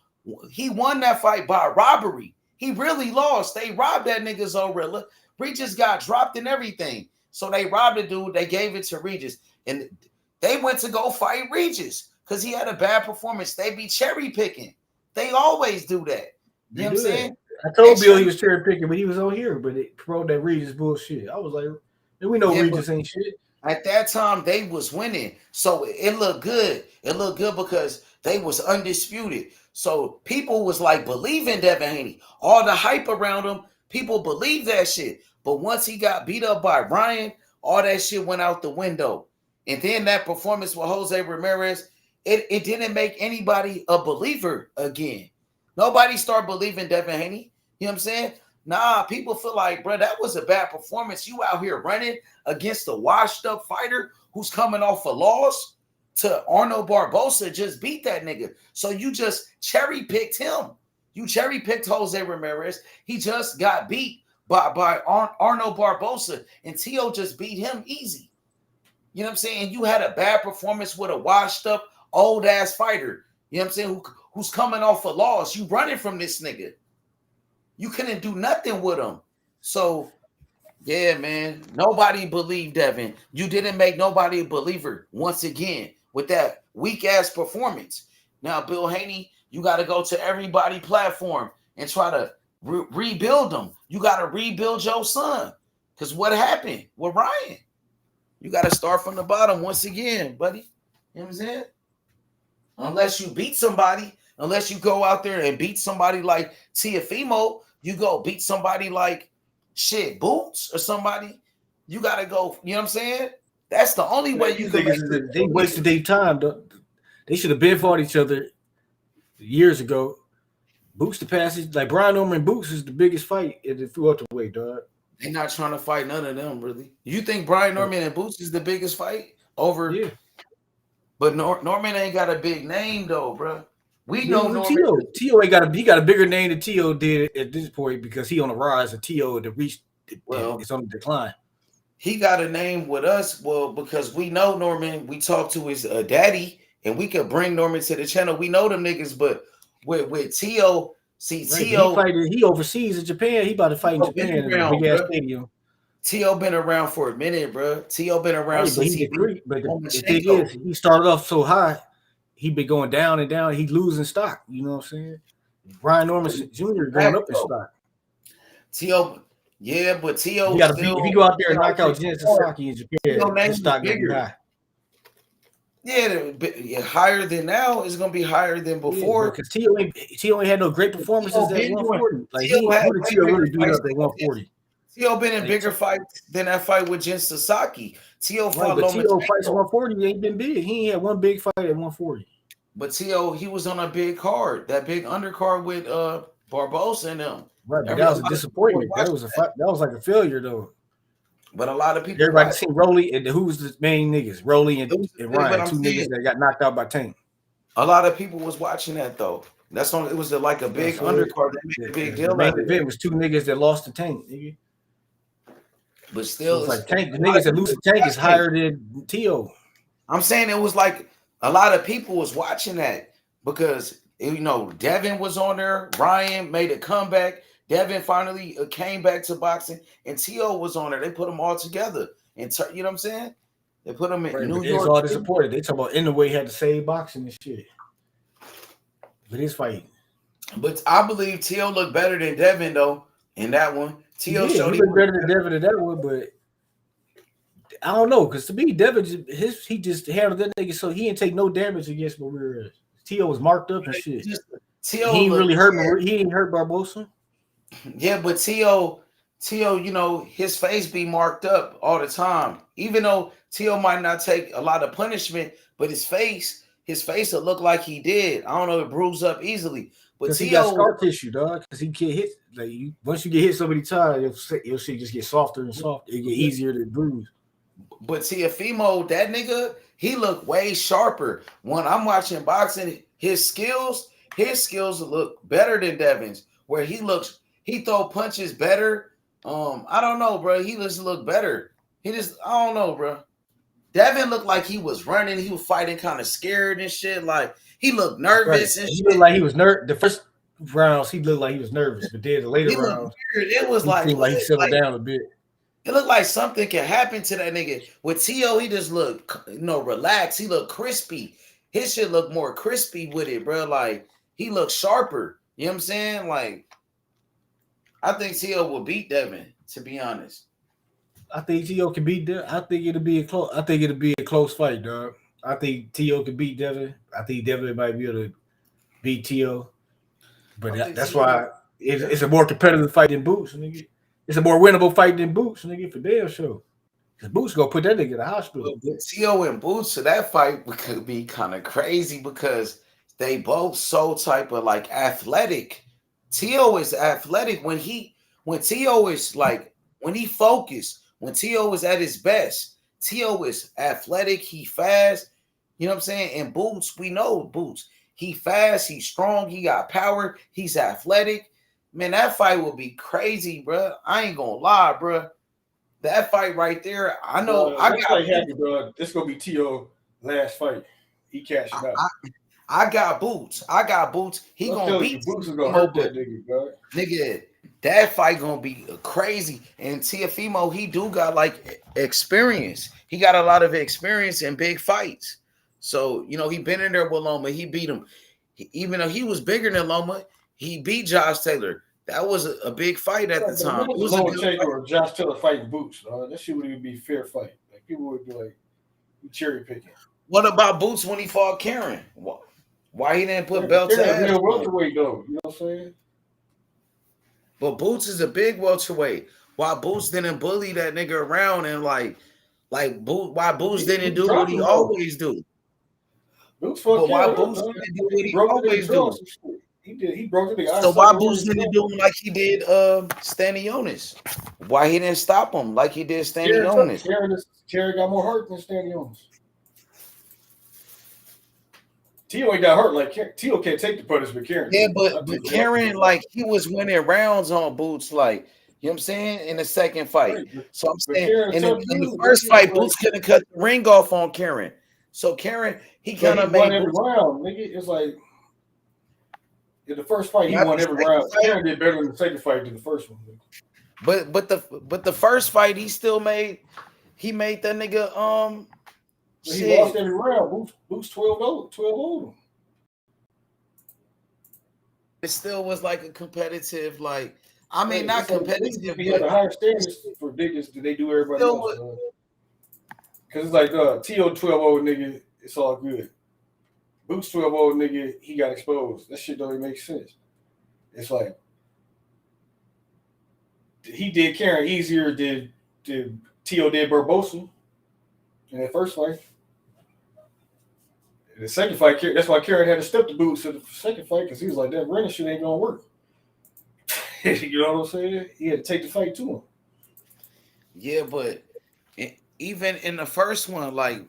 He won that fight by robbery. He really lost. They robbed that nigga Zorilla. Regis got dropped and everything. So they robbed the dude. They gave it to Regis. And they went to go fight Regis because he had a bad performance. They be cherry picking. They always do that. You know what I'm saying? I told Bill he was cherry picking, but he was on here. But it promoted that Regis bullshit. I was like, we know Regis ain't shit. At that time, they was winning. So it looked good. It looked good because they was undisputed. So people was like believing Devin Haney. All the hype around him, people believe that shit. But once he got beat up by Ryan, all that shit went out the window. And then that performance with Jose Ramirez, it didn't make anybody a believer again. Nobody started believing Devin Haney. You know what I'm saying? Nah, people feel like, bro, that was a bad performance. You out here running against a washed up fighter who's coming off a loss to Arnold Barboza, just beat that nigga. So you just cherry picked him. You cherry picked Jose Ramirez. He just got beat by Arnold Barboza, and Tio just beat him easy. You know what I'm saying? You had a bad performance with a washed up old ass fighter. You know what I'm saying? Who's coming off a loss. You running from this nigga. You couldn't do nothing with him. So, yeah, man. Nobody believed Devin. You didn't make nobody a believer once again with that weak-ass performance. Now, Bill Haney, you got to go to everybody platform and try to rebuild them. You got to rebuild your son. Because what happened with Ryan? You got to start from the bottom once again, buddy. You know what I'm saying? Unless you beat somebody, unless you go out there and beat somebody like Teofimo, you go beat somebody like shit, Boots or somebody. You got to go, you know what I'm saying? That's the only way you can. They wasted their time. They should have been fought each other years ago. Boots the passage, like Brian Norman and Boots is the biggest fight in the welterweight, dog. They're not trying to fight none of them, really. You think Brian Norman and Boots is the biggest fight over? Yeah. But Norman ain't got a big name though, bro. We know Norman. Tio ain't got a bigger name than Tio did at this point because he on the rise and Tio to reach it's on the decline. He got a name with us, because we know Norman. We talked to his daddy, and we could bring Norman to the channel. We know them niggas, but with Tio, Tio, he overseas in Japan. He about to fight in Japan in a big ass stadium. Tio been around for a minute, bro. Tio been around since but the thing is, he started off so high, he been going down and down. He losing stock. You know what I'm saying? Brian Norman Jr. going up in stock. Tio. Yeah, but Tio, if you go out there and knock out Jen Sasaki in Japan, his stock gonna be high. Yeah, higher than now is gonna be higher than before. Because Tio ain't had no great performances at 140. Like Tio really beat up at 140. Tio been in bigger fights than that fight with Jen Sasaki. Tio fought but Tio fights 140. He ain't been big. He ain't had one big fight at 140. But Tio, he was on a big card, that big undercard with Barboza and them. Right, but that was a disappointment. That was like a failure though. But a lot of people, everybody seen Rolly and who's the main niggas? Rolly and Ryan, two niggas that got knocked out by Tank. A lot of people was watching that though. That's on. It was like a big undercard. That made a big deal. The main event was two niggas that lost to Tank, nigga. But still, so it's like Tank. The niggas that lose to Tank is higher than Tio. I'm saying it was like a lot of people was watching that because Devin was on there. Ryan made a comeback. Devin finally came back to boxing, and Tio was on there. They put them all together. and you know what I'm saying? They put him in Right, New but York. all disappointed. They talk about Inoue had to save boxing and shit. But his fight. But I believe T.O. looked better than Devin though in that one. T.O. showed he looked better than Devin in that one, but I don't know, because to me, Devin he just handled that nigga so he didn't take no damage against Ramirez. T.O. was marked up and shit. T.O. He ain't really hurt. He ain't hurt Barbosa. Yeah, but T.O., you know, his face be marked up all the time. Even though T.O. might not take a lot of punishment, but his face will look like he did. I don't know, it bruised up easily. But Because he got scar tissue, dog. Because he get hit. Like once you get hit so many times, your shit just get softer and softer. It get easier to bruise. But Teofimo, that nigga, he look way sharper. When I'm watching boxing, his skills look better than Devin's. Where he throw punches better. I don't know, bro. He just look better. I don't know, bro. Devin looked like he was running. He was fighting kind of scared and shit. Like he looked nervous and he shit. Looked like he was nervous. The first rounds, he looked like he was nervous, but then the later rounds, it was like he settled down a bit. It looked like something can happen to that nigga. With T.O., he just looked, relaxed. He looked crispy. His shit looked more crispy with it, bro. Like he looked sharper. You know what I'm saying? Like I think T.O. will beat Devin. To be honest. I think T.O. can beat Devin. I think it'll be a close fight, dog. I think T.O. can beat Devin. I think Devin might be able to beat T.O. But that's why it's a more competitive fight than Boots, nigga. It's a more winnable fight than Boots, nigga, for damn sure. Because Boots gonna put that nigga in the hospital. T.O. and Boots, so that fight could be kind of crazy because they both so type of like athletic. T.O. is athletic when T.O. is like when he focused. When T.O. is at his best, T.O. is athletic. He fast. You know what I'm saying? And Boots, we know Boots. He fast. He's strong. He got power. He's athletic. Man, that fight will be crazy, bro. I ain't gonna lie, bro. That fight right there, I know. This gonna be T.O. last fight. He cashed out. I got Boots. He gonna beat Boots is gonna hurt that nigga, bro. Nigga, that fight gonna be crazy. And Teofimo, he do got like experience. He got a lot of experience in big fights. So he been in there with Loma. He beat him. Even though he was bigger than Loma, he beat Josh Taylor. That was a big fight at the time. It was Loma Taylor or Josh Taylor fighting Boots. That shit would even be a fair fight. Like people would be like cherry picking. What about Boots when he fought Karen? Why he didn't put belt to ass? Welterweight though, you know what I'm saying? But Boots is a big welterweight. Why Boots didn't bully that nigga around and why Boots didn't do what he always do? Boots but why Boots didn't do what he always do? He broke the So why Boots didn't do him like he did Stanionis? Why he didn't stop him like he did Stanionis? Karen got more hurt than Stanionis. T.O. ain't got hurt. Like T.O. can't take the punishment. Karen. Yeah, but Karen, like he was winning rounds on Boots, like you know what I'm saying, in the second fight. Right. So I'm saying in the first fight, Boots couldn't cut the ring off on Karen. So Karen, he kind of made every round. Nigga, it's like in the first fight, he won every round. Karen did better in the second fight than the first one. But the first fight, he made that nigga he lost every round. Boots 12 over. It still was like a competitive, like I mean, not competitive. He had a higher standards for niggas than they do everybody else. Because it's like T.O. 12-0 nigga, it's all good. Boots 12-0 nigga, he got exposed. That shit don't even make sense. It's like he did Karen easier than T.O. did Barbosa in that first fight. In the second fight, that's why Karen had to step the Boots in the second fight because he was like, that running shit ain't gonna work. You know what I'm saying? He had to take the fight to him. Yeah, but even in the first one, like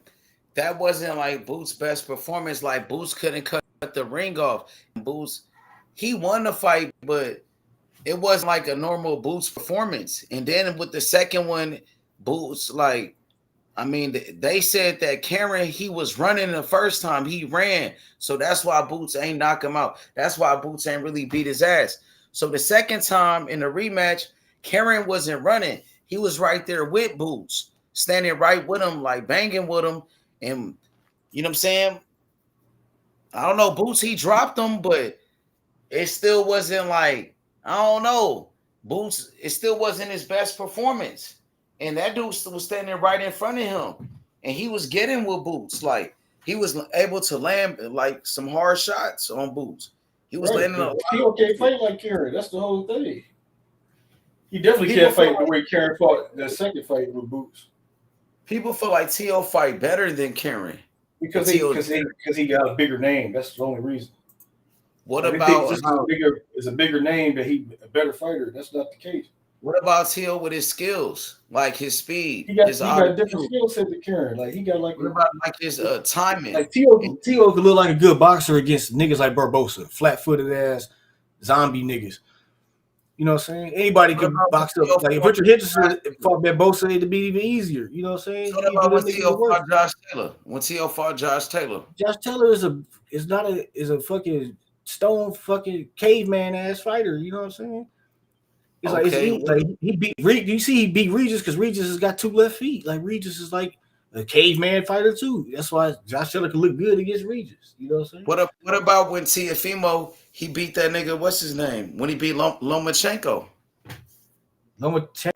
that wasn't like Boots' best performance. Like Boots couldn't cut the ring off. Boots, he won the fight, but it wasn't like a normal Boots performance. And then with the second one, Boots, like, I mean, they said that Karen, he was running the first time. He ran. So that's why Boots ain't knock him out. That's why Boots ain't really beat his ass. So the second time in the rematch, Karen wasn't running. He was right there with Boots. standing right with him, like banging with him, and you know what I'm saying. I don't know, Boots. He dropped him, but it still wasn't like I don't know. Boots. It still wasn't his best performance, and that dude was standing right in front of him, and he was getting with Boots. Like he was able to land like some hard shots on Boots. He was landing a lot. He can't fight like Karen. That's the whole thing. He definitely can't fight the way Karen fought the second fight with Boots. People feel like T.O. fight better than Karen because he got a bigger name. That's the only reason. What about is a bigger name that he a better fighter? That's not the case. What about T.O. with his skills, like his speed? He got a different skill set than Karen. Like he got like what about like his timing? Like T.O. could look like a good boxer against niggas like Barbosa, flat-footed ass zombie niggas. You know what I'm saying? Anybody can box up. Like if Richard Henderson fought Barbosa, it'd be even easier. You know what I'm saying? So what about when T.O. fought Josh Taylor? When T.O. fought Josh Taylor, Josh Taylor is a fucking stone fucking caveman ass fighter. You know what I'm saying? It's like he beat. You see, he beat Regis because Regis has got two left feet. Like Regis is like a caveman fighter too. That's why Josh Taylor can look good against Regis. You know what I'm saying? What about when Teofimo he beat that nigga? What's his name? When he beat Lomachenko?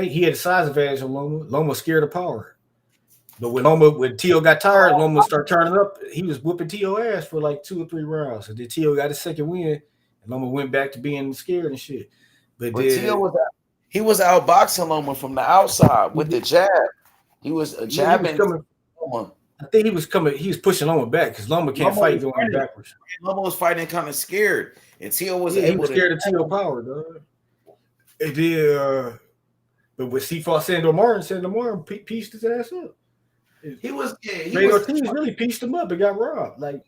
He had a size advantage on Loma. Loma was scared of power. But when T.O. got tired, Loma started turning up. He was whooping T.O. ass for like 2 or 3 rounds. And then T.O. got his second win, and Loma went back to being scared and shit. But T.O. was outboxing Loma from the outside with the jab. He was jabbing. I think he was coming. He was pushing Loma back because Loma can't fight going backwards. Loma was fighting kind of scared, and T.O. was able. He was scared of T.O. power, dog. And then, but when he fought Sandor Martin pieced his ass up. He was Ortiz really pieced him up and got robbed. Like,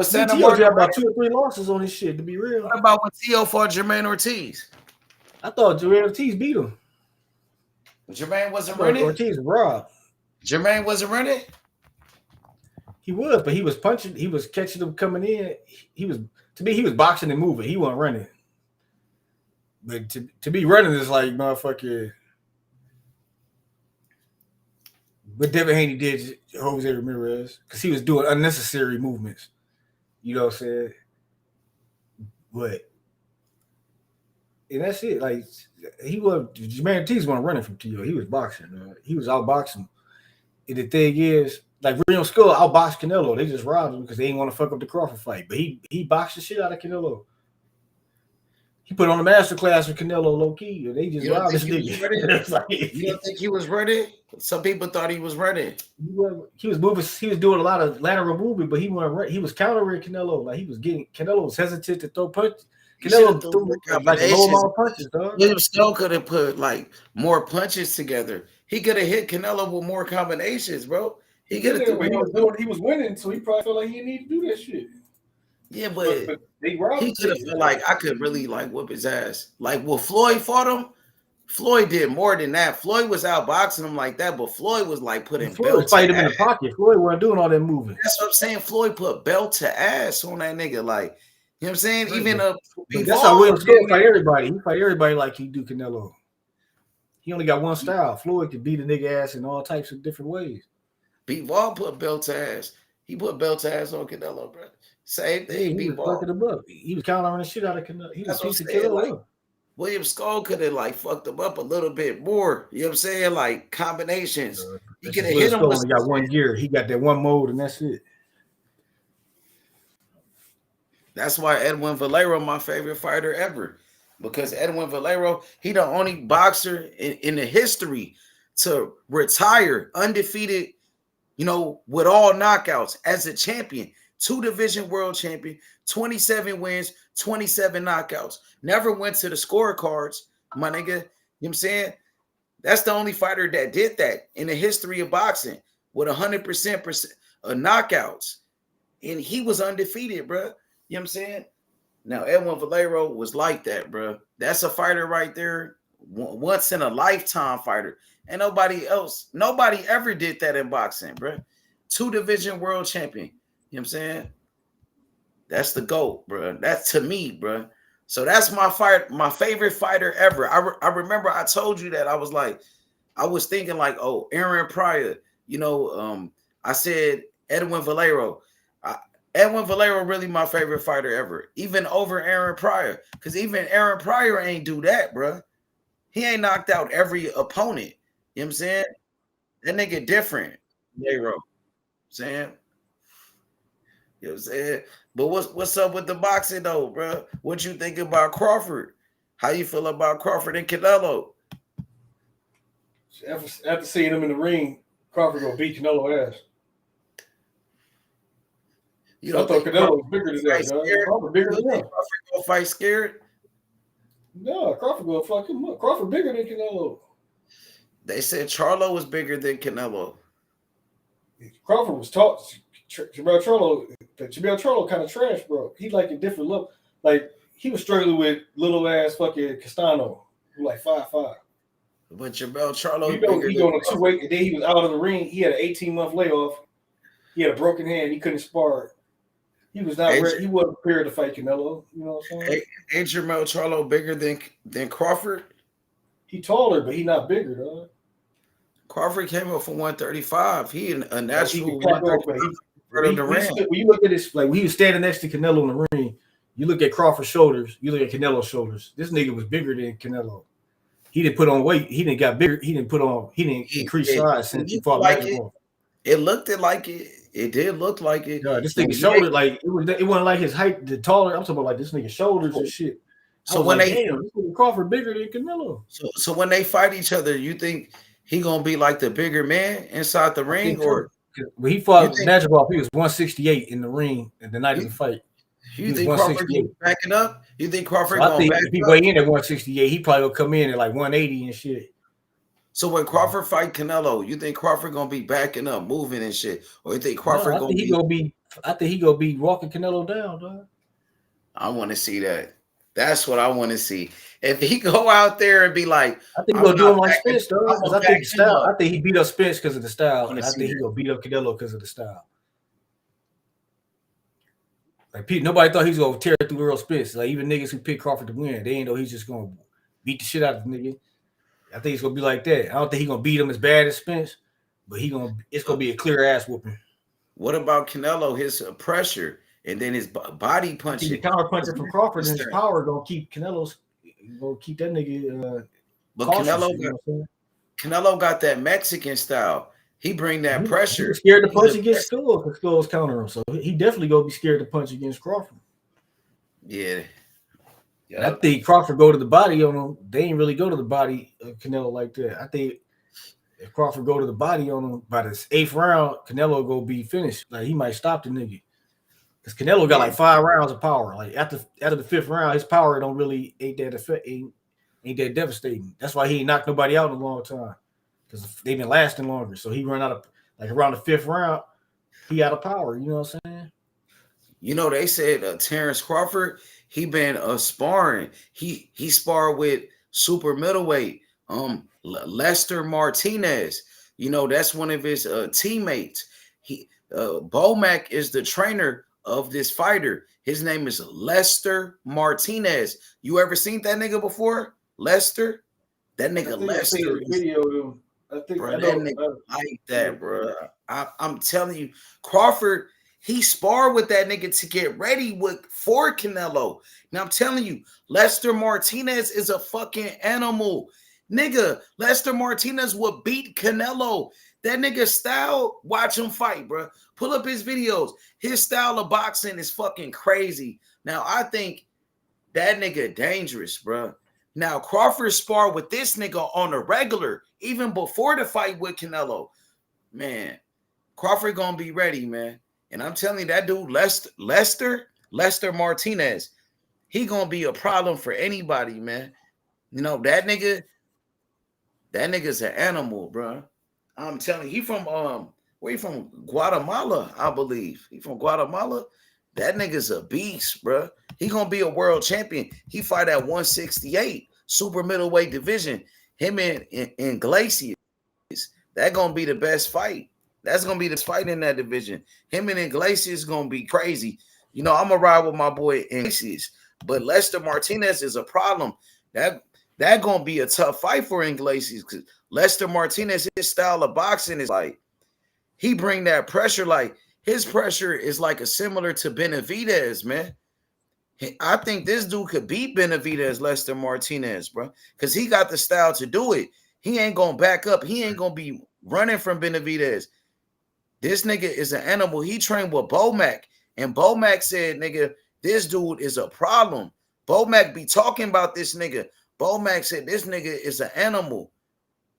Sandor Martin got about 2 or 3 losses on his shit. To be real. What about when T.O. fought Jermaine Ortiz? I thought Jermaine Ortiz beat him. Jermaine wasn't running. Ortiz robbed. Jermaine wasn't running. He was, but he was punching. He was catching them coming in. He was boxing and moving. He wasn't running. But to be running is like motherfucker. What Devin Haney did to Jose Ramirez because he was doing unnecessary movements. You know what I'm saying? But and that's it. Like Jermaine Ortiz wasn't running from T.O. He was boxing. He was outboxing. And the thing is, like William Skull outboxed Canelo. They just robbed him because they didn't want to fuck up the Crawford fight. But he boxed the shit out of Canelo. He put on a master class with Canelo low key. And they just robbed this nigga. You don't think he was ready? Some people thought he was ready. He was moving. He was doing a lot of lateral movement, but he was countering Canelo. Like Canelo was hesitant to throw punches. Canelo threw like low amount of punches, dog. William Skull could have put like more punches together. He could have hit Canelo with more combinations, bro. He was winning, so he probably felt like he didn't need to do that shit. Yeah, but he could have felt like I could really like whoop his ass. Like when Floyd fought him, Floyd did more than that. Floyd was outboxing him like that, but Floyd was like putting Floyd fight him in the pocket. Floyd wasn't doing all that moving. That's what I'm saying. Floyd put belt to ass on that nigga. Like, you know what I'm saying? Even that's how William Skull fight everybody. He fight everybody like he do Canelo. He only got one style. Floyd could beat a nigga ass in all types of different ways. Bivol put belt to ass. He put belt to ass on Canelo, bro. Same thing. He was fucking him up. He was countering the shit out of Canelo. He was piecing Canelo up. William Skull could have like fucked him up a little bit more. You know what I'm saying? Like combinations. He could have hit him. He got one gear. He got that one mode, and that's it. That's why Edwin Valero, my favorite fighter ever, because Edwin Valero, he the only boxer in the history to retire undefeated, you know, with all knockouts as a champion. 2 division world champion, 27 wins, 27 knockouts. Never went to the scorecards, my nigga. You know what I'm saying? That's the only fighter that did that in the history of boxing with 100% of knockouts. And he was undefeated, bro. You know what I'm saying? Now, Edwin Valero was like that, bro. That's a fighter right there. Once in a lifetime fighter. And nobody ever did that in boxing, bro. 2 division world champion. You know what I'm saying? That's the GOAT, bro. That's to me, bro. So that's my favorite fighter ever. I remember I told you that I I was thinking like, oh, Aaron Pryor. You know, I said Edwin Valero. Edwin Valero really my favorite fighter ever, even over Aaron Pryor. Because even Aaron Pryor ain't do that, bro. He ain't knocked out every opponent. You know what I'm saying? That nigga different. Valero. Saying, you know what I'm saying? But what's up with the boxing though, bro? What you think about Crawford? How you feel about Crawford and Canelo? After seeing him in the ring, Crawford gonna beat Canelo ass. You don't I thought Canelo was bigger than that, dog. Crawford bigger than him. Crawford gonna fight scared? No, Crawford gonna fuck him up. Crawford bigger than Canelo. They said Charlo was bigger than Canelo. Crawford was taught. Jamel Charlo kind of trash, bro. He like a different level. Like he was struggling with little ass fucking Castano, who like 5'5". But Jamel Charlo, he going a 2-weight, and then he was out of the ring. He had an 18-month layoff. He had a broken hand. He couldn't spar. He was not ready. He wasn't prepared to fight Canelo. You know what I'm saying? Ain't Jamel Charlo bigger than Crawford? He taller, but he not bigger, though. Crawford came up from 135. He a natural. When you look at this, like when he was standing next to Canelo in the ring, you look at Crawford's shoulders, you look at Canelo's shoulders. This nigga was bigger than Canelo. He didn't put on weight. He didn't got bigger. He didn't increase size since he fought Magic. It looked like it. It did look like it. No, this nigga shoulder like it wasn't like his height. The taller. I'm talking about like this nigga shoulders and shit. So when like, damn, this nigga Crawford bigger than Canelo. So when they fight each other, you think he gonna be like the bigger man inside the ring, or when he fought Magic, he was 168 in the ring at the night of the fight. You think Crawford backing up? You think Crawford? So I think if he weigh in at 168, he probably will come in at like 180 and shit. So when Crawford fight Canelo, you think Crawford gonna be backing up, moving and shit, or you think Crawford I think he gonna be walking Canelo down, dog. I want to see that. That's what I want to see. If he go out there and be like, I think he's gonna do him like Spence, though. I think style. I think he beat up Spence because of the style. And I think he gonna beat up Canelo because of the style. Like nobody thought he was gonna tear through Earl Spence. Like even niggas who picked Crawford to win, they ain't know he's just gonna beat the shit out of the nigga. I think it's gonna be like that. I don't think he's gonna beat him as bad as Spence, but it's gonna be a clear ass whooping. What about Canelo? His pressure and then his body punching. The counter punching from Crawford and his power gonna keep that nigga. But cautious, Canelo got that Mexican style. He bring that pressure. He's scared to punch against Skull because Skull's counter him. So he definitely gonna be scared to punch against Crawford. Yeah. And I think Crawford go to the body on him. They ain't really go to the body of Canelo like that. I think if Crawford go to the body on him by the 8th round, Canelo go be finished. Like he might stop the nigga. Because Canelo got like 5 rounds of power. Like after the 5th round, his power don't really ain't that devastating. That's why he ain't knocked nobody out in a long time. Because they've been lasting longer. So he run out of like around the 5th round, he out of power. You know what I'm saying? You know, they said Terence Crawford, he been sparring. He sparred with super middleweight, Lester Martinez. You know, that's one of his teammates. Bomac is the trainer of this fighter. His name is Lester Martinez. You ever seen that nigga before? Lester? That nigga Lester. Like that, bro. I'm telling you, Crawford, he sparred with that nigga to get ready for Canelo. Now I'm telling you, Lester Martinez is a fucking animal. Nigga, Lester Martinez would beat Canelo. That nigga style, watch him fight, bro. Pull up his videos. His style of boxing is fucking crazy. Now I think that nigga dangerous, bro. Now Crawford sparred with this nigga on a regular, even before the fight with Canelo. Man, Crawford gonna be ready, man. And I'm telling you, that dude, Lester Martinez, he gonna be a problem for anybody, man. You know, that nigga's an animal, bro. I'm telling you, he from where he from? Guatemala, I believe. He from Guatemala. That nigga's a beast, bro. He gonna be a world champion. He fight at 168, super middleweight division. Him and Iglesias. That gonna be the best fight. That's gonna be the fight in that division. Him and Iglesias gonna be crazy. You know, I'm gonna ride with my boy Iglesias, but Lester Martinez is a problem. That that gonna be a tough fight for Iglesias because Lester Martinez, his style of boxing is like he bring that pressure. Like his pressure is like a similar to Benavidez, man. I think this dude could beat Benavidez, Lester Martinez, bro, because he got the style to do it. He ain't gonna back up. He ain't gonna be running from Benavidez. This nigga is an animal. He trained with Bomac, and Bomac said, nigga, this dude is a problem. Bomac be talking about this nigga. Bomac said this nigga is an animal.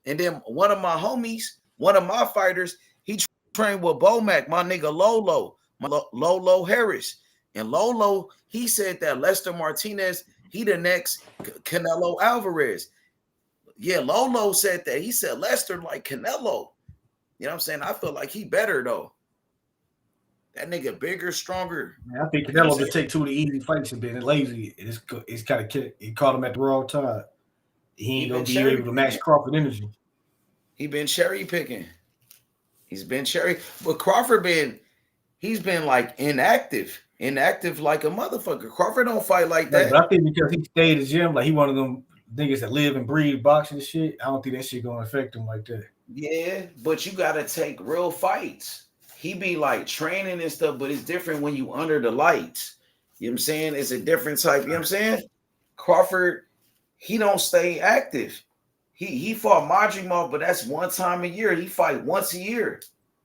And then one of my homies, one of my fighters, he trained with Bomac, my nigga Lolo Harris. And Lolo, he said that Lester Martinez, he the next Canelo Alvarez. Yeah, Lolo said that. He said Lester like Canelo. You know what I'm saying? I feel like he better though. That nigga bigger, stronger. Man, I think Canelo just take two of the easy fights and been lazy. It's kind of it caught him at the wrong time. He ain't gonna be able to match Crawford energy. He been cherry picking. He's been but Crawford he's been like inactive like a motherfucker. Crawford don't fight like that. But I think because he stayed at the gym, like he one of them niggas that live and breathe boxing and shit. I don't think that shit gonna affect him like that. Yeah, but you gotta take real fights. He be like training and stuff, but it's different when you under the lights. You know what I'm saying? It's a different type. You know what I'm saying? Crawford, he don't stay active. He fought Madrimov, but that's one time a year. He fight once a year.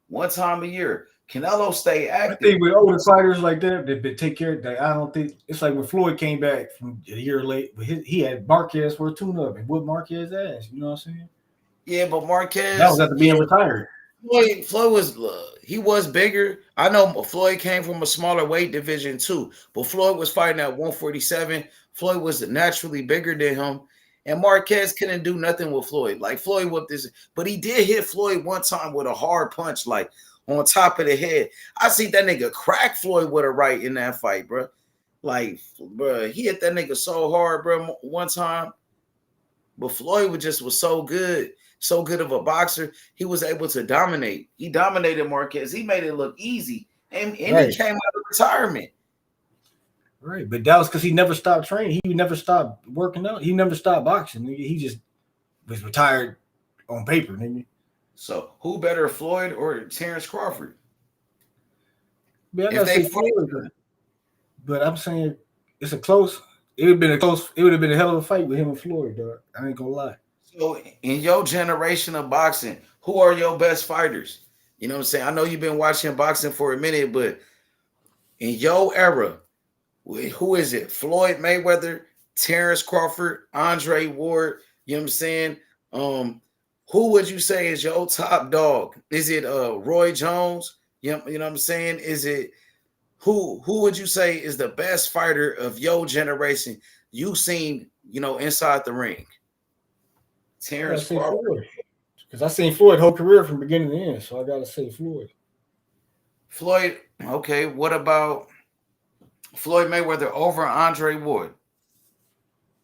One time a year. Canelo stay active. I think with older fighters like that, they take care of that. I don't think it's like when Floyd came back from a year late, but he had Marquez for a tune-up and whooped Marquez ass. You know what I'm saying? Yeah, but Marquez that was after being retired. Floyd was bigger. I know Floyd came from a smaller weight division too, but Floyd was fighting at 147. Floyd was naturally bigger than him, and Marquez couldn't do nothing with Floyd. Like Floyd whipped this, but he did hit Floyd one time with a hard punch, like on top of the head. I see that nigga crack Floyd with a right in that fight, bro. Like, bro, he hit that nigga so hard, bro, one time. But Floyd was so good. So good of a boxer, he was able to dominate. He dominated Marquez. He made it look easy, and right. He came out of retirement. Right, but that was because he never stopped training. He never stopped working out. He never stopped boxing. He just was retired on paper. Nigga. So, who better, Floyd or Terence Crawford? Man, if they Floyd, but I'm saying it's a close. It would have been a hell of a fight with him and Floyd, dog. I ain't gonna lie. So in your generation of boxing, who are your best fighters? You know what I'm saying? I know you've been watching boxing for a minute, but in your era, who is it? Floyd Mayweather, Terence Crawford, Andre Ward, you know what I'm saying? Who would you say is your top dog? Is it Roy Jones? You know what I'm saying? Is it who would you say is the best fighter of your generation you've seen, inside the ring? Terence Crawford. Because I seen Floyd whole career from beginning to end, so I gotta say Floyd. Floyd, okay. What about Floyd Mayweather over Andre Ward?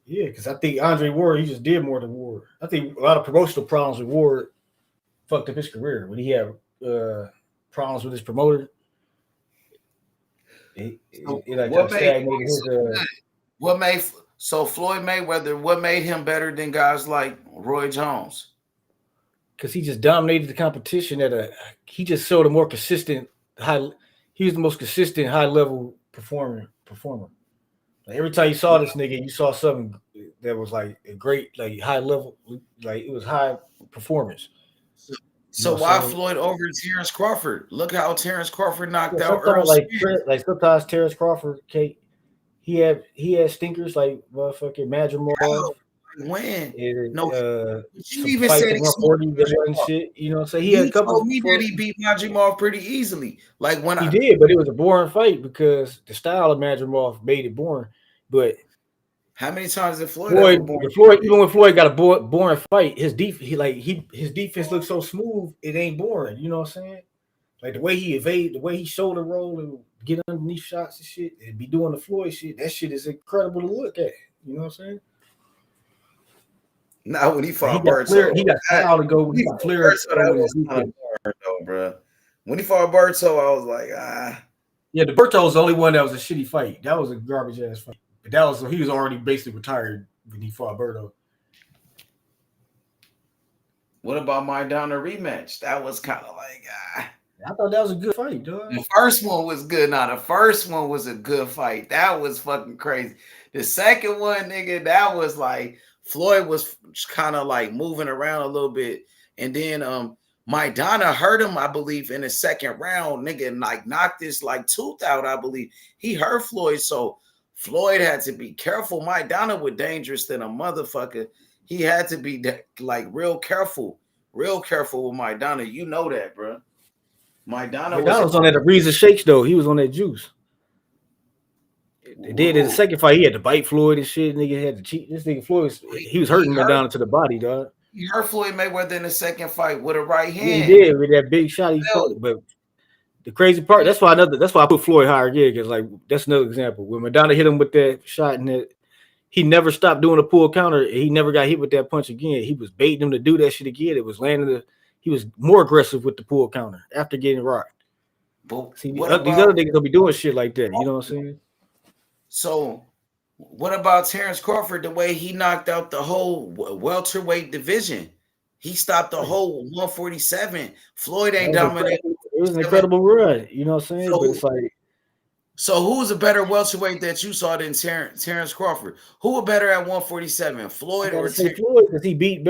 Yeah, because I think Andre Ward, he just did more than Ward. I think a lot of promotional problems with Ward fucked up his career. When he had problems with his promoter, So Floyd Mayweather, what made him better than guys like Roy Jones? Because he just dominated the competition he just showed a more consistent he was the most consistent high level performer. Like every time you saw this nigga, you saw something that was like a great, like high level, like it was high performance. So why Floyd over Terence Crawford? Look how Terence Crawford knocked out Earl. Like sometimes Terence Crawford, he had stinkers like motherfucking Madrimov. When? No, you even said and shit. You know what I'm saying? He had a couple. Told me that he beat Madrimov pretty easily. Like when he did, but it was a boring fight because the style of Madrimov made it boring. But how many times did Floyd even when Floyd got a boring fight, his defense looks so smooth, it ain't boring. You know what I'm saying? Like the way he evade, the way he shoulder roll and get underneath shots and shit, and be doing the Floyd shit. That shit is incredible to look at. You know what I'm saying? Now when he fought Berto, he got style to go. He got clear. Bro. When he fought Berto, I was like, Yeah, the Berto was the only one that was a shitty fight. That was a garbage ass fight. But he was already basically retired when he fought Berto. What about Maidana rematch? That was kind of like I thought that was a good fight, dog. The first one was good. Now the first one was a good fight. That was fucking crazy. The second one, nigga, that was like Floyd was kind of like moving around a little bit, and then Maidana hurt him, I believe, in the second round, nigga, and like knocked his like tooth out, I believe. He hurt Floyd, so Floyd had to be careful. Maidana was dangerous than a motherfucker. He had to be like real careful with Maidana. You know that, bro. Maidana was on that Ariza Shakes though. He was on that juice. They did in the second fight. He had to bite Floyd and shit. Nigga had to cheat. This nigga Floyd, he was hurting Maidana to the body, dog. He hurt Floyd Mayweather in the second fight with a right hand. Yeah, he did with that big shot he caught. But the crazy part, that's why I put Floyd higher again, because like that's another example. When Maidana hit him with that shot and that, he never stopped doing a pull counter. He never got hit with that punch again. He was baiting him to do that shit again. It was landing he was more aggressive with the pull counter after getting rocked. But see, these other niggas don't be doing shit like that. You know what I'm saying? So what about Terence Crawford, the way he knocked out the whole welterweight division? He stopped the whole 147. Floyd ain't dominated. It was an incredible run. You know what I'm saying? So, but it's like, so who's a better welterweight that you saw than Terence Crawford? Who were better at 147, Floyd or Terence? Floyd, because he beat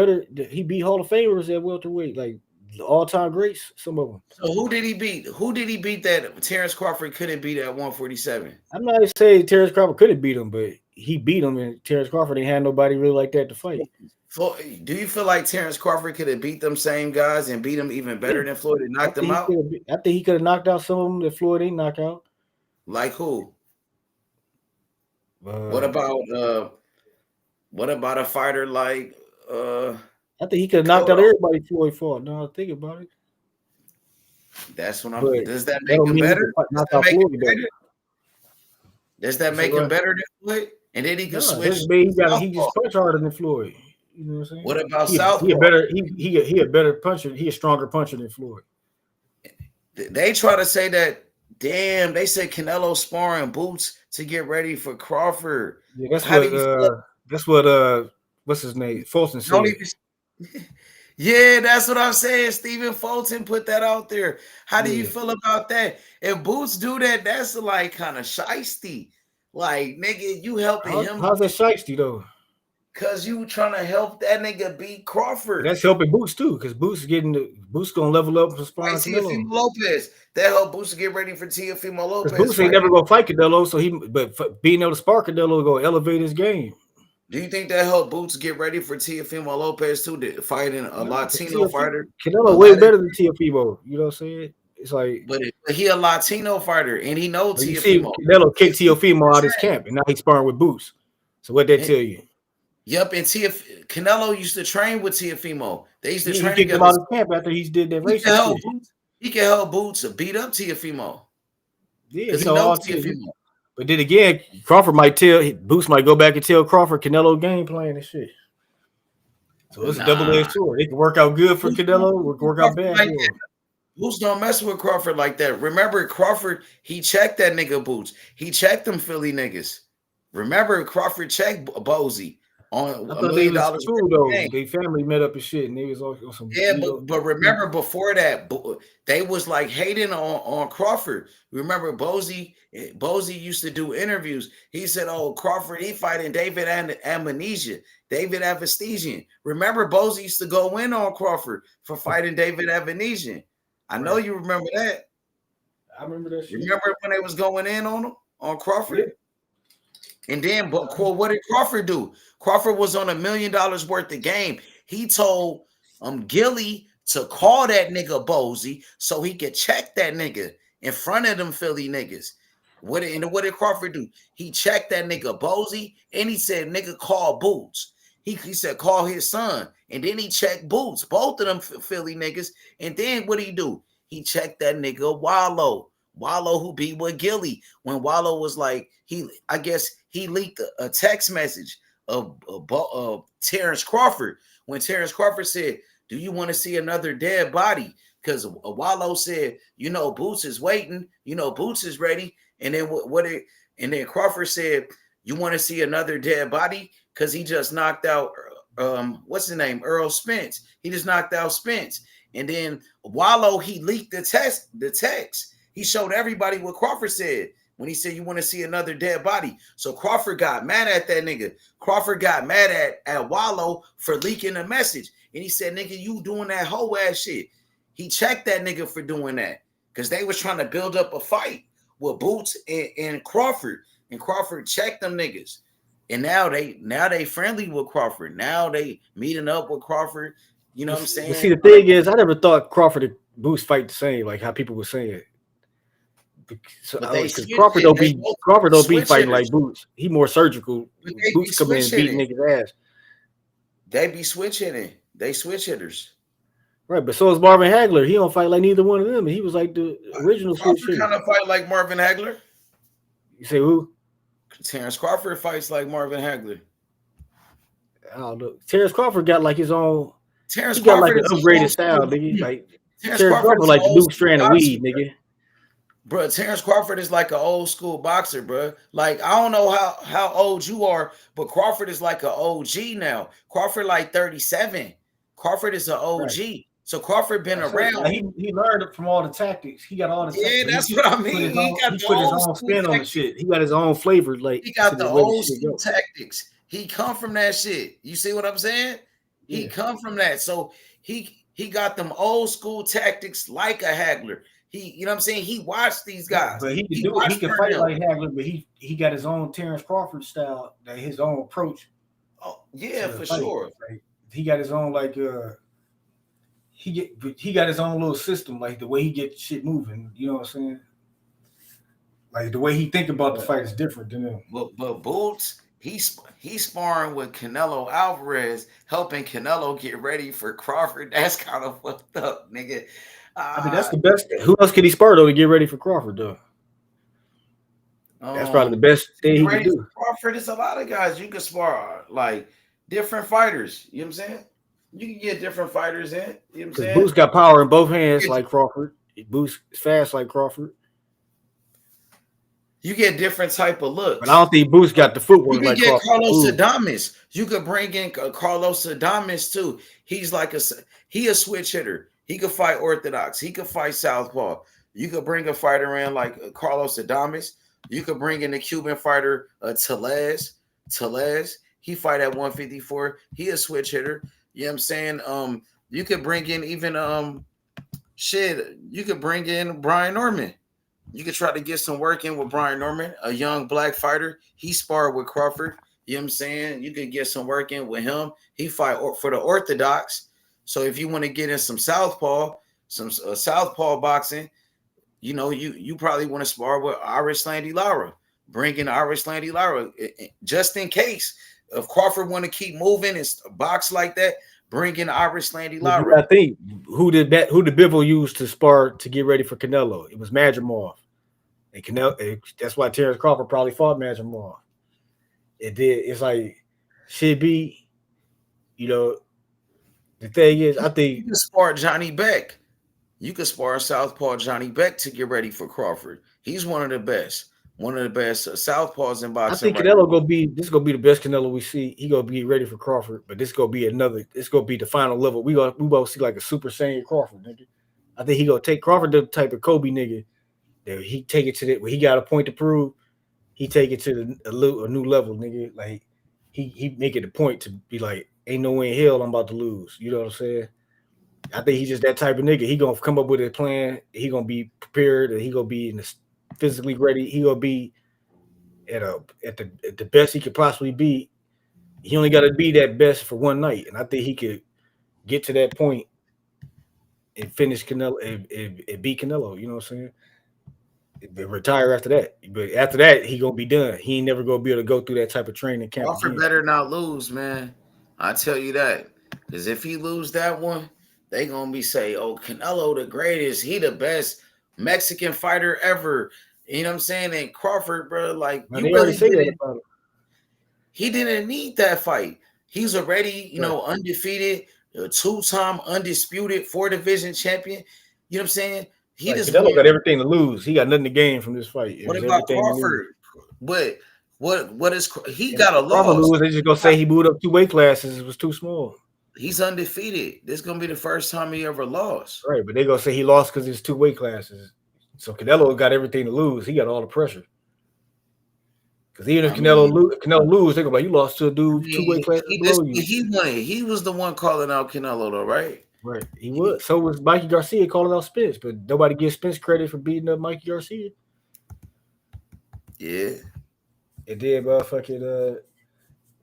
Hall of Famers at welterweight, like all-time greats, some of them. So who did he beat? Who did he beat that Terence Crawford couldn't beat at 147? I'm not saying Terence Crawford couldn't beat him, but he beat him, and Terence Crawford ain't had nobody really like that to fight. Do you feel like Terence Crawford could have beat them same guys and beat them even better than Floyd and knocked them out? I think he could have knocked out some of them that Floyd ain't knocked out. Like who? What about a fighter like I think he could have knocked out everybody Floyd fought. Now I think about it. That's what I'm. Does that make him better? Does that make him better than Floyd? And then he can switch. He just punch harder than Floyd. You know what I'm saying? What about Southpaw? He a better puncher. He a stronger puncher than Floyd. They try to say that. Damn, they said Canelo sparring Boots to get ready for Crawford. Yeah, that's what what's his name? Fulton said. Yeah, that's what I'm saying. Stephen Fulton put that out there. How do you feel about that? If Boots do that, that's like kind of shiesty. Like, nigga, you helping him. How's that shiesty though? Cause you trying to help that nigga beat Crawford. That's helping Boots too, because Boots gonna level up for sparring Teofimo Lopez. That help Boots to get ready for Teofimo Lopez. Boots ain't never gonna fight Canelo, but being able to spar Canelo gonna elevate his game. Do you think that helped Boots get ready for Teofimo Lopez too, fighting a Latino fighter? Canelo way better than Teofimo. You know what I'm saying? It's like, but he a Latino fighter, and he knows Teofimo. Canelo kicked Teofimo out of his camp, and now he's sparring with Boots. So what that tell you? Yep, and Canelo used to train with Teofimo. They used to train together. Him out of camp after he did that race. He can help Boots beat up Teofimo. Yeah, he knows Teofimo. But then again, Crawford might Boots might go back and tell Crawford Canelo game plan and shit. So it's a double-edged sword. It can work out good for Canelo, work out bad for him. Boots don't mess with Crawford like that. Remember, Crawford, he checked that nigga Boots. He checked them Philly niggas. Remember, Crawford checked Bozy on $1 million. True, though. They family met up and shit, and they was on some. Yeah, but remember before that, they was like hating on Crawford. Remember, Bozy used to do interviews. He said, "Oh, Crawford, he fighting David Amnesia, David Avestesian." Remember, Bozy used to go in on Crawford for fighting David Avestesian. I know you remember that. I remember that shit. Remember when they was going in on him, on Crawford? Yeah. And then, but what did Crawford do? Crawford was on $1 million worth of game. He told Gilly to call that nigga Bozy so he could check that nigga in front of them Philly niggas. What did Crawford do? He checked that nigga Bozy, and he said, nigga, call Boots. He said, call his son. And then he checked Boots, both of them Philly niggas. And then what did he do? He checked that nigga Wallow who beat with Gilly. When Wallow was like, I guess he leaked a text message of Terence Crawford. When Terence Crawford said, do you want to see another dead body? Because Wallow said, Boots is waiting. Boots is ready. And then and then Crawford said, you want to see another dead body? Because he just knocked out what's his name? Earl Spence. He just knocked out Spence. And then Wallow, he leaked the text. He showed everybody what Crawford said when he said, you want to see another dead body. So Crawford got mad at that nigga. Crawford got mad at Wallow for leaking the message. And he said, nigga, you doing that whole ass shit. He checked that nigga for doing that because they was trying to build up a fight with Boots and Crawford. And Crawford checked them niggas. And now they friendly with Crawford. Now they meeting up with Crawford. You know what I'm saying? But see, the thing is, I never thought Crawford and Boots fight the same, like how people were saying. So Crawford don't be fighting like Boots. He more surgical. Boots come in and beat niggas' ass. They be switching it. They switch hitters. Right, but so is Marvin Hagler. He don't fight like neither one of them. And he was like the original switch hitter. Kind of fight like Marvin Hagler. You say who? Terence Crawford fights like Marvin Hagler. I don't know. Terence Crawford got like his own. Terence he got Crawford like an upgraded style, nigga. Like Terence Crawford like the new strand of weed, nigga. Bro, Terence Crawford is like an old school boxer, bro. Like, I don't know how old you are, but Crawford is like an OG now. Crawford like 37. Crawford is an OG. Right. So Crawford been around. He learned it from all the tactics. He got all the tactics. Yeah, that's what I mean. He put his own spin on the shit. He got his own flavor. Like he got the old school tactics. He come from that shit. You see what I'm saying? He come from that. So he got them old school tactics like a Hagler. You know what I'm saying? He watched these guys. But he can fight like Hagler, but he got his own Terence Crawford style, his own approach. Oh, yeah, for sure. Like, he got his own he got his own little system, like the way he get shit moving. You know what I'm saying? Like the way he think about the fight is different than him. But Boots, he's sparring with Canelo Alvarez, helping Canelo get ready for Crawford. That's kind of fucked up, nigga. I mean, that's the best. Who else could he spar though to get ready for Crawford though? That's probably the best thing he could do. Crawford is a lot of guys you can spar, like different fighters. You know what I'm saying? You can get different fighters in. You know what I'm saying? Boots got power in both hands like Crawford. Boots is fast like Crawford. You get different type of looks. But I don't think Boots got the footwork you like get Crawford. Carlos Adames. You could bring in Carlos Adames too. He's like a switch hitter. He could fight orthodox. He could fight southpaw. You could bring a fighter in like Carlos Adames. You could bring in the Cuban fighter Tellez. He fight at 154. He a switch hitter. You know what I'm saying? You could bring in even you could bring in Brian Norman. You could try to get some work in with Brian Norman, a young black fighter. He sparred with Crawford. You know what I'm saying? You could get some work in with him. He fight for the orthodox. So if you want to get in some southpaw boxing, you know, you probably want to spar with Irish Landy Lara. Bring in Irish Landy Lara just in case if Crawford want to keep moving and box like that. Bring in Irish Landy Lara. I think who did Bivol use to spar to get ready for Canelo? It was Madrimov, and Canelo. That's why Terence Crawford probably fought Madrimov. It did. It's like should be, you know. The thing is, I think you can spar Johnny Beck. You can spar Southpaw Johnny Beck to get ready for Crawford. He's one of the best Southpaws in boxing. I think Canelo gonna be the best Canelo we see. He gonna be ready for Crawford, but this gonna be the final level. We both see like a Super Saiyan Crawford, nigga. I think he gonna take Crawford the type of Kobe nigga that he take it to that where he got a point to prove. He take it to a new level, nigga. Like he make it a point to be like, ain't no way in hell I'm about to lose. You know what I'm saying? I think he's just that type of nigga. He gonna come up with a plan. He gonna be prepared, and he gonna be physically ready. He gonna be at the best he could possibly be. He only got to be that best for one night, and I think he could get to that point and finish Canelo and beat Canelo. You know what I'm saying? Retire after that, but after that he gonna be done. He ain't never gonna be able to go through that type of training camp. Crawford better not lose, man. I tell you that, because if he lose that one, they gonna be say, "Oh, Canelo the greatest. He the best Mexican fighter ever." You know what I'm saying? And Crawford, bro, like you really say that about him. He didn't need that fight. He's already, you know, undefeated, a 2-time undisputed 4-division champion. You know what I'm saying? He Canelo got everything to lose. He got nothing to gain from this fight. What about Crawford? But What is he got a Crawford loss? lose, they just gonna say he moved up 2 weight classes. It was too small. He's undefeated. This is gonna be the first time he ever lost. Right, but they gonna say he lost because it's 2 weight classes. So Canelo got everything to lose. He got all the pressure. Because even if Canelo lose, they're gonna be like, you lost to a dude 2 weight classes below you. He won it. He was the one calling out Canelo, though, right? Right, he was. So was Mikey Garcia calling out Spence, but nobody gives Spence credit for beating up Mikey Garcia. Yeah. It did, motherfucking.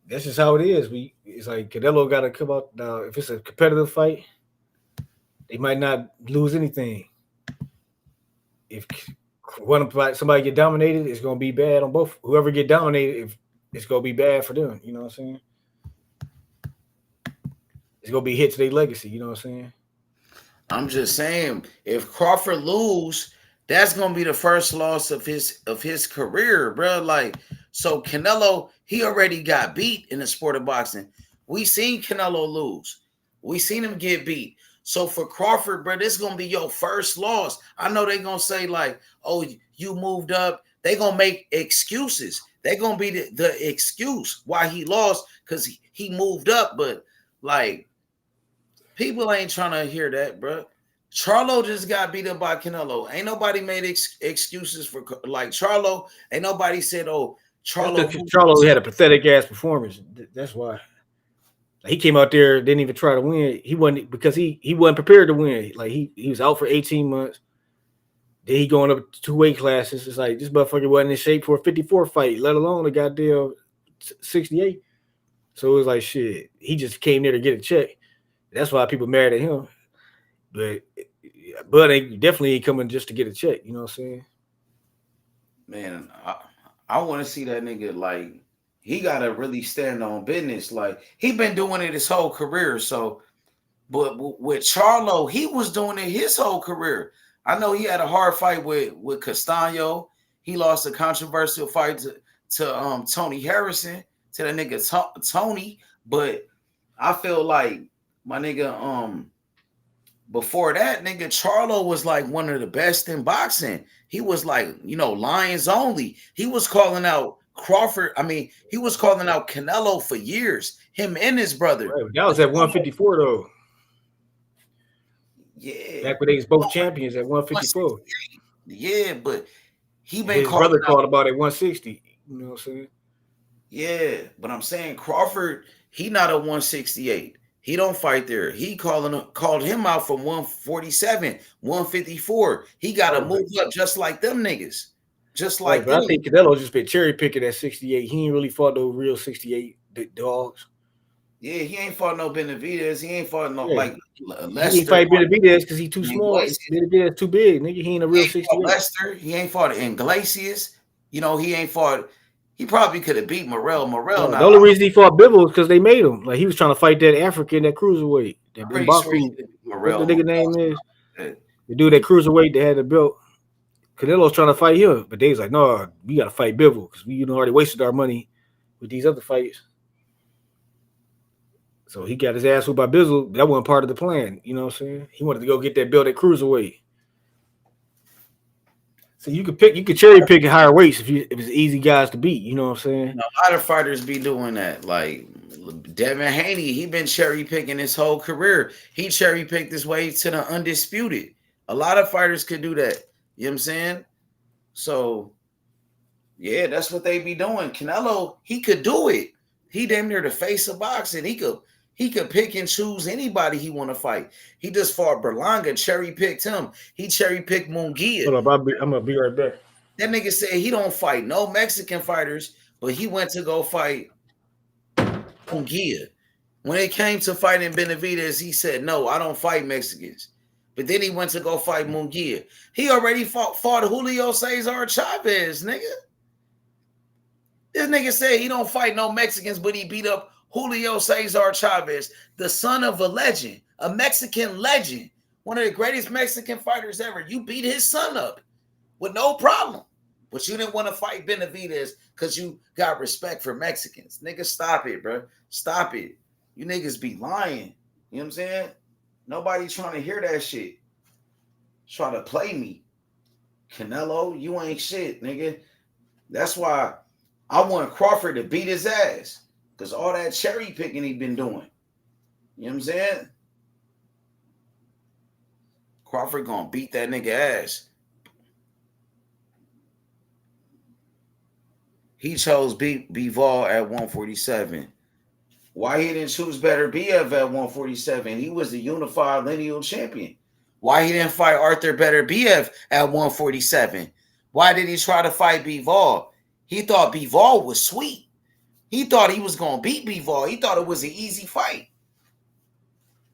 That's just how it is. It's like Canelo got to come out now. If it's a competitive fight, they might not lose anything. If somebody get dominated, it's gonna be bad on both. Whoever get dominated, it's gonna be bad for them. You know what I'm saying? It's gonna be hit to their legacy. You know what I'm saying? I'm just saying, if Crawford lose, that's gonna be the first loss of his career, bro. Like, so Canelo, he already got beat in the sport of boxing. We seen Canelo lose. We seen him get beat. So for Crawford, bro, this is gonna be your first loss. I know they're gonna say, like, oh, you moved up. They're gonna make excuses. They're gonna be the excuse why he lost because he moved up. But like, people ain't trying to hear that, bro. Charlo just got beat up by Canelo. Ain't nobody made excuses for like Charlo. Ain't nobody said, oh, Charlo had a pathetic ass performance. That's why. He came out there, didn't even try to win. He wasn't because he wasn't prepared to win. Like he was out for 18 months. Then he going up 2 weight classes. It's like this motherfucker wasn't in shape for a 54 fight, let alone a goddamn 68. So it was like shit. He just came there to get a check. That's why people mad at him. But definitely ain't coming just to get a check. You know what I'm saying? Man, I want to see that nigga like. He got to really stand on business. Like, he been doing it his whole career. So, but with Charlo, he was doing it his whole career. I know he had a hard fight with Castaño. He lost a controversial fight to Tony Harrison, to the nigga Tony. But I feel like my nigga, before that, nigga, Charlo was like one of the best in boxing. He was like, Lions only. He was calling out Crawford, he was calling out Canelo for years. Him and his brother. Right, that was at 154 though. Yeah. Back when they was both champions at 154. Yeah, but his brother called about at 160. You know what I'm saying? Yeah, but I'm saying Crawford, he not a 168. He don't fight there. He called him out from 147, 154. He got to move up just like them niggas. Just like I think Canelo just been cherry picking at 68. He ain't really fought no real 68 dogs. Yeah, he ain't fought no Benavidez. He ain't fought no like Lester. He ain't fight Benavidez because he's too small. Benavidez too big, nigga. He ain't a real 68. Lester. He ain't fought Iglesias. He ain't fought. He probably could have beat Morrell. The only reason he fought Bivol was because they made him. Like he was trying to fight that African, that cruiserweight. That Mbaku. What the nigga name is? The dude that cruiserweight that had the belt. Canelo's trying to fight him, but they was like, no, we got to fight Bivol because we already wasted our money with these other fights. So he got his ass whooped by Bizzle. That wasn't part of the plan. You know what I'm saying? He wanted to go get that belt at cruiserweight. So you could cherry pick at higher weights if it's easy guys to beat. You know what I'm saying? A lot of fighters be doing that. Like Devin Haney, he been cherry picking his whole career. He cherry picked his way to the undisputed. A lot of fighters could do that. You know what I'm saying? So, yeah, that's what they be doing. Canelo, he could do it. He damn near the face of boxing. He could pick and choose anybody he want to fight. He just fought Berlanga, cherry picked him. He cherry picked Munguia. Hold up, I'm gonna be right back. That nigga said he don't fight no Mexican fighters, but he went to go fight Munguia. When it came to fighting Benavidez, he said, no, I don't fight Mexicans. But then he went to go fight Munguia. He already fought Julio Cesar Chavez, nigga. This nigga said he don't fight no Mexicans, but he beat up Julio Cesar Chavez, the son of a legend, a Mexican legend, one of the greatest Mexican fighters ever. You beat his son up with no problem. But you didn't want to fight Benavidez because you got respect for Mexicans. Nigga, stop it, bro. Stop it. You niggas be lying. You know what I'm saying? Nobody trying to hear that shit. Try to play me. Canelo, you ain't shit, nigga. That's why I want Crawford to beat his ass because all that cherry picking he been doing. You know what I'm saying? Crawford gonna beat that nigga ass. He chose Bivol at 147. Why he didn't choose Better BF at 147? He was the unified lineal champion. Why he didn't fight Arthur Better BF at 147? Why did he try to fight Bivol? He thought Bivol was sweet. He thought he was going to beat Bivol. He thought it was an easy fight.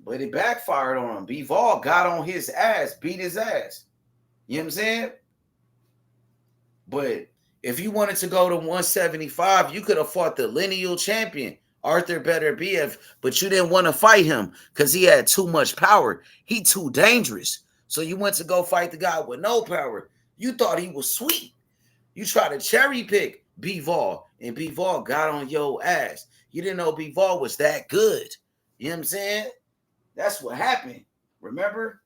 But it backfired on him. Bivol got on his ass, beat his ass. You know what I'm saying? But if you wanted to go to 175, you could have fought the lineal champion, Arthur Better BF, but you didn't want to fight him because he had too much power. He too dangerous. So you went to go fight the guy with no power. You thought he was sweet. You tried to cherry pick Bivol, and Bivol got on your ass. You didn't know Bivol was that good. You know what I'm saying? That's what happened. Remember?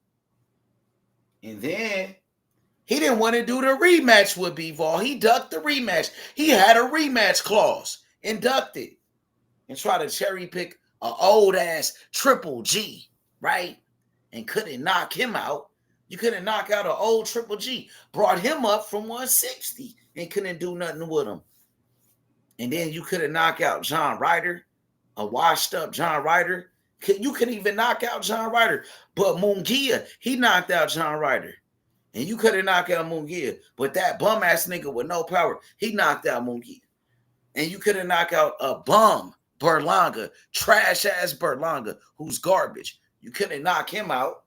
And then he didn't want to do the rematch with Bivol. He ducked the rematch. He had a rematch clause and ducked it and tried to cherry pick an old ass Triple G, right? And couldn't knock him out. You couldn't knock out an old Triple G. Brought him up from 160 and couldn't do nothing with him. And then you couldn't knock out John Ryder, a washed up John Ryder. You couldn't even knock out John Ryder. But Munguia, he knocked out John Ryder. And you couldn't knock out Munguia. But that bum ass nigga with no power, he knocked out Munguia. And you couldn't knock out a bum, Berlanga, trash ass Berlanga, who's garbage. You couldn't knock him out.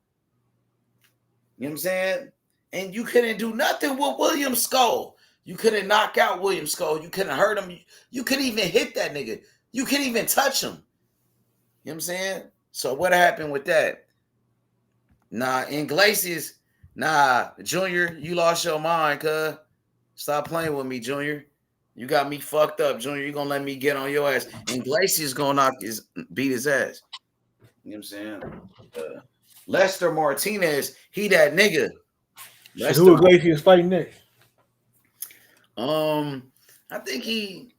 You know what I'm saying? And you couldn't do nothing with William Skull. You couldn't knock out William Skull. You couldn't hurt him. You couldn't even hit that nigga. You couldn't even touch him. You know what I'm saying? So what happened with that? Nah, Iglesias, Junior, you lost your mind, cuz. Stop playing with me, Junior. You got me fucked up, Junior. You gonna let me get on your ass. Iglesias gonna beat his ass. You know what I'm saying? Lester Martinez, he that nigga. Who Iglesias fighting next? I think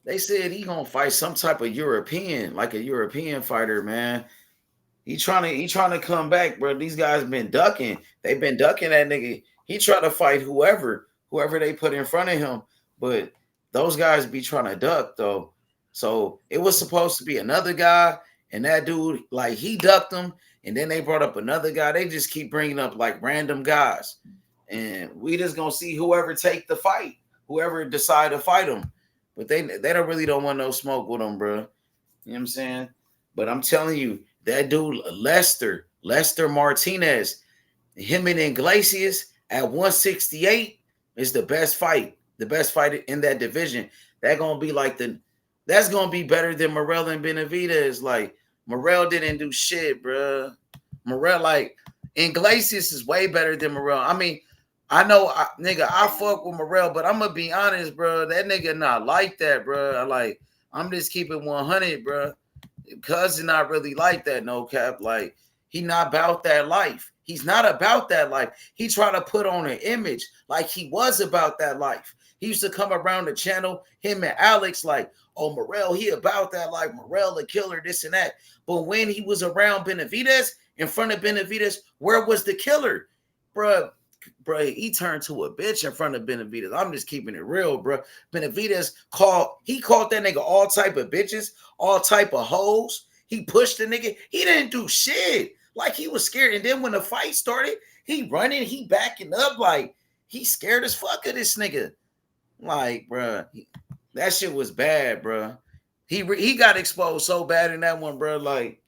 they said he gonna fight some type of European, like a European fighter, man. He trying to come back, bro. These guys been ducking. They've been ducking that nigga. He try to fight whoever they put in front of him, but those guys be trying to duck though. So it was supposed to be another guy, and that dude, like, he ducked him, and then they brought up another guy. They just keep bringing up like random guys, and we just gonna see whoever take the fight, whoever decide to fight him. But they don't want no smoke with him, bro. You know what I'm saying? But I'm telling you, that dude Lester Martinez, him and Iglesias at 168 is the best fight in that division. That's gonna be better than Morrell and Benavidez. Like, Morrell didn't do shit, bro. Morrell, like, Iglesias is way better than Morrell. I mean, I know, I fuck with Morrell, but I'm gonna be honest, bro. That nigga not like that, bro. Like, I'm just keeping 100, bro. Cousin not really like that, no cap. Like, he not about that life. He's not about that life. He try to put on an image like he was about that life. He used to come around the channel, him and Alex, like, oh, Morrell, he about that life. Morrell, the killer, this and that. But when he was around Benavidez, in front of Benavidez, where was the killer? Bro, he turned to a bitch in front of Benavidez. I'm just keeping it real, bro. Benavidez called that nigga all type of bitches, all type of hoes. He pushed the nigga. He didn't do shit. Like, he was scared. And then when the fight started, he running, he backing up, like, he scared as fuck of this nigga. Like, bro, that shit was bad, bro. He got exposed so bad in that one, bro. Like,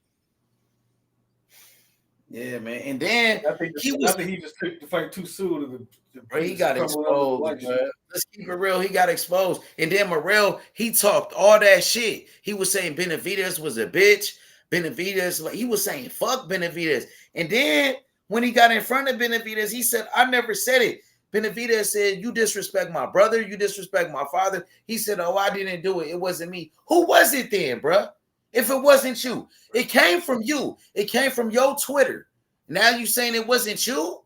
yeah, man. And then I think he just took the fight too soon. Bro, he got exposed, bro. Let's keep it real. He got exposed. And then Morrell, he talked all that shit. He was saying Benavidez was a bitch. Benavidez, like, he was saying fuck Benavidez. And then when he got in front of Benavidez, he said, I never said it. Benavidez said, you disrespect my brother. You disrespect my father. He said, oh, I didn't do it. It wasn't me. Who was it then, bro? If it wasn't you, it came from you. It came from your Twitter. Now you saying it wasn't you?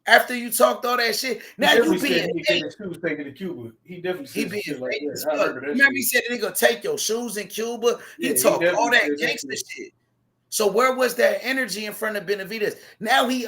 After you talked all that shit, now you being fake. His shoes taken to Cuba. He definitely said He being like fake as that. I fuck. remember that. Remember he said they gonna take your shoes in Cuba. Yeah, He talked all that gangster shit. So where was that energy in front of Benavidez? Now he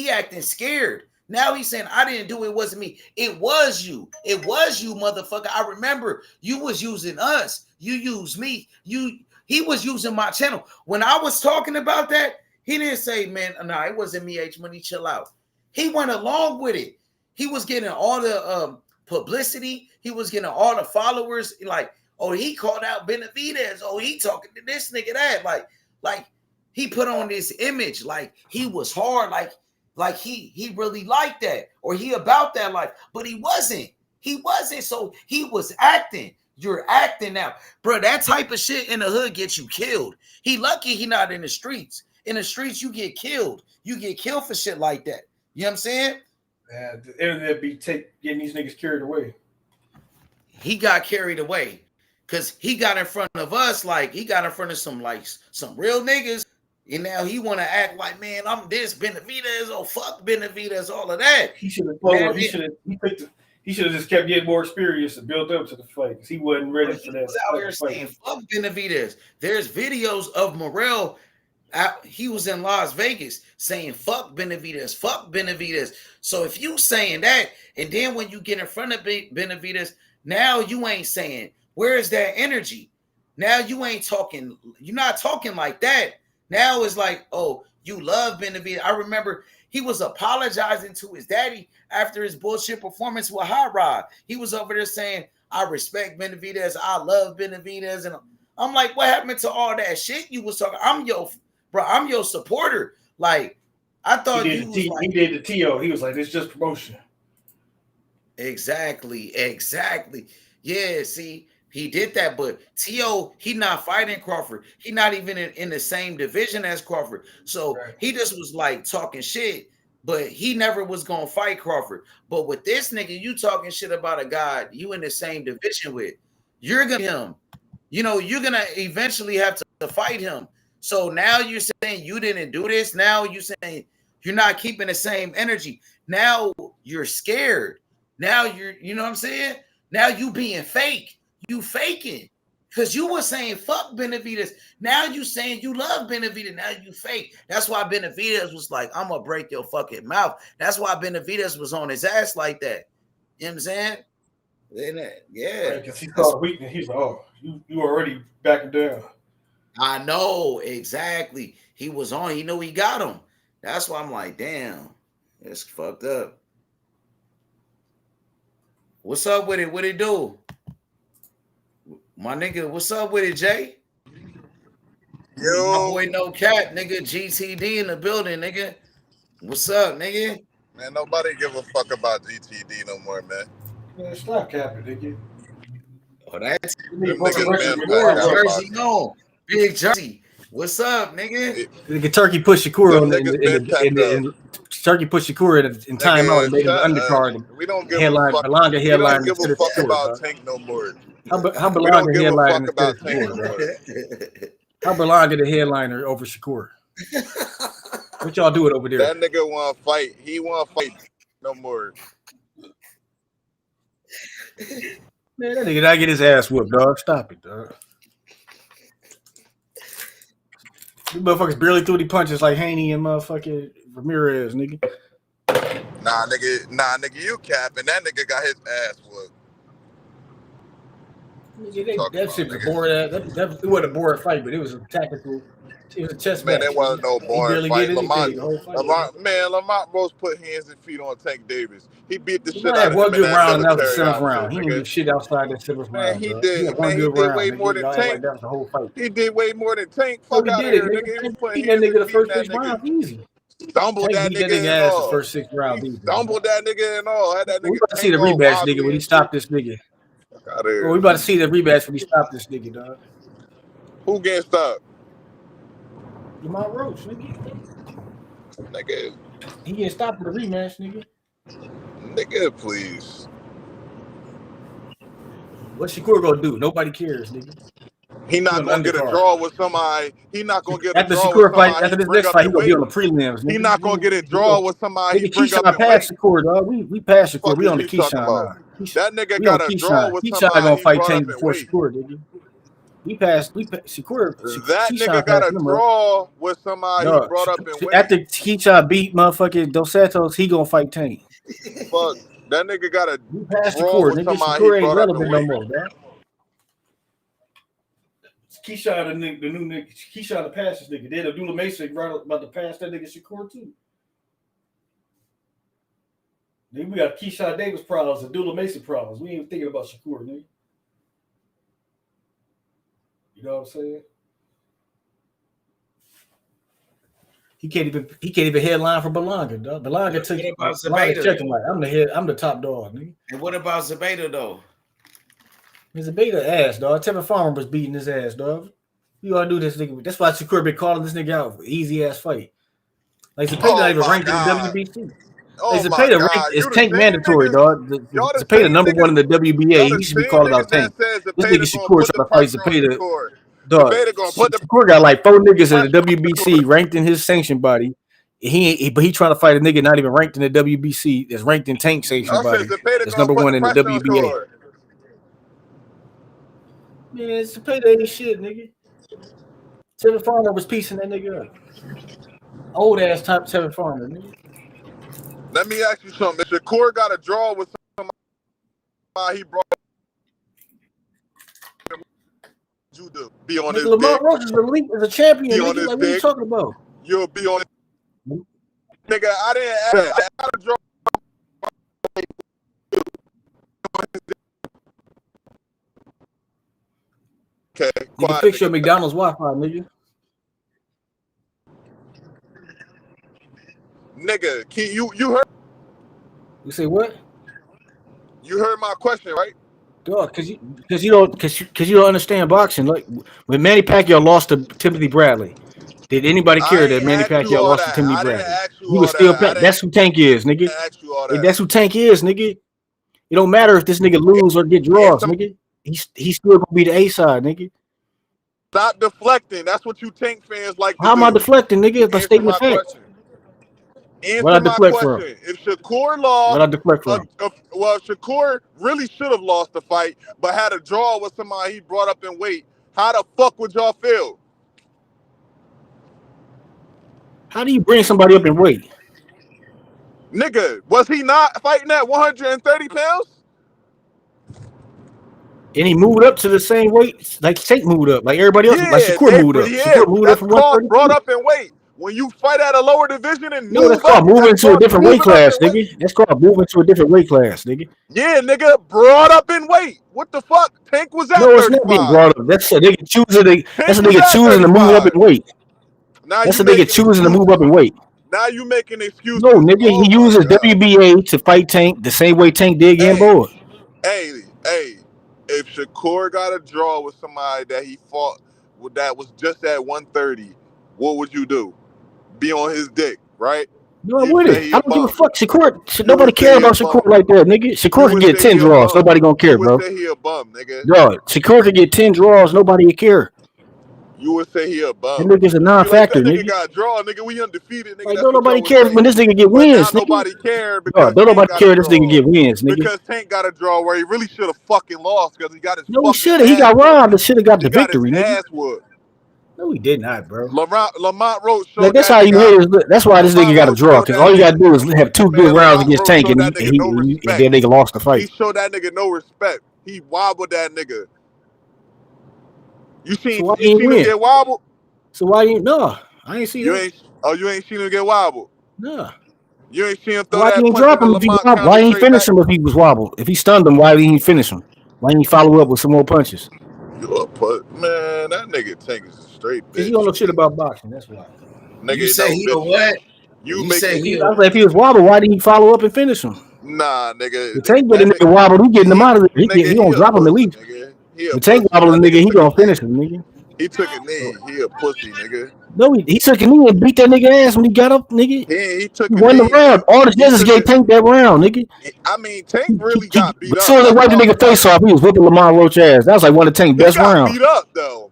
acting scared. Now he's saying, I didn't do it, wasn't me. It was you. It was you, motherfucker. I remember you was using us. You used me. He was using my channel. When I was talking about that, he didn't say, man, no, it wasn't me, H Money, chill out. He went along with it. He was getting all the publicity. He was getting all the followers. Like, oh, he called out Benavidez. Oh, he talking to this nigga that. Like he put on this image like he was hard, like he really liked that, or he about that life, but he wasn't. He wasn't. So he was acting. You're acting now, bro. That type of shit in the hood gets you killed. He lucky he not in the streets. In the streets, you get killed. You get killed for shit like that. You know what I'm saying? Yeah, the internet be getting these niggas carried away. He got carried away because he got in front of us, like he got in front of some real niggas. And now he want to act like, man, I'm this Benavidez, oh fuck Benavidez, all of that. He should have. He should have just kept getting more experience and built up to the fight because he wasn't ready for that. He was out here saying fuck Benavidez. There's videos of Morrell. He was in Las Vegas saying fuck Benavidez, fuck Benavidez. So if you saying that, and then when you get in front of Benavidez, now you ain't saying, where is that energy? Now you ain't talking. You're not talking like that. Now it's like, oh, you love Benavidez. I remember he was apologizing to his daddy after his bullshit performance with Hot Rod. He was over there saying, I respect Benavidez. I love Benavidez. And I'm like, what happened to all that shit you was talking? I'm your supporter. Like, I thought he did the TO. He was like, it's just promotion. Exactly. Yeah, see. He did that, but T.O., he not fighting Crawford. He not even in the same division as Crawford. So he just was like talking shit, but he never was going to fight Crawford. But with this nigga, you talking shit about a guy you in the same division with. You're going to him. You know, you're going to eventually have to fight him. So now you're saying you didn't do this. Now you're saying you're not keeping the same energy. Now you're scared. Now you know what I'm saying? Now you being fake. You faking because you were saying fuck Benavidez. Now you saying you love Benavidez. Now you fake. That's why Benavidez was like, I'm gonna break your fucking mouth. That's why Benavidez was on his ass like that. You know what I'm saying? Yeah. Because he saw the weakness. He's like, oh, you already backing down. I know exactly. He was on. He knew he got him. That's why I'm like, damn, it's fucked up. What's up with it? What it do? My nigga, what's up with it, Jay? Yo. My boy No Cap, nigga. GTD in the building, nigga. What's up, nigga? Man, nobody give a fuck about GTD no more, man. Yeah, stop capping, nigga. Oh, that's Big Jersey, no. Big Jersey. What's up, nigga? Nigga, Turkey put Shakur in Turkey put Shakur in timeout and made him an undercard. We don't give headline, a fuck. Belonga headline. We don't give a fuck about Tank no more. How Belonga we don't give headline a fuck about Tank no more. How Belonga the headliner over Shakur? What y'all doing over there? That nigga want to fight. He want to fight no more. Man, that nigga gotta get his ass whooped, dog. Stop it, dog. You motherfuckers barely threw the punches like Haney and motherfucking Ramirez, nigga. Nah, nigga, you capping. That nigga got his ass whooped. That shit was a boring. That it wasn't a boring fight, but it was a tactical. It was a chess match. Man, it wasn't no boring fight. Lamont Rose put hands and feet on Tank Davis. He beat the shit out of him. One good round, that was the seventh round. He didn't do shit outside that seventh round. He did way more than Tank. That was the whole fight. He did way more than Tank. Fuck out here, nigga. He that nigga the first 6 rounds easy. Stumbled that nigga in ass all. The first 6 rounds. He stumbled that nigga and all. Had that nigga. We about to see the rematch, nigga, when he stopped this nigga. We about to see the rematch when he stopped this nigga, dog. Who getting stopped? Lamont Roach, nigga. Nigga. He getting stopped for the rematch, nigga. Nigga, please. What's Shakur gonna do? Nobody cares, nigga. He not gonna get a draw with somebody. He not gonna get a draw Shakur with fight, somebody. after this next fight, he gonna be on the prelims. He not gonna get a draw with somebody. He bring up Keyshawn in passed weight. Shakur, dog. We passed Shakur. Fuck We is on the you talking Keyshawn about? now. That nigga got a draw with Keyshawn somebody. gonna He fight brought Tank up in before weight. Shakur, nigga. We passed Shakur. That Keyshawn nigga got a passed him, draw with somebody he brought up in weight. After Keyshawn beat motherfucking Dos Santos, he gonna fight Tank. Fuck, that nigga got a draw Shakur, with nigga. somebody Shakur he ain't brought up in relevant no weight. more, dog. Keyshawn, the new nigga. Keyshawn the pass this nigga. Then Abdullah Mason right about to pass that nigga Shakur too. Then we got Keyshawn Davis problems, Abdullah Mason problems. We ain't even thinking about Shakur, nigga. You know what I'm saying? He can't even headline for Belonga, dog. Belonga took Belonga checked him like I'm the top dog, nigga. And what about Zabeda though? Zabeda ass, dog. Tevin Farmer was beating his ass, dog. You gotta do this nigga. That's why Shakur been calling this nigga out for easy ass fight. Like Zabeda not even ranked in the WBC. Like Zabeda ranked is Tank mandatory, dog. Zabeda number one in the WBA. He should be calling out Tank. This nigga Shakur trying to fight Zabeda. Dog, Shakur got like 4 niggas in the WBC ranked in his sanction body. But he trying to fight a nigga not even ranked in the WBC that's ranked in Tank sanction body. That's number one in the WBA. Man, Zabeda ain't shit, nigga. Tevin Farmer was piecing that nigga up. Old ass type Tevin Farmer, nigga. Let me ask you something. If Shakur got a draw with somebody he brought up, you do be on his Lamar dick. Roach is a champion. Be Nigga. on his Like, what are you dick. talking about? You'll be on his nigga. I didn't ask. I got a draw. Okay, you can fix your McDonald's Wi-Fi, nigga. Nigga, you heard? You say what? You heard my question, right? Dog, because you don't understand boxing. Like when Manny Pacquiao lost to Timothy Bradley, did anybody care that Manny Pacquiao lost to Timothy Bradley? He was still that's who Tank is, nigga. That's who Tank is, nigga. It don't matter if this nigga lose or get draws, nigga. He's still gonna be the A side, nigga. Stop deflecting. That's what you Tank fans like to do. How am I deflecting, nigga? If I state my fact. Answer my question. If Shakur lost, what I deflect from? Well, Shakur really should have lost the fight, but had a draw with somebody he brought up in weight. How the fuck would y'all feel? How do you bring somebody up in weight? Nigga, was he not fighting at 130 pounds? And he moved up to the same weight, like Tank moved up, like everybody else, like Shakur moved up. Yeah, Shakur moved up from 130. Brought up in weight. When you fight at a lower division and that's called moving to a different weight class, nigga. That's called moving to a different weight class, nigga. Yeah, nigga, brought up in weight. What the fuck? Tank was at 35. No, it's not getting brought up. That's a nigga choosing to move up in weight. That's a nigga choosing to move up in weight. Now you making excuses. No, nigga, he uses WBA to fight Tank the same way Tank did Gamboa. Hey, if Shakur got a draw with somebody that he fought with that was just at 130, what would you do? Be on his dick, right? No, I wouldn't. I don't give a fuck. Shakur, nobody cares about Shakur like that, nigga. Shakur can get 10 draws. Nobody gonna care, bro. You would say he a bum, nigga. No, Shakur can get 10 draws. Nobody would care. You would say he a bum. That nigga's a non-factor, like, nigga. Nigga got a draw, nigga. We undefeated, nigga. Like, don't nobody care when this nigga get wins, nigga. Nobody care because don't nobody care this nigga get wins, nigga. Because Tank got a draw where he really should have fucking lost because he got his. No, he should have. He got robbed. He should have got the victory, nigga. Ass whooped. No, he did not, bro. Lamont Roach showed like, that's how you hear. That's why this nigga got a draw, because all you gotta do is have 2 good rounds against Tank, and then nigga lost the fight. He showed that nigga no respect. He wobbled that nigga. You seen him get wobbled? So why you no? I ain't seen that. You ain't seen him get wobbled? No. You ain't seen him throw why that punch. Why drop him if he wobbled? Why didn't he finish him if he was wobbled? If he stunned him, why didn't he finish him? Why didn't he follow up with some more punches? Man, that nigga Tank is a straight bitch. Because you don't know shit about boxing, that's why. Nigga, you say he a what? You say he I was like, if he was wobbled, why didn't he follow up and finish him? Nah, nigga. The Tank get a nigga wobbled, he getting him out of it. He gonna drop him at least. The Tank wobbled a nigga, he gonna finish him, nigga. He took a knee. He a pussy, nigga. No, he took a knee and beat that nigga ass when he got up, nigga. He took. He won the round. All the judges gave Tank that round, nigga. I mean, Tank really got beat up. As soon as they wiped the nigga face off, he was whipping Lamont Roach ass. That was like one of Tank's best rounds. Beat up though.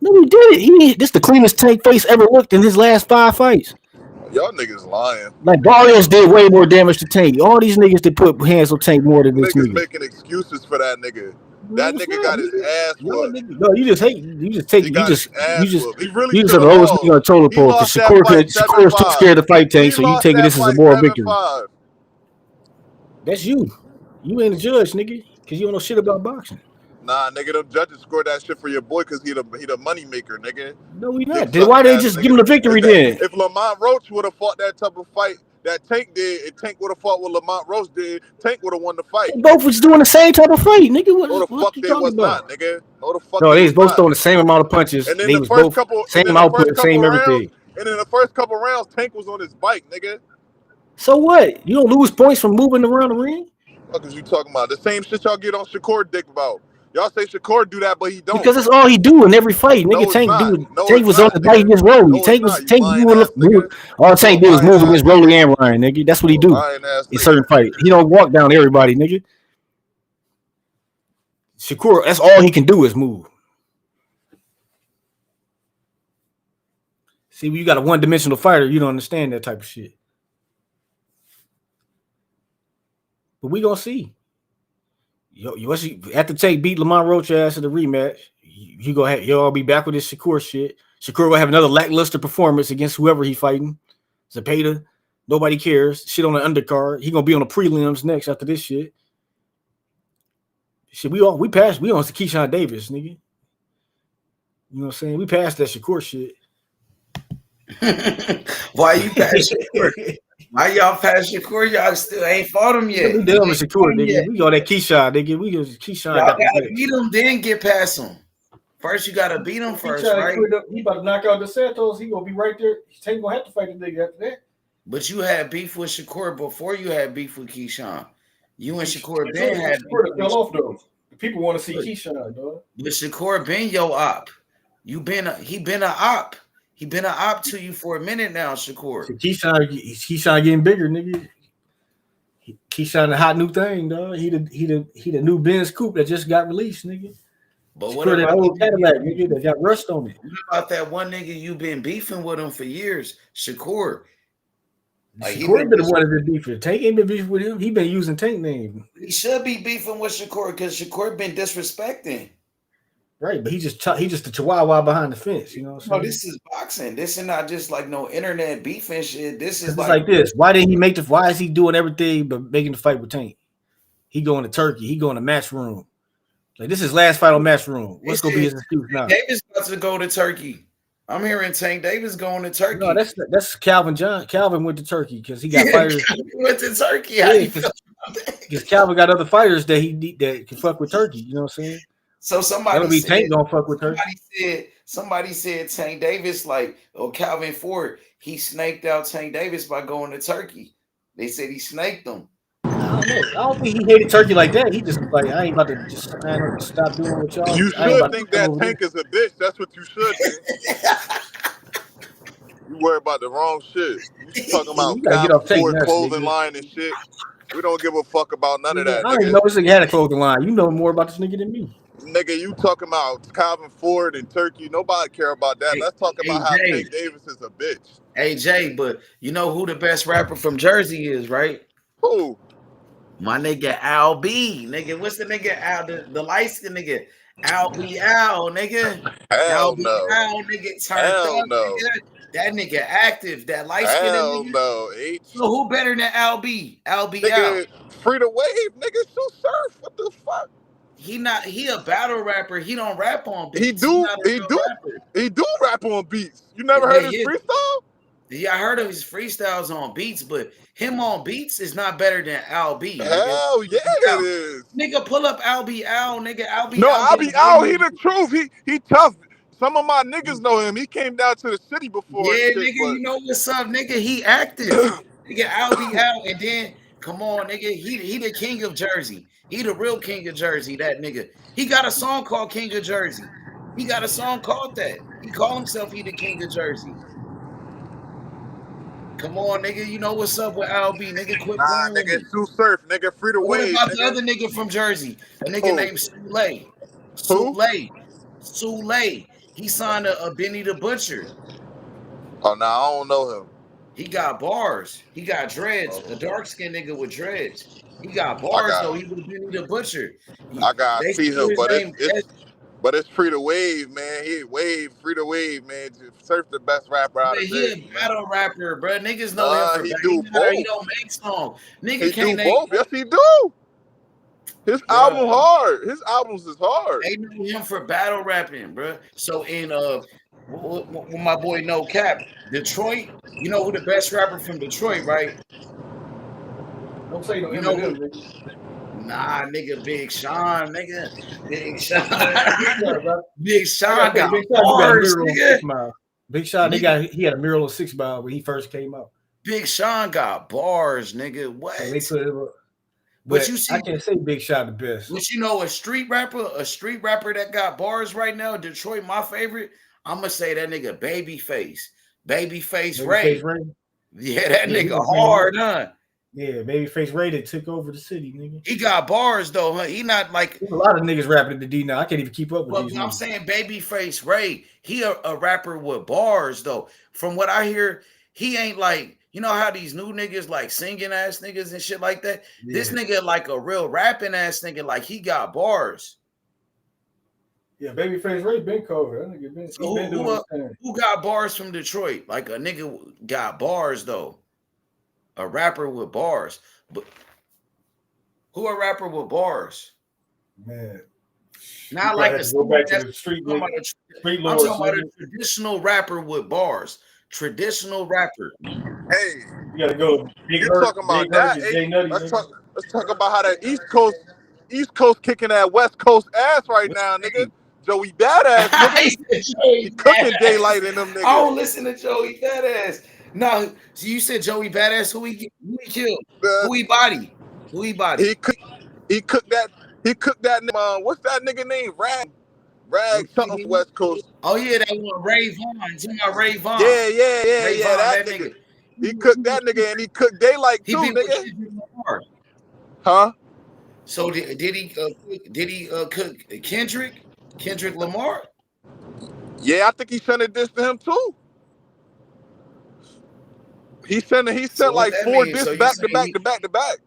No, he did. This the cleanest Tank face ever looked in his last 5 fights. Y'all niggas lying. Like Barrios did way more damage to Tank. All these niggas that put hands on Tank more than this Niggas nigga. making excuses for that nigga. That nigga got his ass whooped. No, you just hate. You just take. He You just. He really You just should are have the lowest lost. nigga on the total He pole lost because that fight Shakur's too 7-5. scared to fight Tank. He So you lost taking that this as a fight moral victory. 7-5. That's you. You ain't a judge, nigga, because you don't know shit about boxing. Nah, nigga, them judges scored that shit for your boy because he the money maker, nigga. No, we not. Then why they just give him the victory then? If Lamont Roach would have fought that type of fight that Tank did, and Tank would have fought what Lamont Roach did, Tank would have won the fight. They both was doing the same type of fight, nigga. No, the fuck they was not, nigga. No, the fuck no, they was both throwing the same amount of punches. And then they the was first both couple, same output, same rounds, everything. and in the first couple rounds, Tank was on his bike, nigga. So what? You don't lose points from moving around the ring? What is you talking about? The same shit y'all get on Shakur dick about. Y'all say Shakur do that, but he don't. Because that's all he do in every fight, nigga. No, Tank do. No, Tank was on the bike against Rolly. No, Tank was nigga. All Tank did was move against Rolly and Ryan, nigga. That's what he do in certain fights. He don't walk down everybody, nigga. Shakur, that's all he can do is move. See, when you got a one-dimensional fighter, you don't understand that type of shit. But we gonna see. After Tank beat Lamont Roach ass in the rematch, you'll all be back with this Shakur shit. Shakur will have another lackluster performance against whoever he fighting. Zepeda, nobody cares. Shit on the undercard. He gonna be on the prelims next after this shit. Shit, we on to Keyshawn Davis, nigga. You know what I'm saying? We passed that Shakur shit. Why you pass Shakur? Why y'all pass Shakur? Y'all still ain't fought him yet. We done with Shakur, nigga. We got that Keyshawn, nigga. We just Keyshawn. Y'all gotta beat him, then get past him. First, you gotta beat him first, right? He about to knock out the Santos. He gonna be right there. Tank gonna have to fight the nigga after that. But you had beef with Shakur before you had beef with Keyshawn. You and Shakur Ben had Shakur fell off though. People want to see Keyshawn, dog. But Shakur been your op. He been a op. He been an op to you for a minute now, Shakur. Keyshawn getting bigger, nigga. Keyshawn the hot new thing, dog. He the new Benz coupe that just got released, nigga. But what about that old Cadillac, nigga, that got rust on it? What about that one nigga you been beefing with him for years, Shakur? Like, Shakur been the one that's been beefing. Tank ain't been beefing with him. He been using Tank name. He should be beefing with Shakur because Shakur been disrespecting. Right, but he just the chihuahua behind the fence, you know what I'm saying? No, this is boxing. This is not just like no internet beefing shit. This is like this. Why is he doing everything but making the fight with Tank? He going to Turkey. He going to match room. Like, this is his last fight on match room. What's gonna be his excuse now? Davis about to go to Turkey. I'm hearing Tank Davis going to Turkey. No, that's Calvin John. Calvin went to Turkey because he got fighters. Went to Turkey. How you feel? Because Calvin got other fighters that can fuck with Turkey. You know what I'm saying? So somebody said, Tank don't fuck with her. Somebody said Tank Davis, Calvin Ford, he snaked out Tank Davis by going to Turkey. They said he snaked them. I don't think he hated Turkey like that. He just like, I ain't about to just stop doing what y'all. You should think that Tank is a bitch. That's what you should think. You worry about the wrong shit. You talking about Ford clothing line and shit. We don't give a fuck about none of that. I didn't know this nigga had a clothing line. You know more about this nigga than me. Nigga, you talking about Calvin Ford and Turkey. Nobody care about that. Let's talk about how Tank Davis is a bitch. Hey, Jay, but you know who the best rapper from Jersey is, right? Who? My nigga Al B. Nigga, what's the nigga Al? The light-skinned nigga. Al B. Al, nigga. Hell no. Al, nigga, turned up, no. Nigga. That nigga active. That light-skinned nigga. Hell no. So who better than Al B? Al B. Nigga, Free the Wave, nigga. Sue Surf. What the fuck? He a battle rapper. He don't rap on beats. He do rap on beats. You never heard his freestyle? Yeah, I heard of his freestyles on beats, but him on beats is not better than Al B. Hell yeah, it is. Nigga, pull up Al B. Al, nigga. Al B. No, Al B. Al, he the truth. He tough. Some of my niggas know him. He came down to the city before. Yeah, nigga, you know what's up, nigga. He active. Nigga, Al B. Al, and then come on, nigga. He the king of Jersey. He the real king of Jersey, that nigga. He got a song called King of Jersey. He got a song called that. He call himself he the king of Jersey. Come on, nigga. You know what's up with Al B, nigga. Quit playing with nigga, Sue Surf, nigga. Free the Wave. What about the other nigga from Jersey? A nigga named Souley. Souley. He signed a Benny the Butcher. Oh, no, I don't know him. He got bars. He got dreads. A dark skinned nigga with dreads. He got bars though. He was Benny the Butcher. I gotta see him, but it's free to wave, man. Free to wave, man. Surf the best rapper out of the day. He a battle rapper, bro. Niggas know him for he do both. He don't make songs. Nigga can't do both. Yes, he do. His album hard. His albums is hard. They know him for battle rapping, bro. So in when my boy No Cap, Detroit, you know who the best rapper from Detroit, right? Don't say no. You know who? Nah, nigga, Big Sean, nigga. Big Sean. Big Sean got bars, nigga. Big Sean, he had a mural of 6 Mile when he first came out. Big Sean got bars, nigga. What? But you see, I can't say Big Sean the best. But you know, a street rapper that got bars right now, Detroit, my favorite, I'm gonna say that nigga Babyface Ray. Yeah, that nigga hard, huh? Yeah, Babyface Ray that took over the city, nigga. He got bars though, huh? He not like there's a lot of niggas rapping at the D now. I can't even keep up with these. I'm saying Babyface Ray, he a rapper with bars though. From what I hear, he ain't like, you know how these new niggas like singing ass niggas and shit like that. Yeah. This nigga like a real rapping ass nigga, like he got bars. Yeah, Babyface Ray been covered. That nigga been, who got bars from Detroit? Like a nigga got bars though. A rapper with bars. But who a rapper with bars? Man. Not like go back to the street. I'm talking about a traditional rapper with bars. Traditional rapper. Hey, you gotta go. You're talking about that. Let's talk about how that East Coast kicking that West Coast ass right now, nigga. Joey Badass, nigga. He cooking daylight in them niggas. I don't listen to Joey Badass. No, so you said Joey Badass. Who he killed? Who he body? He cooked that. What's that nigga name? Rag something from West Coast. Oh yeah, that one Ray Vaughn. You know Ray Vaughn. Yeah. That nigga. He cooked that nigga and he cooked daylight too, nigga. Huh? So did he cook Kendrick Lamar? Yeah, I think he sent a diss to him too. He sent like 4 discs back to back.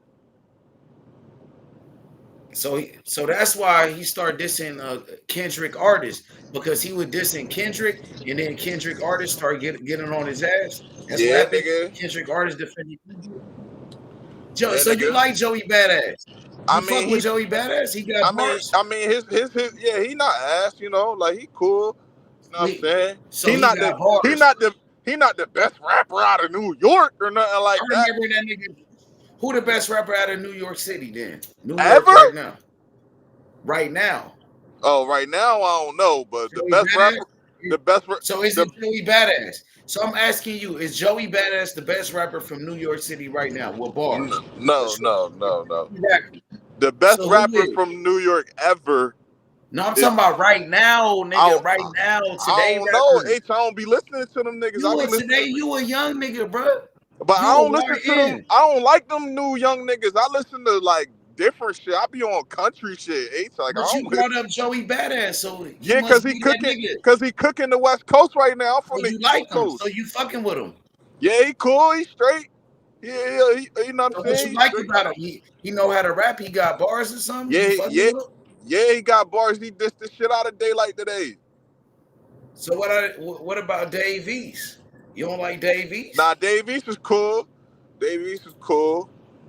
So that's why he started dissing Kendrick artists, because he would dissing Kendrick, and then Kendrick artists started getting on his ass. That's what happened. Nigga. Kendrick artists defending Kendrick. So you like Joey Badass? I mean, with Joey Badass, he got bars. I mean, his he not ass, you know, like he cool. You know what I'm saying? So he not the best rapper out of New York or nothing like that. I remember that nigga. Who the best rapper out of New York City then? Ever? Right now. Oh, right now I don't know, but Joey the best rapper. So is it Joey Badass? So I'm asking you, is Joey Badass the best rapper from New York City right now? What bars? No. Exactly. The best rapper from New York ever. No, I'm talking about right now, nigga. Right now, today. I don't know. I don't be listening to them niggas. Today you a young nigga, bro. But I don't listen to them. I don't like them new young niggas. I listen to like different shit. I be on country shit. Like, but you brought up Joey Badass, so yeah, because he cooking the West Coast right now. From the East Coast, so you fucking with him. Yeah, he cool. He straight. Yeah, you know what I'm saying. What you like about him? He know how to rap. He got bars or something. Yeah. He got bars. He dissed the shit out of Daylight today. So what about Dave East? You don't like Dave East? Nah, Dave East is cool. He cool.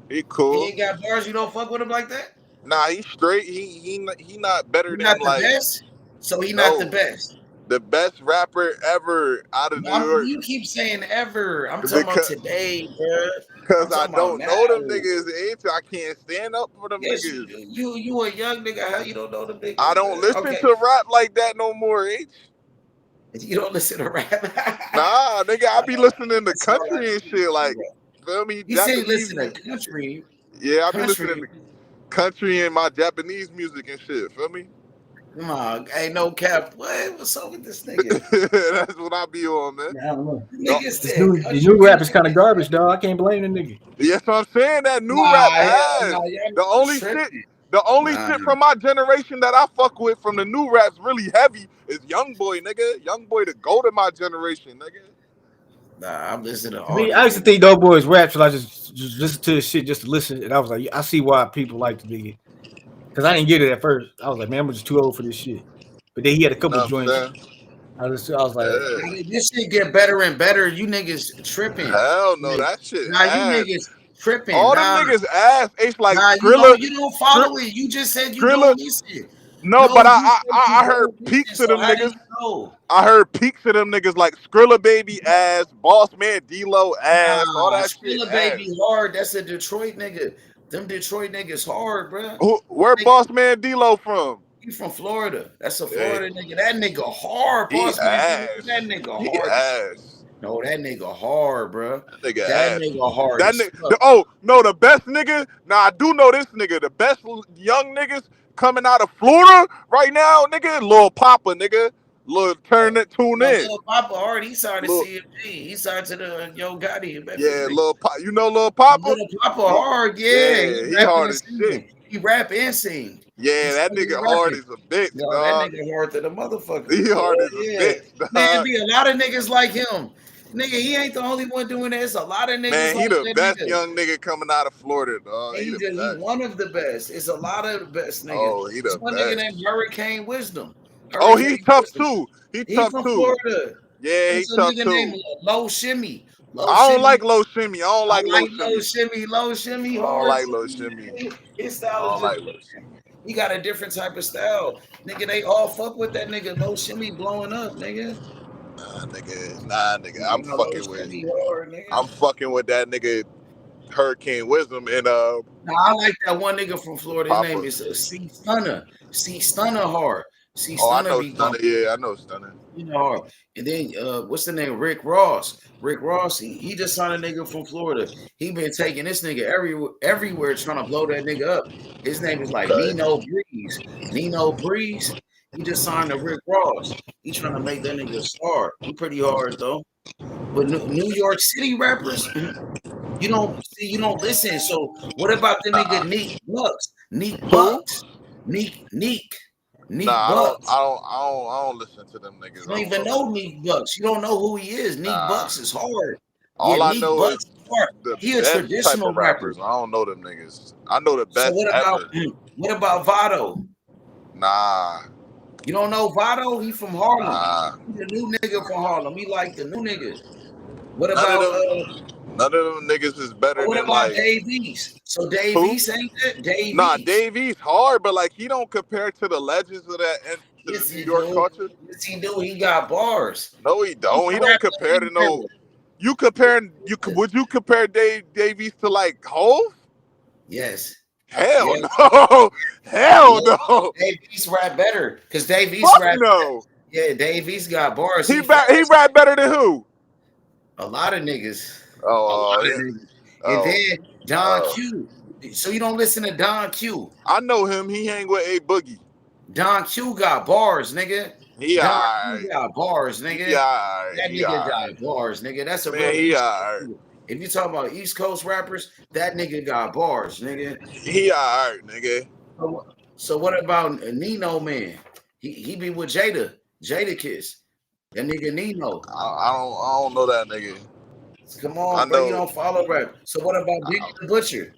He ain't got bars. You don't fuck with him like that? Nah, he's straight. He not better than not like. The best? So he not the best. The best rapper ever out of New York. You keep saying ever. I'm talking about today, bro. Because I don't know them niggas. I can't stand up for them niggas. You a young nigga. How you don't know them niggas? I don't listen to rap like that no more, H. You don't listen to rap? Nah, nigga, I be listening to country and shit. Like, feel me? You say listen to country? Yeah, I be listening to country and my Japanese music and shit. Feel me? Come on, hey, no cap. What's up with this nigga? That's what I be on, man. Yeah, I don't know. The new rap is kind of garbage, dog. I can't blame the nigga. Yes, I'm saying that new rap ass. The only shit. The only shit from my generation that I fuck with from the new raps really heavy is Young Boy, nigga. Young Boy, the goat of my generation, nigga. Nah, I'm listening to all. I used to think those boys rap till I just listen to his shit just to listen, and I was like, I see why people like to be, because I didn't get it at first. I was like, man, I'm just too old for this shit. But then he had a couple joints. I was like, this shit get better and better. You niggas tripping. Hell no, that shit. Nah, you niggas tripping. All them niggas ass. It's like Skrilla. You don't follow it. You just said you don't listen. No, but I heard peaks of them niggas. I heard peaks of them niggas like Skrilla Baby ass, Boss Man D-Lo ass, all that shit. Skrilla Baby hard. That's a Detroit nigga. Them Detroit niggas hard, bro. Where Boss Man D-Lo from? He from Florida. That's a Florida nigga. That nigga hard, Boss Man. That nigga hard. No, that nigga hard, bro. That nigga hard. That nigga. Oh no, the best nigga. Now I do know this nigga. The best young niggas coming out of Florida right now, nigga. Lil Papa, nigga. Tune in. Lil Papa hard. He signed to CMG. He signed to the Yo Gotti. Yeah, Lil Papa. You know Lil Papa? Lil Papa hard. Yeah, he hard as shit. He rap and sing. Yeah, that nigga hard as a bitch, no, dog. That nigga hard to the motherfucker. He hard as a bitch, dog. Man, be a lot of niggas like him. Nigga, he ain't the only one doing this. A lot of niggas. Man, he the best young nigga coming out of Florida, dog. He one of the best. It's a lot of the best niggas. Oh, he the one best. Nigga named Hurricane Wisdom. Oh, he's tough too. He tough from too. Florida. Yeah, he's tough too. Named Low Shimmy. I don't like Low Shimmy. I don't like Low Shimmy. Low Shimmy. I don't like Low Shimmy. His style is like Low Shimmy. He got a different type of style. Nigga, they all fuck with that nigga. Low Shimmy blowing up, nigga. Nigga. I'm fucking with that nigga Hurricane Wisdom and I like that one nigga from Florida. His name is C Stunner. C Stunner hard. C Stunner. I know Stunner. Yeah, I know Stunner. You know hard. And then what's the name? Rick Ross. Rick Ross. He just signed a nigga from Florida. He been taking this nigga everywhere trying to blow that nigga up. His name is like Nino Breeze. Nino Breeze. He just signed to Rick Ross. He trying to make that nigga a star. He pretty hard though. But New York City rappers, you don't listen. So what about the nigga Neek Bucks? Neek Bucks. Neek. Bucks. I don't listen to them niggas. You don't even know Neek Bucks. You don't know who he is. Neek Bucks is hard. All I know is he a traditional rapper. I don't know them niggas. I know the best. So what about Vado? Nah. You don't know Vado? He from Harlem. He the new nigga from Harlem. He like the new nigga. What about none of them niggas is better what than about like Dave East? So Dave East ain't that? Dave Nah, East. Dave East hard, but like he don't compare to the legends of that New York culture. Yes, he do. He got bars. No, he don't. He don't compare to no. Would you compare Dave East to like Hov? Yes. Hell no. Hell no. Dave East rap better because Dave East rap. No. Yeah, Dave East got bars. He rap better than who? A lot of niggas. Niggas. And then Don Q. So you don't listen to Don Q? I know him. He hang with A Boogie. Don Q got bars, nigga. He got bars, nigga. That nigga got bars, nigga. That's a real. If you talking about East Coast rappers, that nigga got bars, nigga. He alright, nigga. So what about Nino, man? He be with Jada Kiss. That nigga Nino. I don't know that nigga. Come on, bro. You don't follow rap. So what about Benny the Butcher?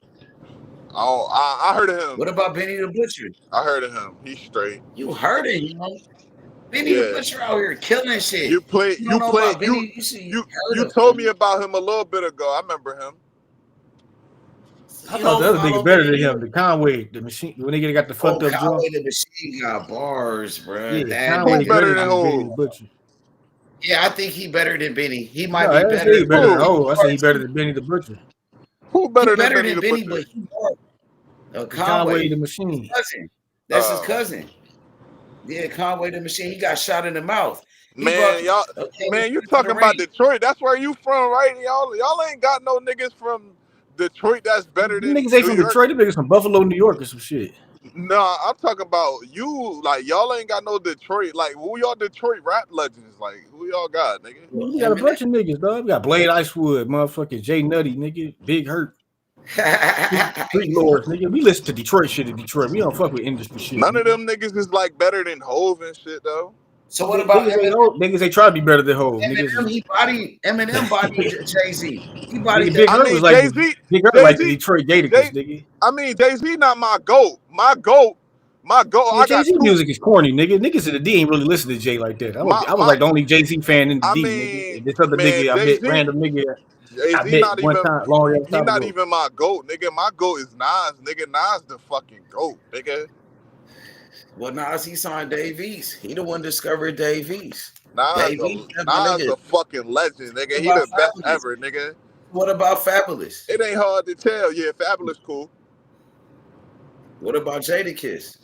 I heard of him. What about Benny the Butcher? I heard of him. He's straight. You heard of him? Benny the Butcher out here killing shit. You told me about him a little bit ago. I remember him. I thought the other nigga better than him. The Conway, the machine, when nigga got the fucked up Conway, the machine got bars, bro. Yeah, Conway better than who? Yeah, I think he better than Benny. He might be better. I say he better than Benny the Butcher. Who better than Benny the Butcher? But he Conway the machine. That's his cousin. Yeah, Conway the machine. He got shot in the mouth. Man, you talking about Detroit? That's where you from, right? Y'all ain't got no niggas from Detroit that's better than niggas ain't from Detroit. Them niggas from Buffalo, New York, or some shit. Nah, I'm talking about you. Like y'all ain't got no Detroit. Like who y'all Detroit rap legends? Like who y'all got, nigga? We got a bunch of niggas, dog. We got Blade Icewood, motherfucking Jay Nutty, nigga, Big Hurt. Street lords, nigga. We listen to Detroit shit in Detroit. We don't fuck with industry shit. None of them niggas is like better than Hove and shit though. So what about Eminem? Niggas? They try to be better than Hove. Eminem bodied Jay-Z. He bodied Big Hurt was like Jay-Z. Big Hurt like the Detroit Jadakiss, nigga. I mean, Jay-Z not my GOAT. My GOAT. Yeah, Jay-Z music is corny, nigga. Niggas in the D ain't really listen to Jay like that. I was like the only Jay-Z fan in the D, nigga. This other nigga, I met random nigga. I met one time, long ass time. He not even my GOAT, nigga. My GOAT is Nas, nigga. Nas the fucking GOAT, nigga. Well, Nas, he signed Dave East. He the one discovered Dave East. Nas a fucking legend, nigga. He the best ever, nigga. What about Fabulous? It ain't hard to tell. Yeah, Fabulous cool. What about Jadakiss?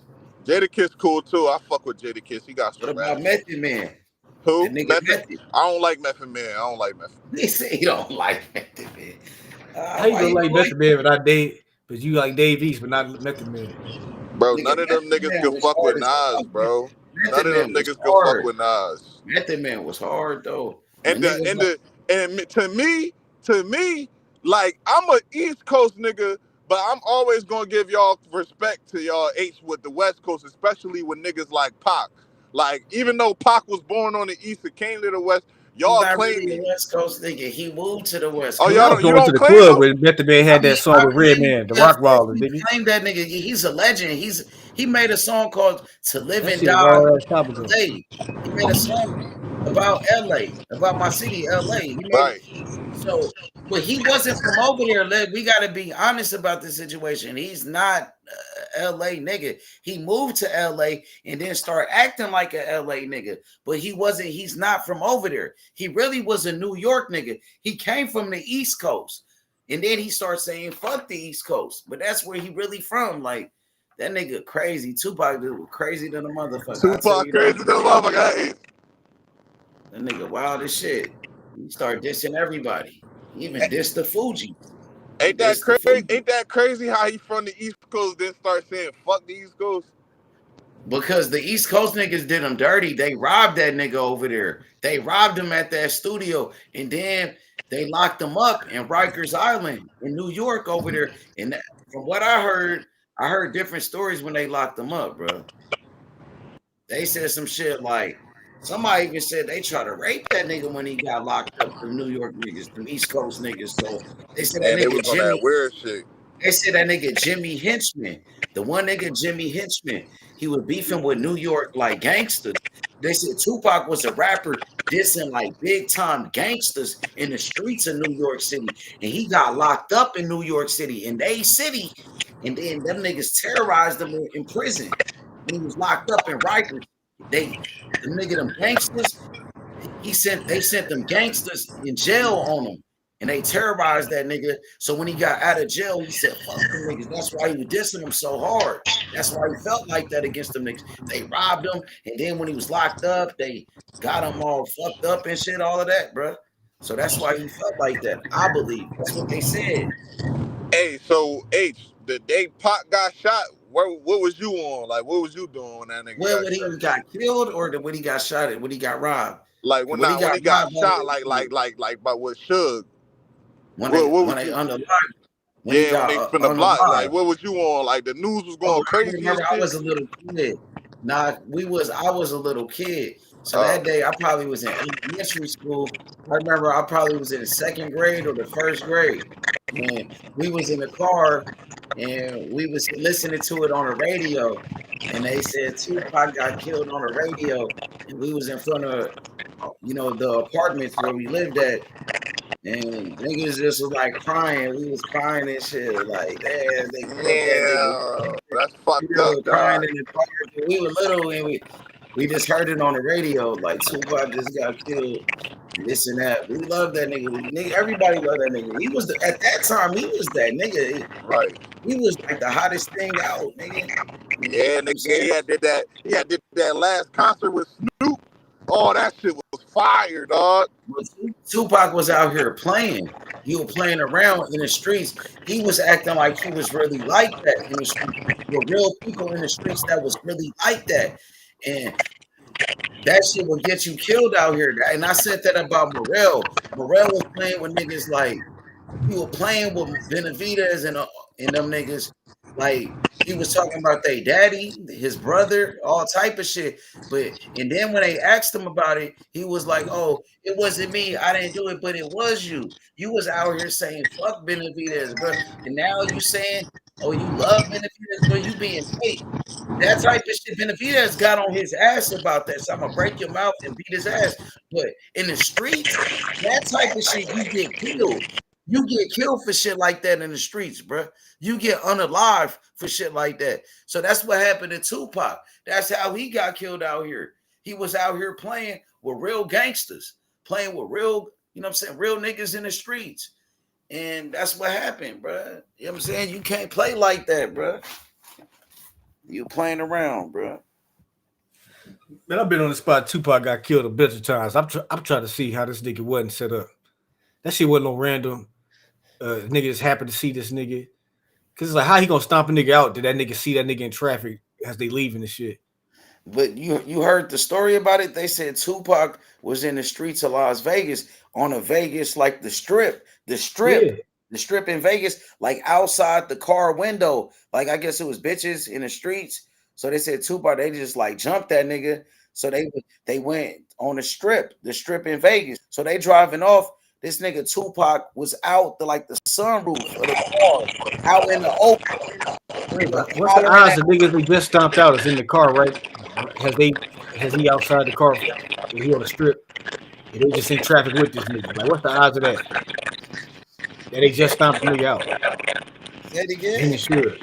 Jadakiss cool too. I fuck with Jadakiss. He got some. What about Method Man? Who? Method? I don't like Method Man. I don't like Method Man. They say you don't like Method Man. How you don't like Method Man but but you like Dave East but not Method Man? Bro, none of them niggas can fuck with Nas, bro. None of them niggas can fuck with Nas. Method Man was hard though. And to me, like I'm a East Coast nigga, but I'm always gonna give y'all respect to y'all H with the West Coast, especially with niggas like Pac. Like even though Pac was born on the East and came to the West, y'all claim the West Coast nigga. He moved to the West Coast. Oh, y'all don't to the club when Method Man had that song with Redman, the Rock Baller. He claimed that nigga. He's a legend. He made a song called "To Live and Die in LA." He made a song about LA, about my city, LA. Right. So, but he wasn't from over there. We got to be honest about the situation. He's not LA nigga. He moved to LA and then started acting like a LA nigga. But he's not from over there. He really was a New York nigga. He came from the East Coast. And then he started saying, fuck the East Coast. But that's where he really from. Like, that nigga crazy. Tupac dude crazy than a motherfucker. Tupac crazy than a motherfucker. That nigga wild as shit. He started dissing everybody. He even dissed the Fuji. Ain't that crazy? Ain't that crazy how he from the East Coast then start saying fuck the East Coast? Because the East Coast niggas did him dirty. They robbed that nigga over there. They robbed him at that studio. And then they locked him up in Rikers Island in New York over there. And from what I heard different stories when they locked him up, bro. They said some shit like, somebody even said they tried to rape that nigga when he got locked up. The New York niggas, the East Coast niggas. So they said that nigga Jimmy. Weird shit. They said that nigga Jimmy Henchman, the one nigga Jimmy Henchman, he was beefing with New York like gangsters. They said Tupac was a rapper dissing like big time gangsters in the streets of New York City, and he got locked up in New York City, in their city, and then them niggas terrorized him in prison. When he was locked up in Rikers, them gangsters, they sent them gangsters in jail on him. And they terrorized that nigga. So when he got out of jail, he said, fuck them niggas. That's why he was dissing them so hard. That's why he felt like that against them niggas. They robbed him. And then when he was locked up, they got him all fucked up and shit, all of that, bro. So that's why he felt like that. I believe. That's what they said. Hey, so H, the day Pac got shot, what was you on? Like, what was you doing when that nigga when he got killed or when he got shot, when he got robbed? Like when he got shot, like by what Suge. When they under lock, when they finna block, like what was you on? Like the news was going crazy. I was a little kid. I was a little kid. So that day I probably was in elementary school. I remember I probably was in the second grade or the first grade. And we was in the car and we was listening to it on the radio. And they said Tupac got killed on the radio. And we was in front of, the apartments where we lived at. And niggas just was like crying. We was crying and shit. Like, damn, that's fucked up. Crying in the car. We were little and we just heard it on the radio. Like, Tupac just got killed. This and that. We love that nigga. Everybody loved that nigga. He was at that time. He was that nigga. Right. He was like the hottest thing out, nigga. Yeah, nigga. He had did that last concert with Snoop. Oh, that shit was fire, dog. Tupac was out here playing. He was playing around in the streets. He was acting like he was really like that in the streets. There were real people in the streets that was really like that. And that shit will get you killed out here. And I said that about Morel. Morel was playing with niggas like you were playing with Benavidez and them niggas. Like he was talking about their daddy, his brother, all type of shit. And then when they asked him about it, he was like, "Oh, it wasn't me. I didn't do it, but it was you. You was out here saying fuck Benavidez, bro. And now you saying, oh, you love Benavidez, bro. You being fake." That type of shit, Benavidez got on his ass about that. So I'm gonna break your mouth and beat his ass. But in the streets, that type of shit, you get killed. You get killed for shit like that in the streets, bro. You get unalive for shit like that. So that's what happened to Tupac. That's how he got killed out here. He was out here playing with real gangsters, playing with real, you know what I'm saying, real niggas in the streets. And that's what happened, bro. You know what I'm saying? You can't play like that, bro. You playing around, bro. Man, I've been on the spot. Tupac got killed a bunch of times. I'm trying to see how this nigga wasn't set up. That shit wasn't no random. Nigga just happened to see this nigga. Cause it's like, how he gonna stomp a nigga out? Did that nigga see that nigga in traffic as they leaving the shit? But you heard the story about it. They said Tupac was in the streets of Las Vegas on a Vegas, like the strip in Vegas, like outside the car window. Like I guess it was bitches in the streets. So they said Tupac, they just like jumped that nigga. So they went on the strip in Vegas. So they driving off. This nigga Tupac was out the sunroof of the car, out in the open. What's the odds the niggas they just stomped out is in the car, right? Has he outside the car? Is he on the strip? And they just in traffic with this nigga. Like, what's the odds of that? That they just stomped the nigga out. Say it again. He should.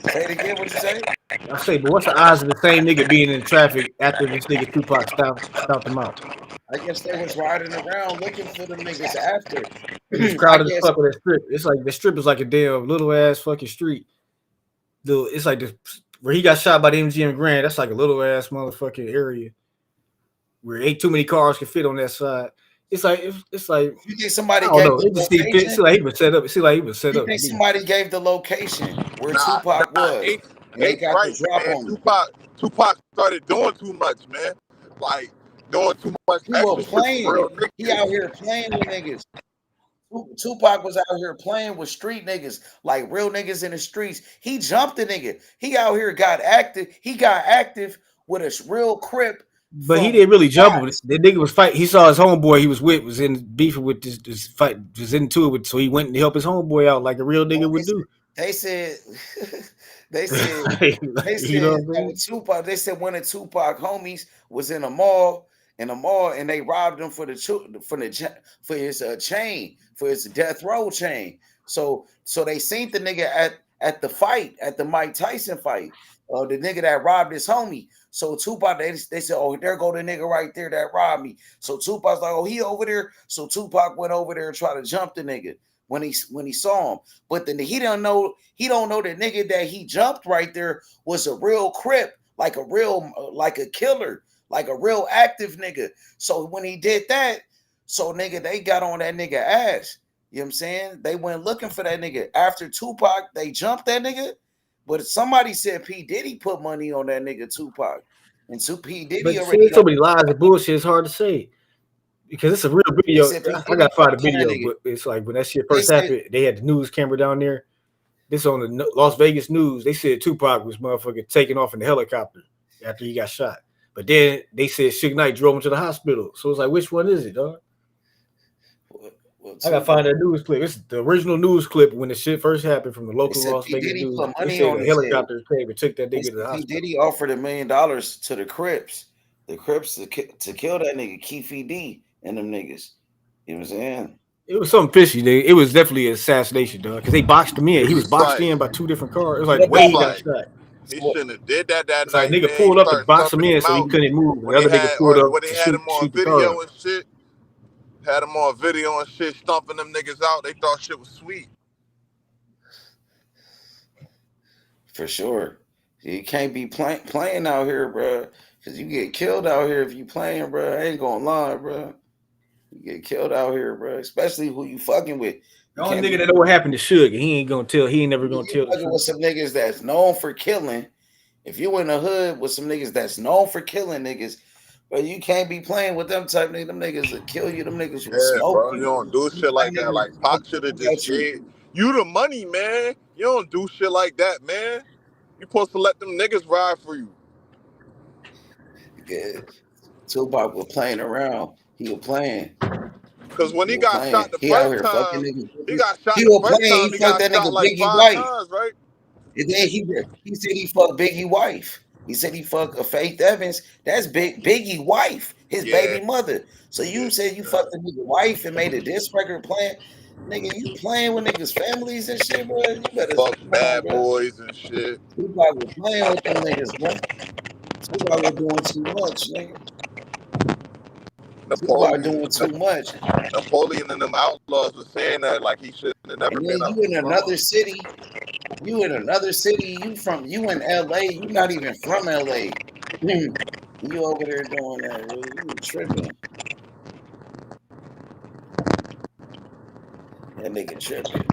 Say it again. What you say? I say, but what's the odds of the same nigga being in traffic after this nigga Tupac stomped him out? I guess they was riding around looking for them niggas after. It's crowded as fuck with that strip. It's like the strip is like a damn little ass fucking street. It's like where he got shot by the MGM Grand. That's like a little ass motherfucking area where ain't too many cars can fit on that side. It's like you think somebody gave the location? It like he was set up. It like he was set up. You think somebody gave the location where Tupac was? They got right, the drop man. on Tupac started doing too much, man. Like doing too much. He was playing. He out here playing with niggas. Tupac was out here playing with street niggas, like real niggas in the streets. He jumped a nigga. He out here got active. He got active with a real crip. But he didn't really jump him. The nigga was fighting. He saw his homeboy he was with was in beefing with this fight, was into it with, so he went and helped his homeboy out like a real nigga would do. They said Tupac. They said one of Tupac homies was in a mall, and they robbed him for his chain, for his death row chain. So they seen the nigga at the fight, at the Mike Tyson fight, the nigga that robbed his homie. So Tupac, they said, oh, there go the nigga right there that robbed me. So Tupac's like, oh, he over there. So Tupac went over there and tried to jump the nigga when he saw him. But then he don't know the nigga that he jumped right there was a real crip, like a killer, like a real active nigga. So when he did that, so nigga, they got on that nigga ass. You know what I'm saying? They went looking for that nigga. After Tupac, they jumped that nigga. But somebody said P. Diddy put money on that nigga Tupac. And P. Diddy but already so many lies and bullshit, it's hard to say. Because it's a real video. I gotta find a video, but it's like when that shit first happened, they had the news camera down there. This on the Las Vegas news. They said Tupac was motherfucking taking off in the helicopter after he got shot. But then they said Suge Knight drove him to the hospital. So it's like, which one is it, dog? I gotta find that news clip. It's the original news clip when the shit first happened from the local Las Vegas news. They said the helicopter came and took that nigga to the hospital. Diddy offered $1 million to the Crips. The Crips to kill that nigga, Keefe D and them niggas. You know what I'm saying? It was something fishy, nigga. It was definitely an assassination, dog. Because they boxed him in. He was boxed in by 2 different cars. It was like way he got shot. He shouldn't have did that night. Like nigga pulled up and boxed him in so he couldn't move. The other nigga pulled up. When they had him on video and shit. Had them on video and shit, stomping them niggas out. They thought shit was sweet. For sure. You can't be playing out here, bro. Because you get killed out here if you playing, bro. I ain't gonna lie, bro. You get killed out here, bro. Especially who you fucking with. The only nigga that know what happened to Suge, he ain't gonna tell. He ain't never gonna tell. Fucking with some niggas that's known for killing. If you in the hood with some niggas that's known for killing niggas, But you can't be playing with them type niggas. Them niggas will kill you. Them niggas will Yeah, smoke bro. You you. don't do shit like that. Like Pac should have just gave you the money, man. You don't do shit like that, man. You supposed to let them niggas ride for you. Yeah. Tupac was playing around. He was playing. Cause when he got shot the he out first here time, fucking niggas. he got shot He the was first playing. time. He He fucked got that shot nigga like Biggie 5 White. times, right? And then he said he fucked Biggie wife. He said he fucked a Faith Evans. That's Biggie wife, his baby mother. So you said you fucked a nigga wife and made a diss record playing. Nigga, you playing with niggas' families and shit, bro. You better fuck bad bro. boys and shit. Tupac was playing with them niggas, bro. Tupac was doing too much, nigga. Tupac doing too much. Napoleon and them outlaws were saying that like he shouldn't have never been you in another city. You in another city. You in LA. You not even from LA. You over there doing that, bro. You tripping. That nigga tripping.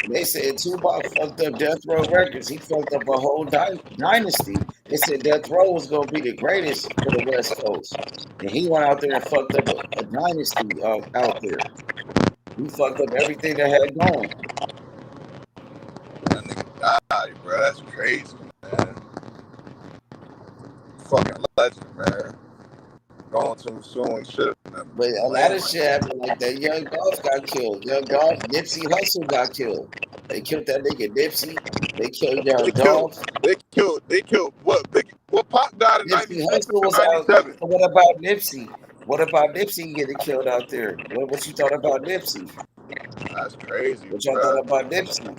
They said Tupac fucked up Death Row Records. He fucked up a whole dynasty. They said Death Row was gonna be the greatest for the West Coast, and he went out there and fucked up a dynasty out there. He fucked up everything that had going. That nigga died, bro. That's crazy, man. Fucking legend, man. Going too soon, shit. But a lot of shit happened like that. Young Dolph got killed. Young Dolph, Nipsey Hussle got killed. They killed that nigga Nipsey. They killed Young Dolph. They killed what? What Pac died in Nipsey 96 Hussle was out. So what about Nipsey? What about Nipsey getting killed out there? What you thought about Nipsey? That's crazy. What y'all thought about Nipsey?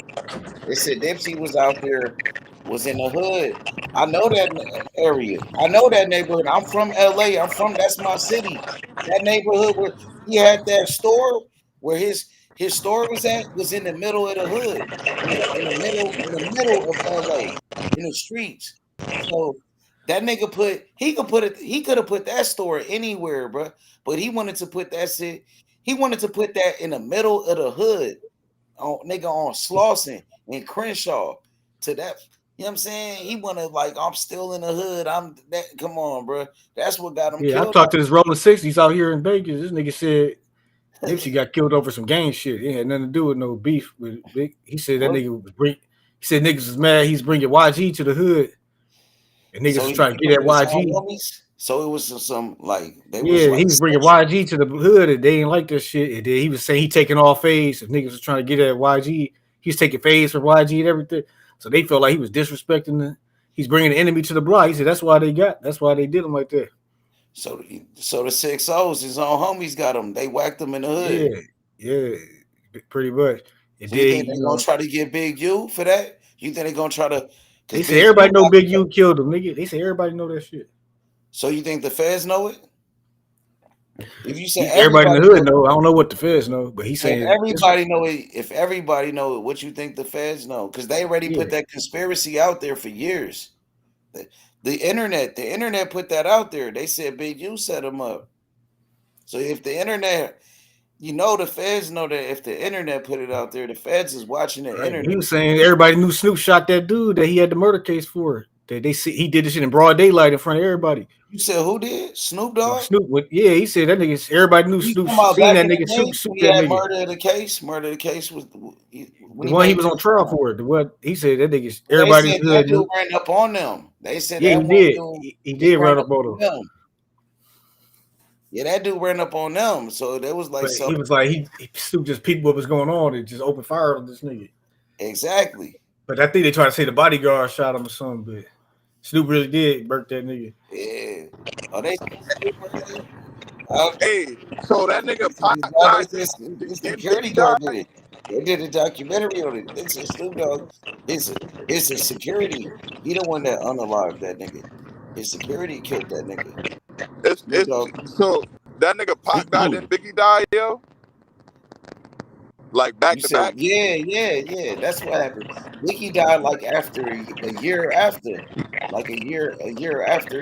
They said Nipsey was out there, was in the hood. I know that area. I know that neighborhood. I'm from LA. That's my city. That neighborhood where he had that store, where his store was at, was in the middle of the hood, in the middle of LA, in the streets. So that nigga he could have put that store anywhere, bro. But he wanted to put that shit. He wanted to put that in the middle of the hood, on Slauson and Crenshaw, to that. You know what I'm saying? He wanted, like, I'm still in the hood. Come on, bro. That's what got him killed. Yeah, I talked to this Rolling 60s out here in Vegas. This nigga said Nipsey got killed over some gang shit. It had nothing to do with no beef with Big. He said that nigga was he said niggas was mad he's bringing YG to the hood. And niggas was trying to get at YG. So it was some like he was bringing YG to the hood and they didn't like this shit. And then he was saying he taking all phase. If niggas was trying to get at YG, he was taking phase for YG and everything. So they felt like he was disrespecting he's bringing the enemy to the block. He said that's why they did him like that. So the 6 O's, his own homies got him. They whacked him in the hood. Yeah, pretty much. And so you think they're gonna try to get Big U for that? You think they're gonna try to? They say everybody know Big U killed him, nigga. They say everybody know that shit. So you think the feds know it? If you say everybody in the hood know, I don't know what the feds know, but he's saying everybody know it. If everybody know it, what you think the feds know? Because they already put that conspiracy out there for years. The internet put that out there. They said Big U set him up. So if the internet, the feds know that if the internet put it out there, the feds is watching the internet. He was saying everybody knew Snoop shot that dude that he had the murder case for. That they see he did this shit in broad daylight in front of everybody. You said who did? Snoop Dogg? He said that nigga. Everybody knew Snoop seen that nigga shoot that nigga. Murder of the case was the one he was on trial for. What he said that nigga. Everybody said that dude ran up on them. They said he did. He did run up on them. Yeah, that dude ran up on them. So that was like he was like he Snoop just peeped what was going on and just opened fire on this nigga. Exactly. But I think they tried to say the bodyguard shot him or something, but Snoop really did burnt that nigga. Yeah. Oh, they. Hey, so that nigga the security guard did it. They did a documentary on it. It's a Snoop Dogg. It's a security. He the one that unalived that nigga. His security killed that nigga. So that nigga Pac died and Biggie died, yo. Like back to back. Yeah. That's what happened. Biggie died like after a year after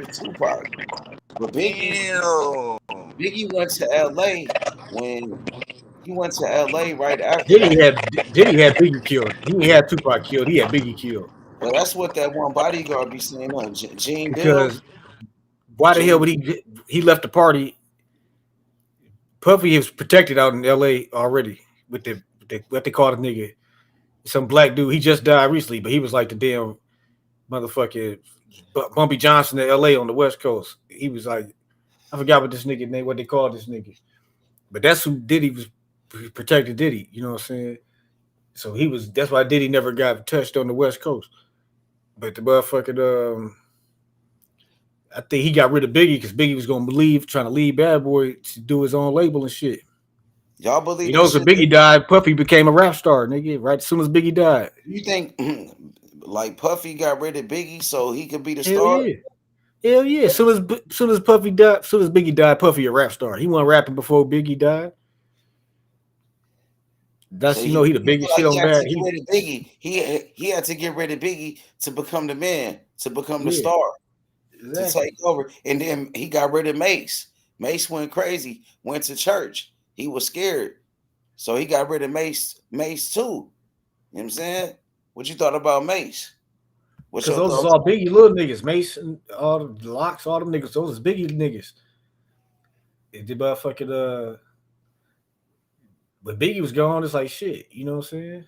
Tupac. But Biggie went to LA when he went to LA right after. Did he have Biggie killed? He didn't have Tupac killed. He had Biggie killed. Well, that's what that one bodyguard be saying on Gene Bill. Why the hell would he left the party? Puffy is protected out in L.A. already with the what they call the nigga, some black dude. He just died recently, but he was like the damn motherfucking Bumpy Johnson in L.A. on the West Coast. He was like, I forgot what this nigga name, what they called this nigga, but that's who Diddy was protected. Diddy, you know what I'm saying? So he was. That's why Diddy never got touched on the West Coast. But the motherfucking I think he got rid of Biggie because Biggie was gonna trying to leave Bad Boy to do his own label and shit. Y'all believe? You know, so Biggie died, Puffy became a rap star, nigga. Right as soon as Biggie died. You think like Puffy got rid of Biggie so he could be the Hell star? Yeah. Hell yeah! Soon as Puffy died, soon as Biggie died, Puffy a rap star. He wasn't rapping before Biggie died. That's so he the biggest shit on Bad. He had to get rid of Biggie to become the man, to become the star. Exactly. To take over, and then he got rid of Mace. Mace went crazy, went to church. He was scared, so he got rid of Mace too. You know what I'm saying? What you thought about Mace? Because those is all Biggie little niggas. Mace and all the Locks, all them niggas. Those is Biggie niggas. It did motherfucking but Biggie was gone. It's like shit. You know what I'm saying?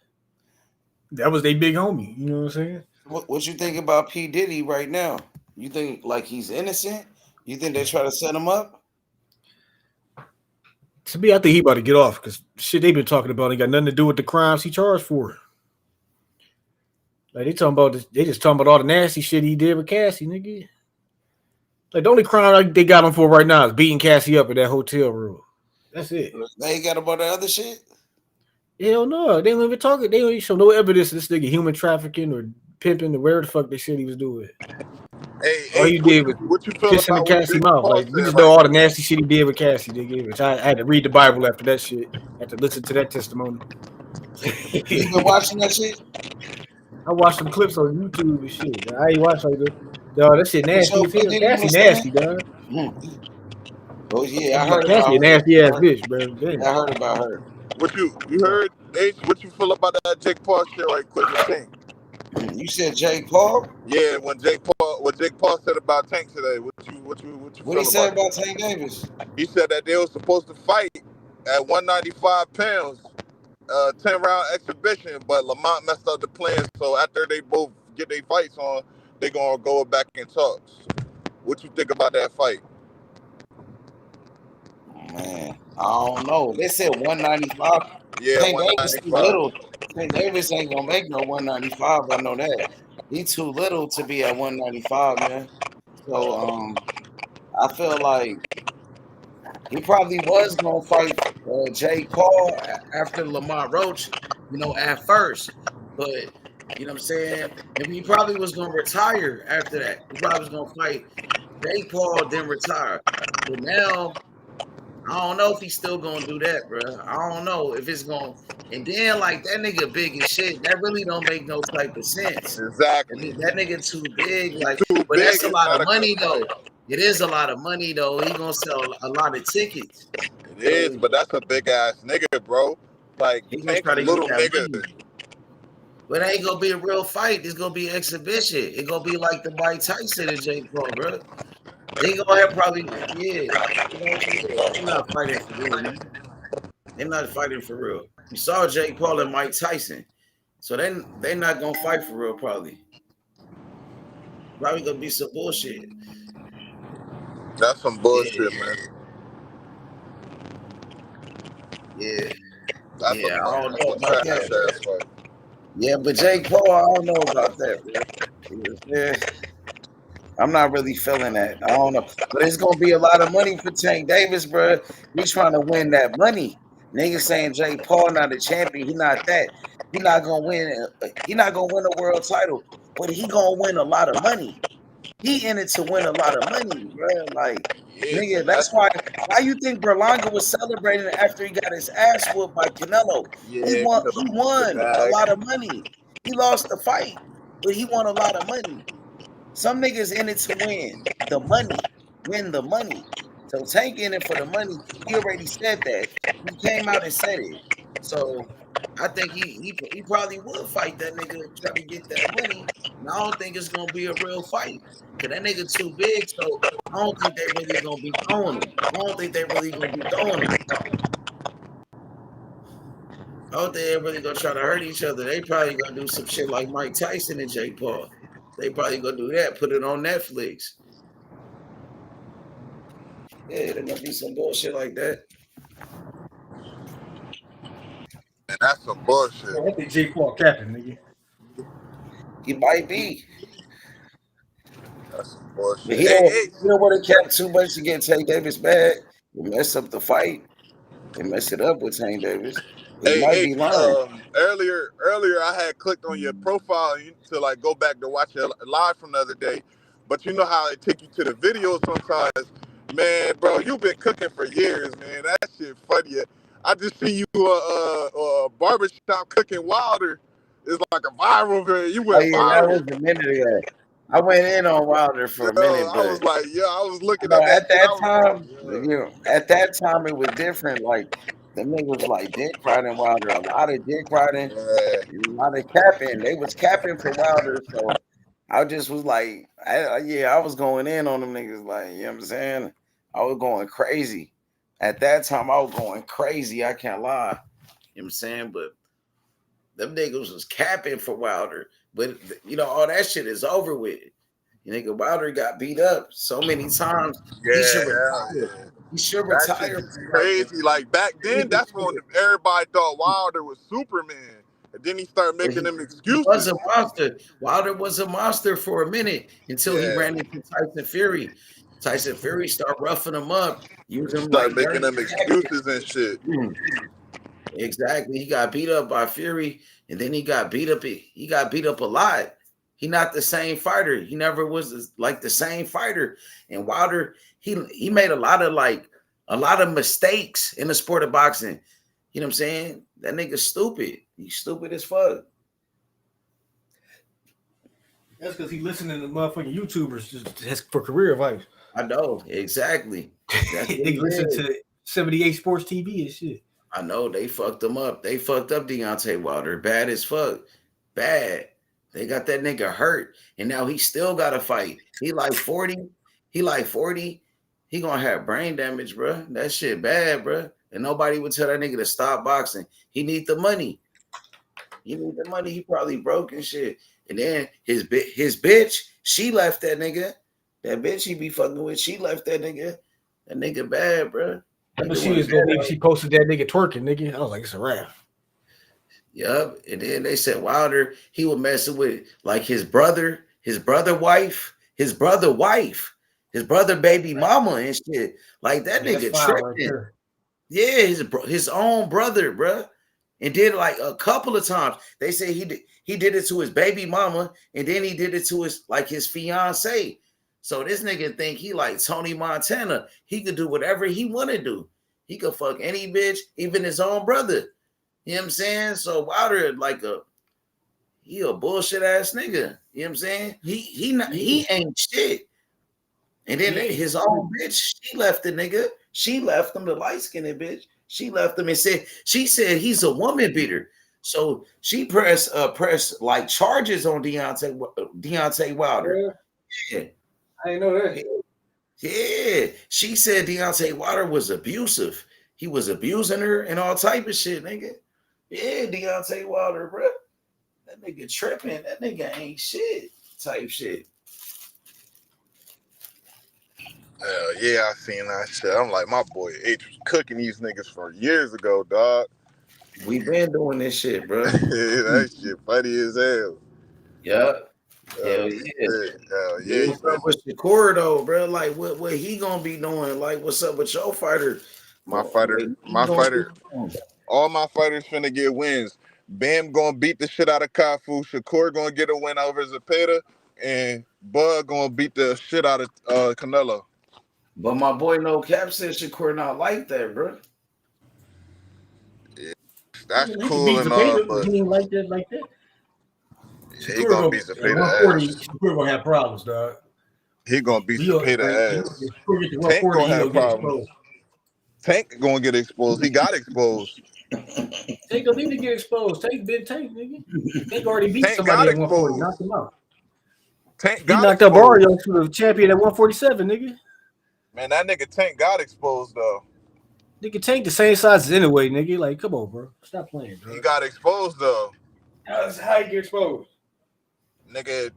That was their big homie. You know what I'm saying? What you think about P. Diddy right now? You think like he's innocent? You think they try to set him up? To me, I think he about to get off because shit they been talking about ain't got nothing to do with the crimes he charged for. Like they talking about this, they just talking about all the nasty shit he did with Cassie, nigga. Like the only crime they got him for right now is beating Cassie up in that hotel room. That's it. They ain't got about the other shit. Hell no, they don't even talk. They don't even show no evidence of this nigga human trafficking or pimping or whatever the fuck they said he was doing. All he did was kissing the Cassie mouth. Like we just know all the nasty shit he did with Cassie, nigga. Which I had to read the Bible after that shit. I had to listen to that testimony. You been watching that shit? I watched some clips on YouTube and shit. I ain't watched like that. Dog, that shit nasty. Cassie nasty, dog. Oh yeah, I heard Cassie about nasty ass bitch, bro. Damn. I heard about her. What you heard? H, what you feel about that Jake Paul shit right quick with Tank? You said Jake Paul? Yeah, what Jake Paul said about Tank today. What you What he said about Tank Davis? He said that they were supposed to fight at 195 pounds, 10-round exhibition, but Lamont messed up the plan. So after they both get their fights on, they gonna go back in talks. What you think about that fight? Man, I don't know. They said 195. Yeah, Tank Davis too little. Tank Davis ain't gonna make no 195. I know that. He too little to be at 195, man. So I feel like he probably was gonna fight Jake Paul after Lamont Roach, you know, at first. But you know what I'm saying? And he probably was gonna retire after that. He probably was gonna fight Jake Paul, then retire. But now I don't know if he's still gonna do that, bro. I don't know if it's gonna. And then like that nigga big as shit. That really don't make no type of sense. Exactly. That nigga too big. Like, but that's a lot of money though. It is a lot of money though. He gonna sell a lot of tickets. It is, but that's a big ass nigga, bro. Like he gonna try to little nigga. Money. But it ain't gonna be a real fight. It's gonna be an exhibition. It's gonna be like the Mike Tyson and Jake Paul, bro. They gonna have probably, yeah. They're not fighting for real, man. They're not fighting for real. You saw Jake Paul and Mike Tyson, so then they're not gonna fight for real. Probably gonna be some bullshit. That's some bullshit, man. Yeah, that's I don't know about that. Fight. Yeah, but Jake Paul, I don't know about that, man. Yeah. I'm not really feeling that. I don't know. But it's going to be a lot of money for Tank Davis, bro. He's trying to win that money. Niggas saying Jake Paul not a champion. He not that. He not going to win. He not going to win a world title. But he going to win a lot of money. He in it to win a lot of money, bro. Like, nigga, that's why you think Berlanga was celebrating after he got his ass whooped by Canelo? Yeah, he won a lot of money. He lost the fight, but he won a lot of money. Some niggas in it to win the money. So Tank in it for the money. He already said that. He came out and said it. So I think he probably would fight that nigga and try to get that money. And I don't think it's gonna be a real fight. Cause that nigga too big, so I don't think they really gonna be throwing him. I don't think they really gonna be throwing him. I don't think they really gonna try to hurt each other. They probably gonna do some shit like Mike Tyson and Jake Paul. They probably gonna do that, put it on Netflix. Yeah, there gonna be some bullshit like that. And that's some bullshit. I think Jake Paul capping, nigga. He might be. That's some bullshit. But he don't want to cap too much to get Tank Davis mad. He mess up the fight. They mess it up with Tank Davis. Earlier I had clicked on your profile to like go back to watch it live from the other day, but you know how they take you to the video sometimes, man, bro. You've been cooking for years, man. That shit funny. I just see you a barbershop cooking Wilder. It's like a viral video. You went viral. That was a minute ago. I went in on Wilder for a minute, but I was like, I was looking at that time. At that time it was different. Like them niggas like dick riding Wilder, a lot of dick riding, a lot of capping. They was capping for Wilder, so I just was like, I was going in on them niggas. Like, you know what I'm saying? I was going crazy. At that time, I was going crazy. I can't lie. You know what I'm saying? But them niggas was capping for Wilder. But, you know, all that shit is over with. You nigga, Wilder got beat up so many times. He should retire. He should retire. Crazy. Like, back then, that's when everybody thought Wilder was Superman. And then he started making them excuses. He was a monster. Wilder was a monster for a minute until he ran into Tyson Fury. Tyson Fury started roughing him up. Using making them excuses and shit. Exactly. He got beat up by Fury, and then he got beat up. He got beat up a lot. He not the same fighter. He never was like the same fighter. And Wilder, he made a lot of mistakes in the sport of boxing. You know what I'm saying? That nigga's stupid. He's stupid as fuck. That's because he listening to motherfucking YouTubers just for career advice. I know, exactly. They listen to 78 Sports TV and shit. I know, they fucked him up. They fucked up Deontay Wilder. Bad as fuck. Bad. They got that nigga hurt. And now he still got to fight. He like 40. He gonna have brain damage, bro. That shit bad, bro. And nobody would tell that nigga to stop boxing. He need the money. He probably broke and shit. And then his bitch, she left that nigga. That bitch he be fucking with, she left that nigga. That nigga bad, bro. But she posted that nigga twerking, nigga. I was like, it's a wrap. Yup. And then they said Wilder, he was messing with like his brother wife, his brother baby mama and shit. Like that nigga tripping. Right, yeah, his own brother, bro. And did it like a couple of times. They say he did it to his baby mama, and then he did it to his fiance. So this nigga think he like Tony Montana. He could do whatever he want to do. He could fuck any bitch, even his own brother. You know what I'm saying? So Wilder he a bullshit ass nigga. You know what I'm saying? He ain't shit. And then his own bitch, she left the nigga. She left him, the light-skinned bitch. She left him and she said he's a woman beater. So she pressed like charges on Deontay Wilder. Yeah. I didn't know that. Yeah. She said Deontay Wilder was abusive. He was abusing her and all type of shit, nigga. Yeah, Deontay Wilder, bro. That nigga tripping. That nigga ain't shit type shit. Hell yeah, I seen that shit. I'm like, my boy H was cooking these niggas for years ago, dog. We been doing this shit, bro. That shit funny as hell. Yup. Hell yeah. What's up with Shakur though, bro? Like what he gonna be doing? Like, what's up with your fighter? My fighter. All my fighters finna get wins. Bam gonna beat the shit out of Kafu. Shakur gonna get a win over Zepeda, and Bud gonna beat the shit out of Canelo. But my boy No Cap said Shakur not like that, bro. Yeah, that's cool and all, but he ain't like that. Yeah, he gonna beat Zepeda ass. Shakur gonna have problems, dog. He gonna beat Zepeda ass. Tank gonna have problems. Tank gonna get exposed. He got exposed. Tank don't need to get exposed. Tank been Tank, nigga. Tank already beat Tank somebody got at 140, exposed. knocked him out. Tank He got knocked up exposed. Mario to the champion at 147, nigga. Man, that nigga Tank got exposed though. Nigga, Tank the same size as anyway, nigga. Like, come on, bro. Stop playing, bro. He got exposed though. How you get exposed? Nigga,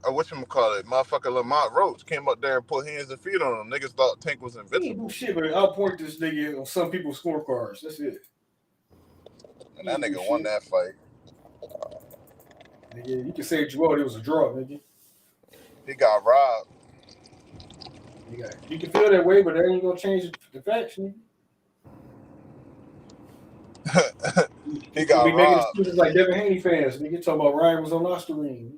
whatchamacallit, motherfucker Lamont Roach came up there and put hands and feet on him. Niggas thought Tank was He ain't invincible. do shit, but I'll point this nigga on some people's scorecards. That's it. And that nigga won that fight. Nigga, you can say what you want. It was a draw, nigga. He got robbed. You can feel that way, but that ain't gonna change the facts, nigga. He got making robbed. excuses like Devin Haney fans. Nigga talking about Ryan was on Osterine.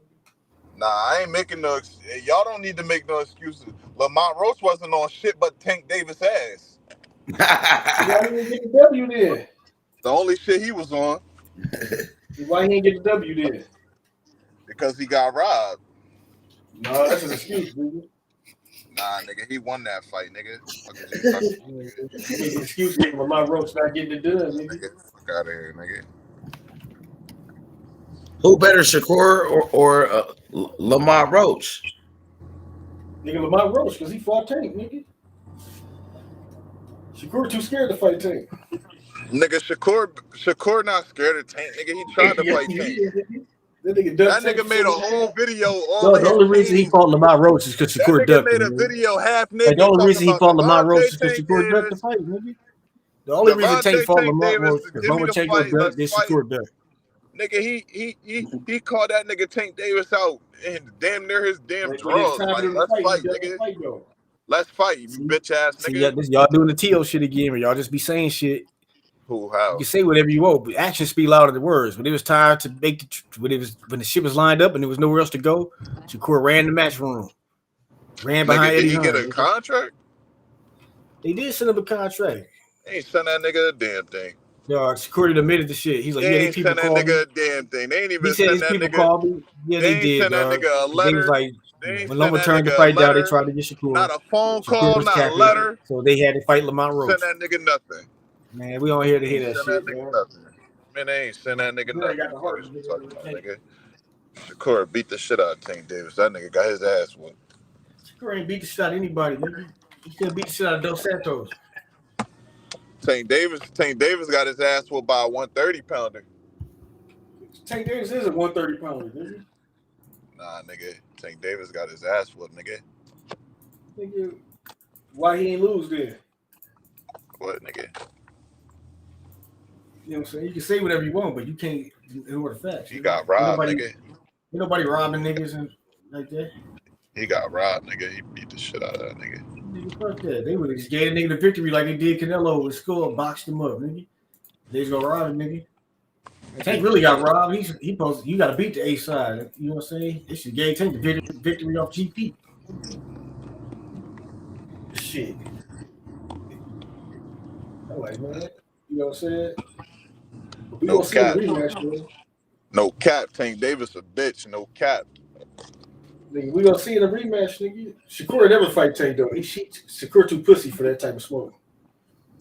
Nah, I ain't making no. Y'all don't need to make no excuses. Lamont Roach wasn't on shit but Tank Davis ass. Why he didn't get the W then? The only shit he was on. Why he didn't get the W then? Because he got robbed. No, that's an excuse, nigga. Nah, nigga, he won that fight, nigga. Make an excuse for Lamont Roach not getting it done, nigga. Fuck out of here, nigga. Who better, Shakur or Lamont Roach? Nigga, Lamont Roach, because he fought Tank, nigga. Shakur too scared to fight Tank. Nigga, Shakur not scared of Tank, nigga. He tried to fight Tank. That nigga made a whole video. The only reason he fought Lamont Roach is because Shakur ducked him. That nigga made a video half naked. The only reason he fought Lamont Roach is because Shakur ducked the fight, nigga. The only reason Tank fought Lamont Roach is because Lomachenko ducked, then Shakur ducked. Nigga, he called that nigga Tank Davis out and damn near his damn drugs. Like, let's fight, nigga. Let's fight, you bitch ass nigga. See, y'all doing the T.O. shit again, or y'all just be saying shit. Who, how? You can say whatever you want, but actions speak louder than words. When it was time to make when the shit was lined up and there was nowhere else to go, Shakur ran the match room, ran behind Eddie. Did he get a contract? They did send him a contract. They ain't send that nigga a damn thing. No, Shakur admitted the shit. He's like, they these people called me. They ain't send that nigga a damn thing. They ain't even send that nigga. Called me. Yeah, they did. Send that nigga a letter. They was like, when Loma turned the fight down, they tried to get Shakur. Not a phone call, not a letter. So they had to fight Lamont Roach. Send that nigga nothing. Man, we on here to hear that shit. Man, they ain't send that nigga nothing. Nigga. Shakur beat the shit out of Tank Davis. That nigga got his ass whooped. Shakur ain't beat the shit out of anybody, nigga. He still beat the shit out of Dos Santos. Tank Davis got his ass whooped by a 130 pounder. Tank Davis is a 130 pounder, nigga. Nah, nigga. Tank Davis got his ass whooped, nigga. Nigga, why he ain't lose then? What, nigga? You know what I'm saying? You can say whatever you want, but you can't ignore the facts. He got robbed, nigga. Ain't nobody robbing niggas and like that. He got robbed, nigga. He beat the shit out of that nigga. Nigga, fuck that. They would have just gave a nigga the victory like they did Canelo with skull, boxed him up, nigga. They just gonna rob him, nigga. Tank really got robbed. You got to beat the A side. You know what I'm saying? They should gave Tank the victory off GP. Shit. I'm like, man, you know what I'm saying? We no cap. Rematch, no cap. Tank Davis a bitch. No cap. Nigga, we gonna see in a rematch, nigga. Shakur never fight Tank though. Shakur too pussy for that type of smoke.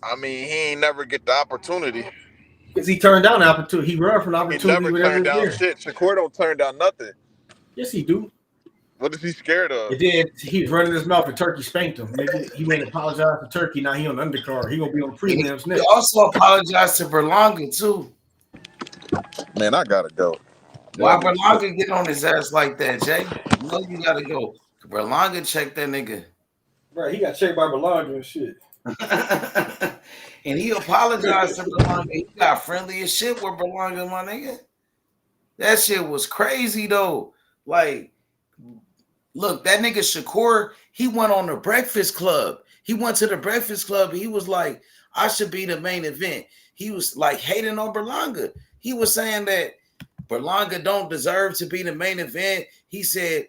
I mean, he ain't never get the opportunity. Because he turned down the opportunity. He run from the opportunity. He never turned down shit. Shakur don't turn down nothing. Yes, he do. What is he scared of? And then he's running his mouth and Turkey spanked him. Nigga. He went and apologized for Turkey. Now he on the undercard. He gonna be on the prelims next. He also apologized to Berlanga too. Man, I gotta go. Why Berlanga get on his ass like that, Jay? You know you gotta go. Berlanga check that nigga. Right, he got checked by Berlanga and shit. And he apologized to Berlanga. He got friendly as shit with Berlanga, my nigga. That shit was crazy though. Like, look, that nigga Shakur, he went on the Breakfast Club. He went to the Breakfast Club. He was like, I should be the main event. He was like hating on Berlanga. He was saying that Berlanga don't deserve to be the main event. He said,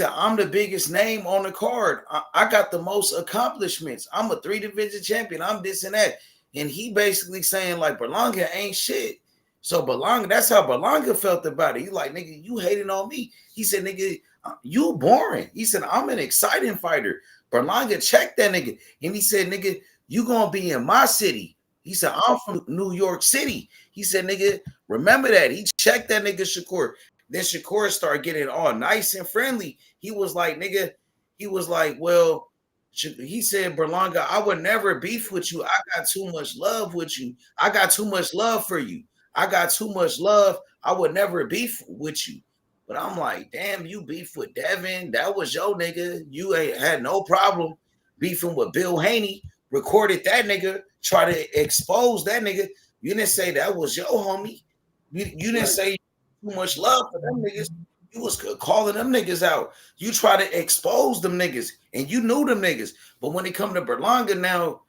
I'm the biggest name on the card. I got the most accomplishments. I'm a 3-division champion. I'm this and that. And he basically saying like Berlanga ain't shit. So Berlanga, that's how Berlanga felt about it. He like, nigga, you hating on me. He said, nigga, you boring. He said, I'm an exciting fighter. Berlanga checked that nigga. And he said, nigga, you gonna be in my city. He said, I'm from New York City. He said, nigga, remember that. He checked that nigga Shakur. Then Shakur started getting all nice and friendly. He was like, nigga, he was like, well, he said, Berlanga, I would never beef with you. I got too much love with you. I got too much love for you. I got too much love. I would never beef with you. But I'm like, damn, you beef with Devin. That was your nigga. You ain't had no problem beefing with Bill Haney. Recorded that nigga, try to expose that nigga. You didn't say that was your homie. You didn't say too much love for them niggas. You was calling them niggas out. You try to expose them niggas, and you knew them niggas. But when it come to Berlanga now,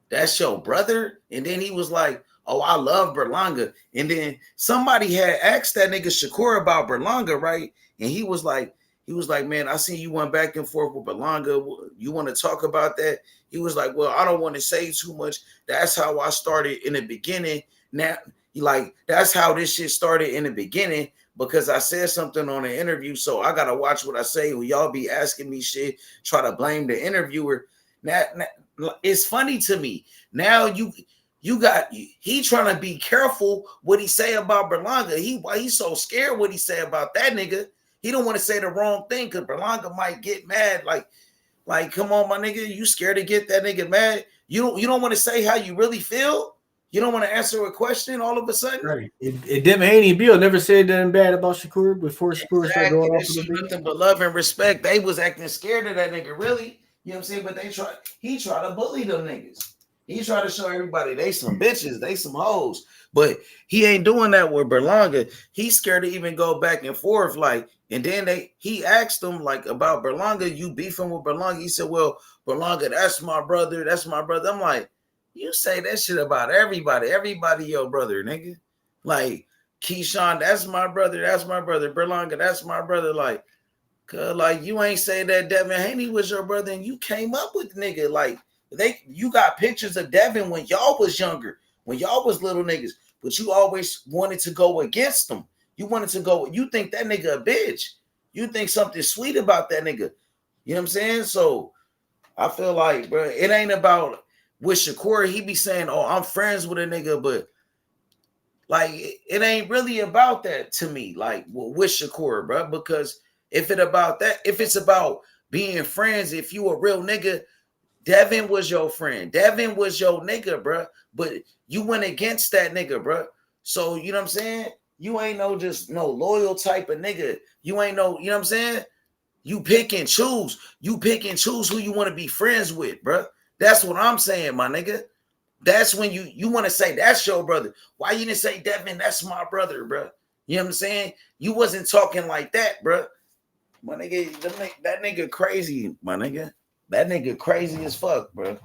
that's your brother. And then he was like, oh, I love Berlanga. And then somebody had asked that nigga Shakur about Berlanga, right? And he was like, man, I see you went back and forth with Berlanga. You want to talk about that? He was like, well, I don't want to say too much. That's how I started in the beginning. Now, like, that's how this shit started in the beginning, because I said something on an interview. So I got to watch what I say. When y'all be asking me shit, try to blame the interviewer. Now, it's funny to me. Now he trying to be careful what he say about Berlanga. Why he so scared what he say about that nigga? He don't want to say the wrong thing because Berlanga might get mad. Like, come on, my nigga. You scared to get that nigga mad? You don't want to say how you really feel? You don't want to answer a question all of a sudden? Right. Devin Haney and Bill never said nothing bad about Shakur before Shakur started going off. Nothing but love and respect. They was acting scared of that nigga, really. You know what I'm saying? But he tried to bully them niggas. He tried to show everybody they some bitches, they some hoes. But he ain't doing that with Berlanga. He's scared to even go back and forth. Like, and then he asked them like about Berlanga, you beefing with Berlanga? He said, well, Berlanga, that's my brother. That's my brother. I'm like, you say that shit about everybody. Everybody your brother, nigga. Like, Keyshawn, that's my brother. That's my brother. Berlanga, that's my brother. Like, you ain't say that Devin Haney was your brother and you came up with nigga. Like, you got pictures of Devin when y'all was younger, when y'all was little niggas, but you always wanted to go against them. You think that nigga a bitch. You think something sweet about that nigga. You know what I'm saying? So I feel like, bro, it ain't about with Shakur. He be saying, oh, I'm friends with a nigga, but like, it ain't really about that to me, like with Shakur, bro, because if it's about being friends, if you a real nigga, Devin was your friend. Devin was your nigga, bro. But you went against that nigga, bro. So, you know what I'm saying? You ain't no loyal type of nigga. You ain't no, you know what I'm saying? You pick and choose. You pick and choose who you want to be friends with, bro. That's what I'm saying, my nigga. That's when you want to say that's your brother. Why you didn't say, Devin, that's my brother, bro? You know what I'm saying? You wasn't talking like that, bro. My nigga, that nigga crazy, my nigga. That nigga crazy as fuck, bro.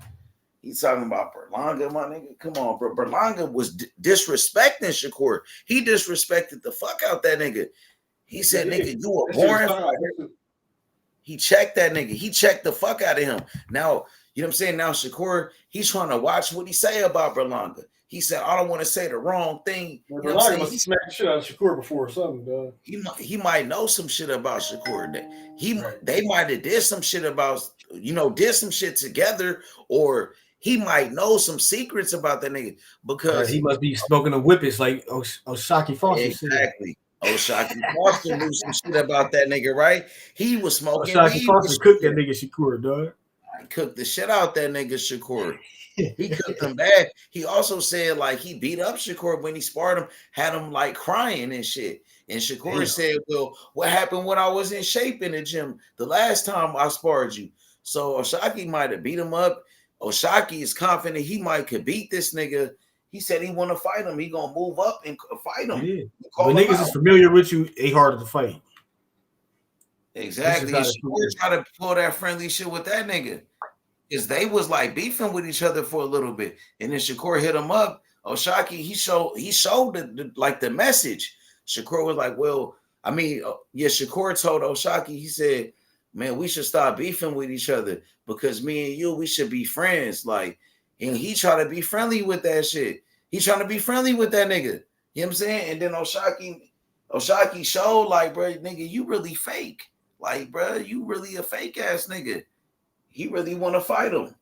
He's talking about Berlanga, my nigga. Come on, bro. Berlanga was disrespecting Shakur. He disrespected the fuck out that nigga. He said, nigga, you a boring fighter. He checked that nigga. He checked the fuck out of him. Now, you know what I'm saying? Now Shakur, he's trying to watch what he say about Berlanga. He said, I don't want to say the wrong thing. You know Berlanga must have smacked shit out of Shakur before or something, dog. He might know some shit about Shakur. They might have did some shit about, did some shit together, or he might know some secrets about that nigga because he must be smoking a whippets like O'Shaquie Foster. Exactly. O'Shaquie Foster knew some shit about that nigga, right? He was smoking O'Shaquie Foster cooked that nigga Shakur, dog. He cooked the shit out that nigga Shakur. He cooked him bad. He also said like he beat up Shakur when he sparred him, had him like crying and shit. And Shakur said, well, what happened when I was in shape in the gym the last time I sparred you? So O'Shaquie might have beat him up. O'Shaquie is confident he might could beat this nigga. He said he want to fight him. He gonna move up and fight him. Yeah. When niggas is familiar with you, they harder to fight. Exactly. Shakur try to pull that friendly shit with that nigga. Because they was like beefing with each other for a little bit. And then Shakur hit him up. O'Shaquie, he showed the message. Shakur was like, Shakur told O'Shaquie, he said, man, we should stop beefing with each other because me and you, we should be friends. Like, and he tried to be friendly with that shit. He trying to be friendly with that nigga. You know what I'm saying? And then O'Shaquie showed like, bro, nigga, you really fake. Like, bro, you really a fake ass nigga. He really want to fight him.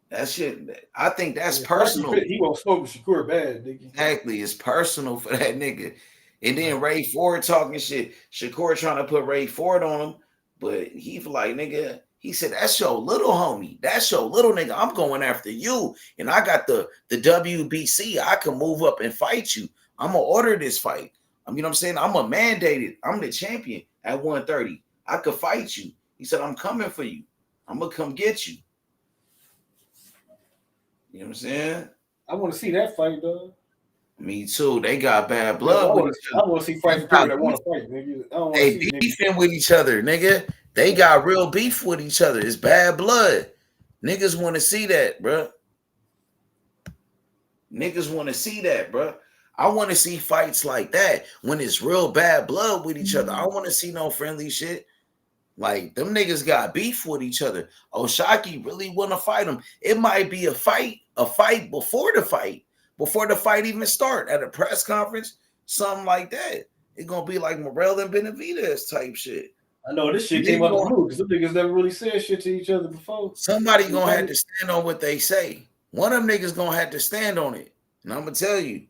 That shit, I think that's personal. He won't smoke with Shakur bad, nigga. Exactly, it's personal for that nigga. And then Ray Ford talking shit. Shakur trying to put Ray Ford on him, but he like, nigga, he said, that's your little homie. That's your little nigga. I'm going after you. And I got the WBC. I can move up and fight you. I'm going to order this fight. You know what I'm saying? I'm a mandated. I'm the champion at 130. I could fight you. He said, I'm coming for you. I'm going to come get you. You know what I'm saying? I want to see that fight, dog. Me too. They got bad blood. I want to see fights people that want to fight, nigga. They beefing with each other, nigga. They got real beef with each other. It's bad blood. Niggas want to see that, bro. Niggas want to see that, bro. I want to see fights like that when it's real bad blood with each other. I want to see no friendly shit. Like, them niggas got beef with each other. O'Shaquie really want to fight him. It might be a fight before the fight even start at a press conference, something like that. It's going to be like Morrell and Benavidez type shit. I know this shit came out of the blue because them niggas never really said shit to each other before. Somebody going to have to stand on what they say. One of them niggas going to have to stand on it. And I'm going to tell you,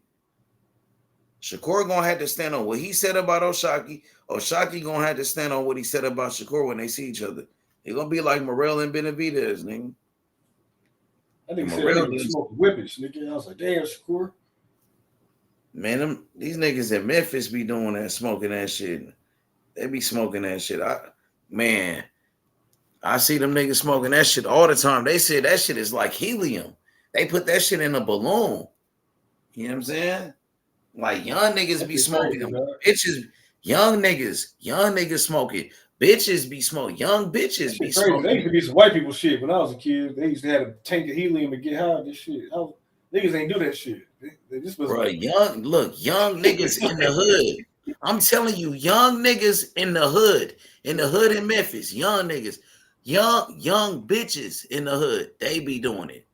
Shakur going to have to stand on what he said about O'Shaquie. O'Shaquie going to have to stand on what he said about Shakur when they see each other. It's going to be like Morrell and Benavidez, nigga. I think Morrell smoking whippets, nigga. I was like, damn, Shakur. Man, these niggas in Memphis be doing that, smoking that shit. They be smoking that shit. I see them niggas smoking that shit all the time. They say that shit is like helium. They put that shit in a balloon. You know what I'm saying? Like young niggas be smoking them. Bitches, young niggas smoking. Bitches be smoking. Young bitches be smoking. They used to be some white people shit when I was a kid. They used to have a tank of helium to get high. This shit. Niggas ain't do that shit. They just was young niggas in the hood. I'm telling you, young niggas in the hood in Memphis, young niggas, young bitches in the hood, they be doing it.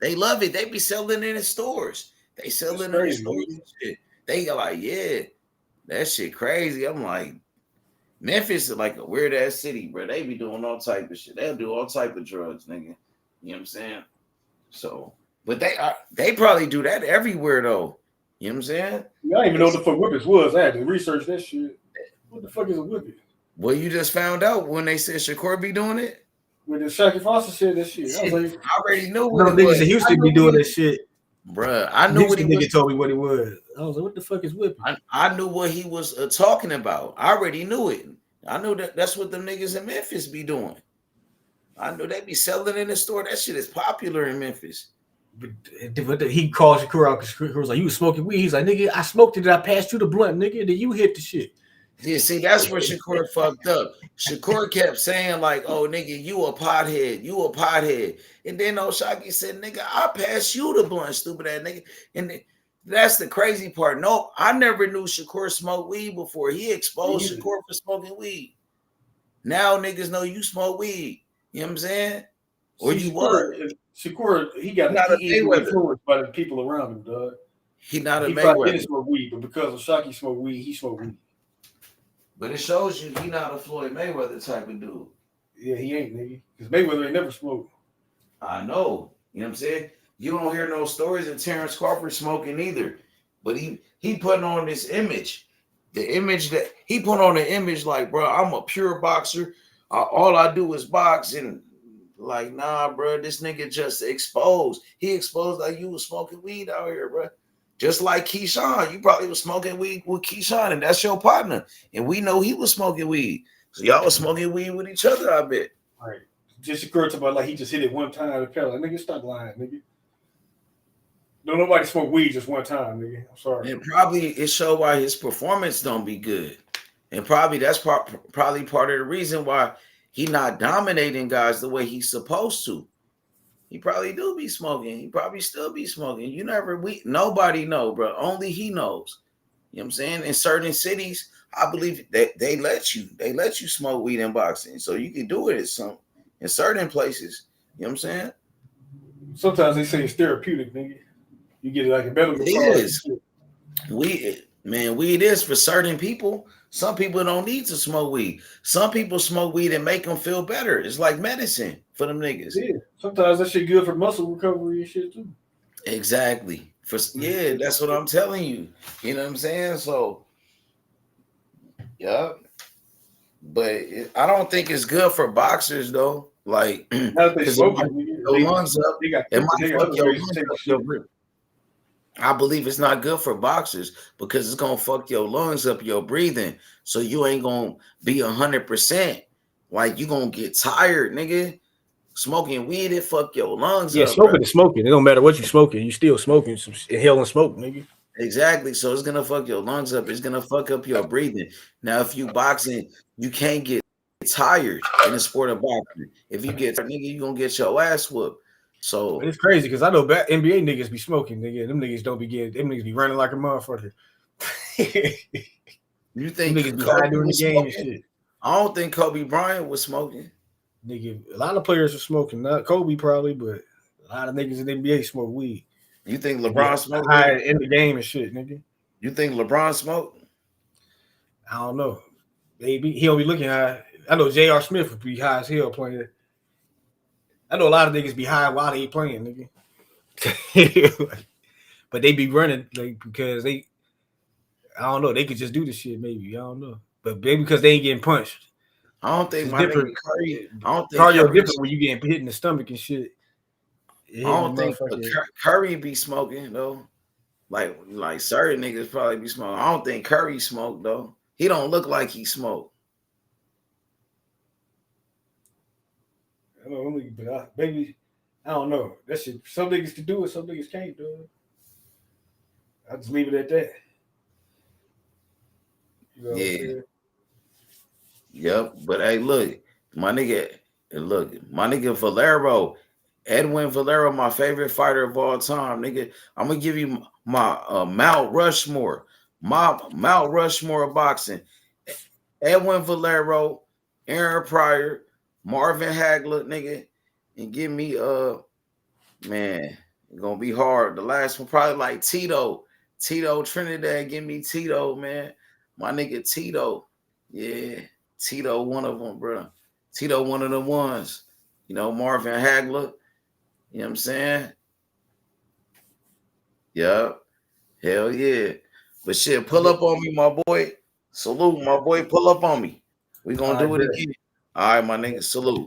They love it. They be selling it in stores. They sell it in the stores and shit. They go like, yeah, that shit crazy. I'm like, Memphis is like a weird ass city, bro. They be doing all type of shit. They'll do all type of drugs, nigga. You know what I'm saying? So, but they probably do that everywhere though. You know what I'm saying? I didn't even know what the fuck whippets was. I had to research that shit. What the fuck is a whippet? Well, you just found out when they said Shakur be doing it? When the Shaqie Foster said that shit. I was like, I already knew what no, niggas in Houston be doing that shit. Bruh, I knew what he nigga told me what it was. I was like, what the fuck is whipping? I knew what he was talking about. I already knew it. I knew that's what them niggas in Memphis be doing. I knew they be selling in the store. That shit is popular in Memphis. But he called Shakur out because Shakur was like, you was smoking weed. He's like, nigga, I smoked it. I passed you the blunt, nigga. Then you hit the shit. Yeah, see, that's where Shakur fucked up. Shakur kept saying like, oh, nigga, you a pothead. And then O'Shaquie said, nigga, I pass you the blunt, stupid ass nigga. And that's the crazy part. No, I never knew Shakur smoked weed before. He exposed Shakur for smoking weed. Now niggas know you smoke weed. You know what I'm saying? Or you would. Shakur, he got influenced by the people around him, dog. He not a Mayweather. He didn't smoke weed, but because O'Shaquie smoked weed, he smoked weed. But it shows you he not a Floyd Mayweather type of dude. Yeah, he ain't, nigga. Because Mayweather ain't never smoked. I know. You know what I'm saying? You don't hear no stories of Terence Crawford smoking either. But he putting on this image. The image that he put on the image like, bro, I'm a pure boxer. All I do is box. And like, nah, bro, this nigga just exposed. He exposed like you was smoking weed out here, bro. Just like Keyshawn, you probably was smoking weed with Keyshawn, and that's your partner. And we know he was smoking weed. So y'all was smoking weed with each other, I bet. Right. Just Shakur talking about like he just hit it one time at the pedal. Like, nigga, stop lying, nigga. Don't nobody smoke weed just one time, nigga. I'm sorry. And probably it showed why his performance don't be good. And probably that's probably part of the reason why he not dominating guys the way he's supposed to. He probably do be smoking. He probably still be smoking. Nobody know, bro. Only he knows. You know what I'm saying? In certain cities, I believe they let you smoke weed in boxing. So you can do it in certain places. You know what I'm saying? Sometimes they say it's therapeutic, nigga. You get it like a medical. It is. Man, weed is for certain people. Some people don't need to smoke weed. Some people smoke weed and make them feel better. It's like medicine for them niggas. Yeah, sometimes that shit good for muscle recovery and shit too. Exactly. Yeah, that's what I'm telling you. You know what I'm saying? So, yeah. But I don't think it's good for boxers though. Like, because it might your lungs up. It might fuck your lungs up. I believe it's not good for boxers because it's gonna fuck your lungs up, your breathing. So you ain't gonna be 100%. Like you gonna get tired, nigga. Smoking weed, it fuck your lungs up. Smoking is smoking. It don't matter what you smoking. You still smoking. Some inhaling smoke, nigga. Exactly. So it's gonna fuck your lungs up. It's gonna fuck up your breathing. Now, if you boxing, you can't get tired in the sport of boxing. If you get tired, nigga, you gonna get your ass whooped. So it's crazy because I know NBA niggas be smoking, nigga. Them niggas don't be getting. Them niggas be running like a motherfucker. You think niggas be high during the game and shit? I don't think Kobe Bryant was smoking. Nigga, a lot of players are smoking. Not Kobe probably, but a lot of niggas in the NBA smoke weed. You think LeBron smoked high in the game and shit, nigga? You think LeBron smoked? I don't know. Maybe he don't be looking high. I know J.R. Smith would be high as hell playing. I know a lot of niggas be high while they playing, nigga. But they be running like because I don't know, they could just do this shit, maybe. I don't know. But maybe because they ain't getting punched. I don't think my different Curry. I don't think cardio different when you getting hit in the stomach and shit. I don't think Curry be smoking though. Like certain niggas probably be smoking. I don't think Curry smoked though. He don't look like he smoked. I don't know, but maybe I don't know. That shit. Some niggas can do it, some niggas can't do it. I just leave it at that. You know yeah. Yep. But hey, look, my nigga Valero, Edwin Valero, my favorite fighter of all time, nigga. I'm gonna give you my Mount Rushmore. My Mount Rushmore of boxing. Edwin Valero, Aaron Pryor, Marvin Hagler, nigga, and give me man, it's gonna be hard. The last one probably like Tito Trinidad. Give me Tito, man. My nigga Tito. Yeah, Tito, one of them, bro. Tito, one of the ones. You know, Marvin Hagler. You know what I'm saying? Yep. Hell yeah. But shit, pull up on me, my boy. Salute, my boy. Pull up on me. We gonna do it again. All right, my nigga. Salute.